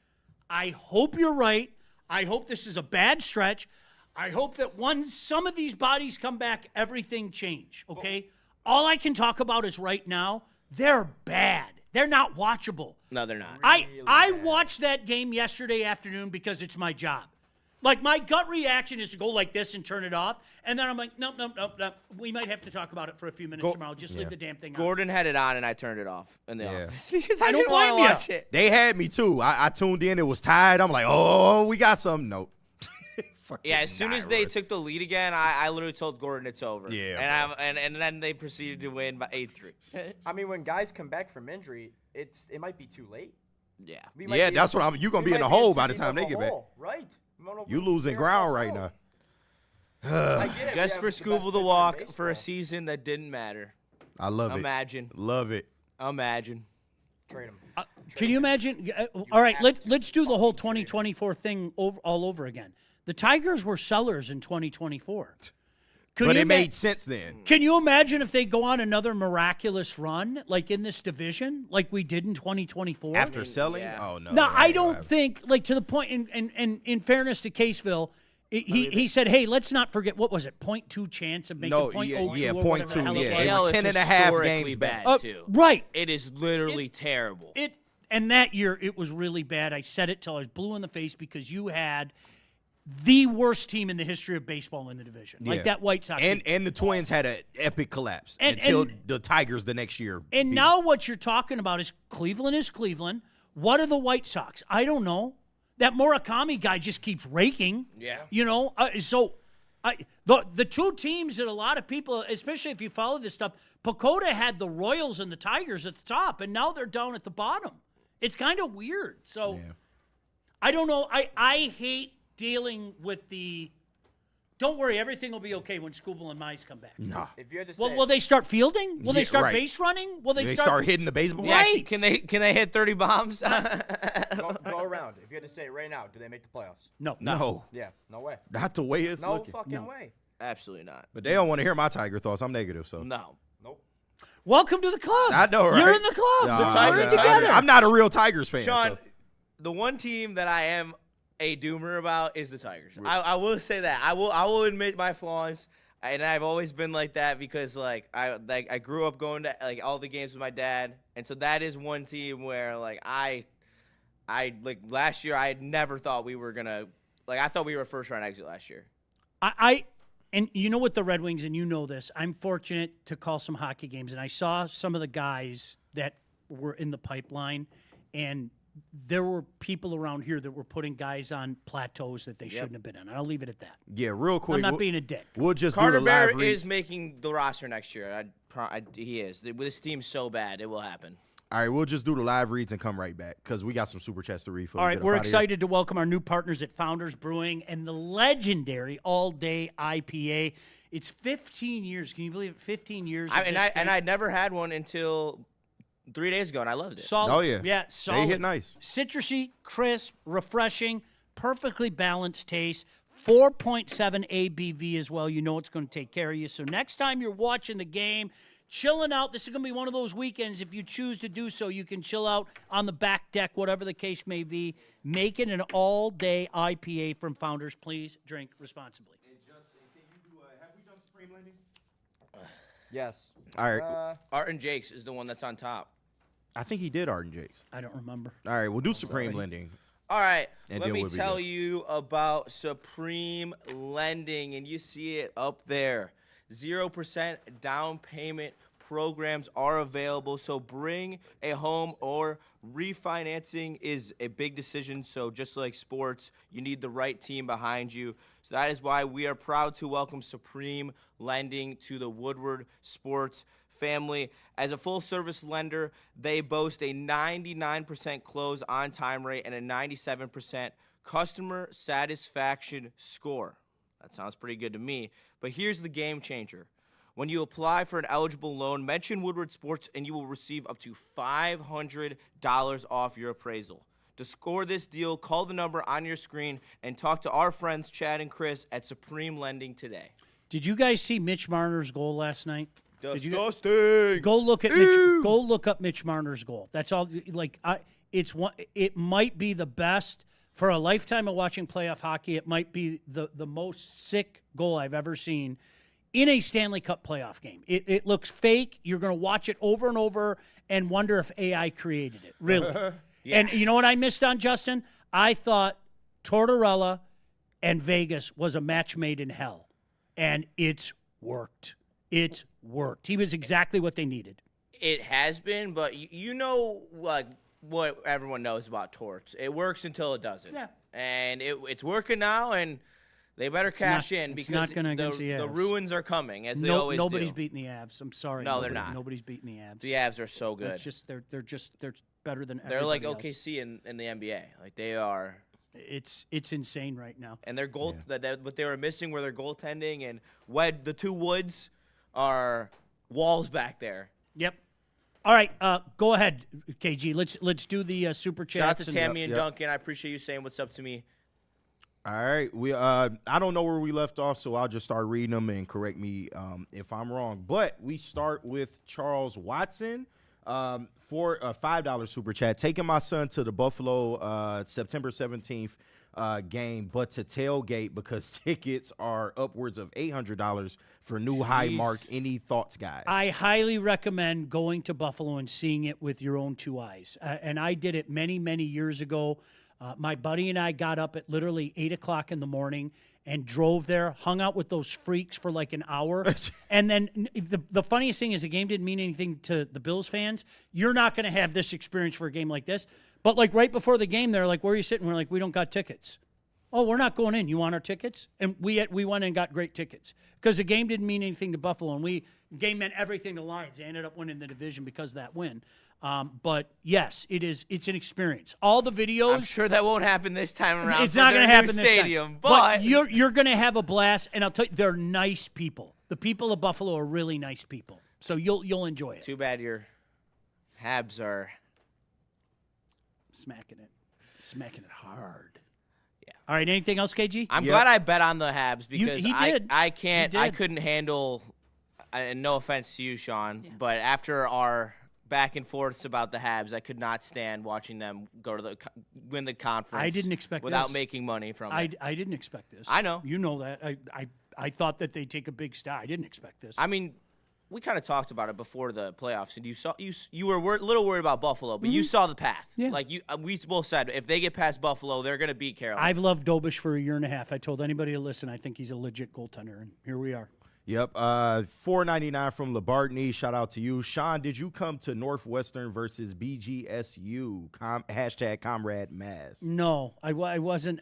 I hope you're right. I hope this is a bad stretch. I hope that once some of these bodies come back, everything change, okay? All I can talk about is right now, they're bad. They're not watchable. No, they're not. I watched that game yesterday afternoon because it's my job. Like, my gut reaction is to go like this and turn it off. And then I'm like, nope. We might have to talk about it for a few minutes tomorrow. Just leave the damn thing on. Gordon had it on, and I turned it off in the office because I I don't didn't want to blame you. watch it. They had me too. I tuned in. It was tied. I'm like, oh, we got something. Nope. Yeah, as soon as they took the lead again, I literally told Gordon it's over. Yeah, and then they proceeded to win by 8-3. I mean, when guys come back from injury, it might be too late. Yeah. Yeah, that's what you're going to be in a hole by the time they get back. Right. You losing ground right now. Just for Scooble to walk for a season that didn't matter. I love it. Imagine. Love it. Imagine. Trade him. Can you imagine? All right, let's do the whole 2024 thing all over again. The Tigers were sellers in 2024. But it made sense then. Can you imagine if they go on another miraculous run, like in this division, like we did in 2024? After selling? Yeah. Oh, no. No, I don't think, like, to the point, and in fairness to Caseville, he said, hey, let's not forget, what was it, 0.2 chance of making 0.02 yeah, or whatever the 0.2, hell it yeah. was. They were 10 and a half games bad, back. too. Right. It is literally terrible. And that year, it was really bad. I said it till I was blue in the face because you had the worst team in the history of baseball in the division. Yeah. Like that White Sox team. And the Twins had an epic collapse until the Tigers the next year. And now what you're talking about is Cleveland. What are the White Sox? I don't know. That Murakami guy just keeps raking. Yeah. You know, the two teams that a lot of people, especially if you follow this stuff, Pacoda had the Royals and the Tigers at the top, and now they're down at the bottom. It's kind of weird. So I don't know. I hate dealing with the don't worry, everything will be okay when Skubal and Mize come back. Nah. If you had to say, Will they start fielding? Will they start right. base running? Will they start hitting the baseball? Right. Can they hit 30 bombs? go around. If you had to say it right now, do they make the playoffs? No. Yeah, no way. Not the way it's No looking. fucking way. Absolutely not. But they don't want to hear my Tiger thoughts. I'm negative, so. No. Nope. Welcome to the club. I know, right? You're in the club. No, The Tigers together. I'm not a real Tigers fan. Sean, so. the one team that I am a doomer about is the Tigers. I will say that. I will admit my flaws. And I've always been like that because I grew up going to all the games with my dad, and so that is one team where I last year I had never thought we were gonna I thought we were first round exit last year. And you know what the Red Wings, and you know this, I'm fortunate to call some hockey games, and I saw some of the guys that were in the pipeline, and there were people around here that were putting guys on plateaus that they shouldn't have been on. I'll leave it at that. Yeah, real quick. I'm not being a dick. We'll just Carter do the live Bear reads. is making the roster next year. He is. This team's so bad, it will happen. All right, we'll just do the live reads and come right back because we got some super chats to read. All right, we're excited to welcome our new partners at Founders Brewing and the legendary All Day IPA. It's 15 years. Can you believe it? 15 years. And I never had one until 3 days ago, and I loved it. Solid. Oh, yeah. Yeah, solid. They hit nice. Citrusy, crisp, refreshing, perfectly balanced taste. 4.7 ABV as well. You know it's going to take care of you. So next time you're watching the game, chilling out, this is going to be one of those weekends. If you choose to do so, you can chill out on the back deck, whatever the case may be. Make it an all-day IPA from Founders. Please drink responsibly. Have we done Supreme Lending? Yes. All right. Art and Jake's is the one that's on top. I think he did Art and Jake's. I don't remember. All right, we'll do Supreme Lending. All right, And let then me we'll be tell done. you about Supreme Lending, and you see it up there. 0% down payment programs are available, so bring a home or refinancing is a big decision, so just like sports, you need the right team behind you. So that is why we are proud to welcome Supreme Lending to the Woodward Sports family. As a full-service lender, they boast a 99% close on-time rate and a 97% customer satisfaction score. That sounds pretty good to me. But here's the game changer. When you apply for an eligible loan, mention Woodward Sports and you will receive up to $500 off your appraisal. To score this deal, call the number on your screen and talk to our friends Chad and Chris at Supreme Lending today. Did you guys see Mitch Marner's goal last night? Disgusting. Go look at Mitch. Go look up Mitch Marner's goal. That's all. It might be the best for a lifetime of watching playoff hockey. It might be the most sick goal I've ever seen in a Stanley Cup playoff game. It looks fake. You're going to watch it over and over and wonder if AI created it. Really. Yeah. And you know what I missed on, Justin? I thought Tortorella and Vegas was a match made in hell, and it's worked. It's worked. He was exactly what they needed. It has been, but you know what everyone knows about torts. It works until it doesn't. Yeah. And it's working now, and they better cash in because the ruins are coming, as they always do. Nobody's beating the Avs. I'm sorry. No, they're not. Nobody's beating the Avs. The Avs are so good. It's just they're better than they're like everybody else. OKC in the NBA. Like they are. It's insane right now. And their goal, what they were missing were their goaltending, and the two Woods are walls back there. Yep. All right, go ahead, KG. Let's do the super chats. Shout out to Tammy and Duncan. I appreciate you saying what's up to me. All right, we I don't know where we left off, so I'll just start reading them and correct me if I'm wrong. But we start with Charles Watson for a $5 super chat. Taking my son to the Buffalo September 17th game, but to tailgate because tickets are upwards of $800 for new high mark. Any thoughts, guys? I highly recommend going to Buffalo and seeing it with your own two eyes. And I did it many, many years ago. My buddy and I got up at literally 8 o'clock in the morning and drove there, hung out with those freaks for like an hour. And then the funniest thing is the game didn't mean anything to the Bills fans. You're not going to have this experience for a game like this. But like right before the game, they're like, where are you sitting? We're like, we don't got tickets. Oh, we're not going in. You want our tickets? And we went and got great tickets because the game didn't mean anything to Buffalo. And game meant everything to Lions. They ended up winning the division because of that win. But yes, it's an experience. All the videos. I'm sure that won't happen this time around. It's not going to happen this stadium, time. but you're going to have a blast. And I'll tell you, they're nice people. The people of Buffalo are really nice people. So you'll enjoy it. Too bad your Habs are smacking it hard. Yeah. All right. Anything else, KG? I'm glad I bet on the Habs because I I couldn't handle. And no offense to you, Sean, but after our back and forths about the Habs, I could not stand watching them win the conference. I didn't expect without this. making money from it. I didn't expect this. I know. You know that. I thought that they'd take a big step. I didn't expect this. I mean, we kind of talked about it before the playoffs, and you were a little worried about Buffalo, but you saw the path. Yeah. Like we both said, if they get past Buffalo, they're going to beat Carolina. I've loved Dobish for a year and a half. I told anybody to listen. I think he's a legit goaltender, and here we are. Yep. $4.99 from Labartney. Shout out to you. Sean, did you come to Northwestern versus BGSU? Hashtag Comrade Maz. No, I wasn't.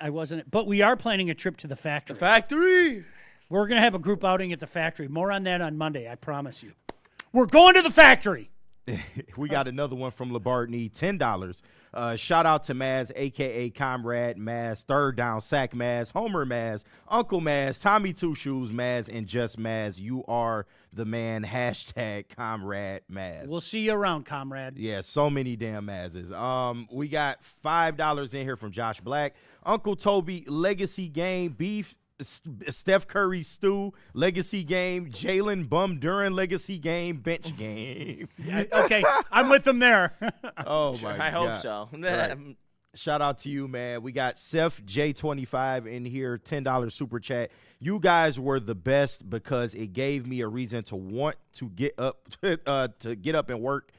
But we are planning a trip to the factory. The factory. We're going to have a group outing at the factory. More on that on Monday, I promise you. We're going to the factory. We got another one from Labartney, $10. Shout out to Maz, a.k.a. Comrade Maz, Third Down Sack Maz, Homer Maz, Uncle Maz, Tommy Two Shoes Maz, and Just Maz. You are the man. Hashtag Comrade Maz. We'll see you around, comrade. Yeah, so many damn Mazes. We got $5 in here from Josh Black. Uncle Toby, legacy game, beef. Steph Curry stew, legacy game, Jalen Bum Duran, legacy game, bench game. Okay, I'm with them there. Oh, Sure, my I God. hope so. Right. Shout out to you, man. We got Seth J25 in here, $10 super chat. You guys were the best because it gave me a reason to want to get up and work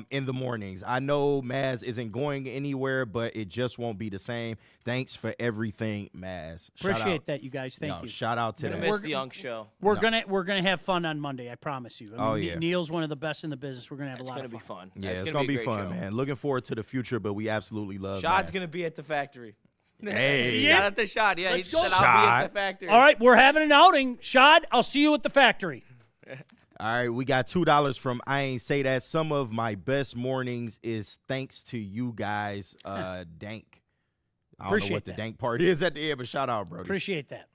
in the mornings. I know Maz isn't going anywhere, but it just won't be the same. Thanks for everything, Maz. Appreciate that, you guys. Thank you. Shout out to I'm that. gonna miss the Young Show. We're gonna have fun on Monday. I promise you. I mean, yeah. Neil's one of the best in the business. We're gonna have a lot of fun. It's gonna be fun. Yeah, It's it's gonna going to be be a great fun, show. man. Looking forward to the future, but we absolutely love Shot's Maz. gonna be at the factory. Hey. Shout out to Shot. Yeah, he Let's said go. I'll be Shot. at the factory. All right, we're having an outing. Shad, I'll see you at the factory. All right, we got $2 from I Ain't Say That. Some of my best mornings is thanks to you guys, Dank. I don't know Appreciate what the that. Dank part is at the end, but shout out, Brody. Appreciate that.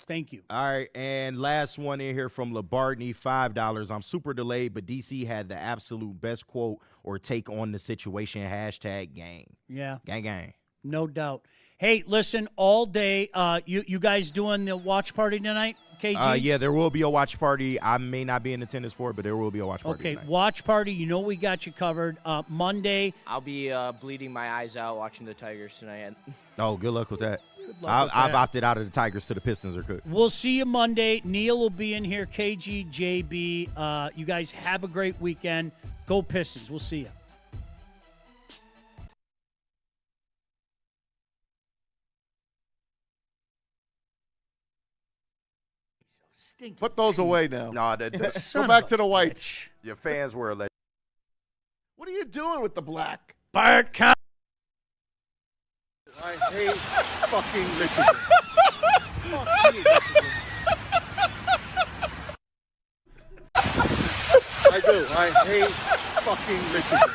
Thank you. All right, and last one in here from Labartney, $5. I'm super delayed, but DC had the absolute best quote or take on the situation. Hashtag gang. Yeah. Gang, gang. No doubt. Hey, listen, all day, you guys doing the watch party tonight, KG? Yeah, there will be a watch party. I may not be in attendance for it, but there will be a watch party. Okay, tonight. watch party. You know we got you covered. Monday. I'll be bleeding my eyes out watching the Tigers tonight. Oh, good luck with that. luck with I've that. opted out of the Tigers to the Pistons are good. We'll see you Monday. Neil will be in here. KG, JB. You guys have a great weekend. Go Pistons. We'll see you. Put those away now. No, Go back to the whites. Your fans were a legend. What are you doing with the black? Bart Con- I hate fucking Michigan. Fuck you, Michigan. I do. I hate fucking Michigan.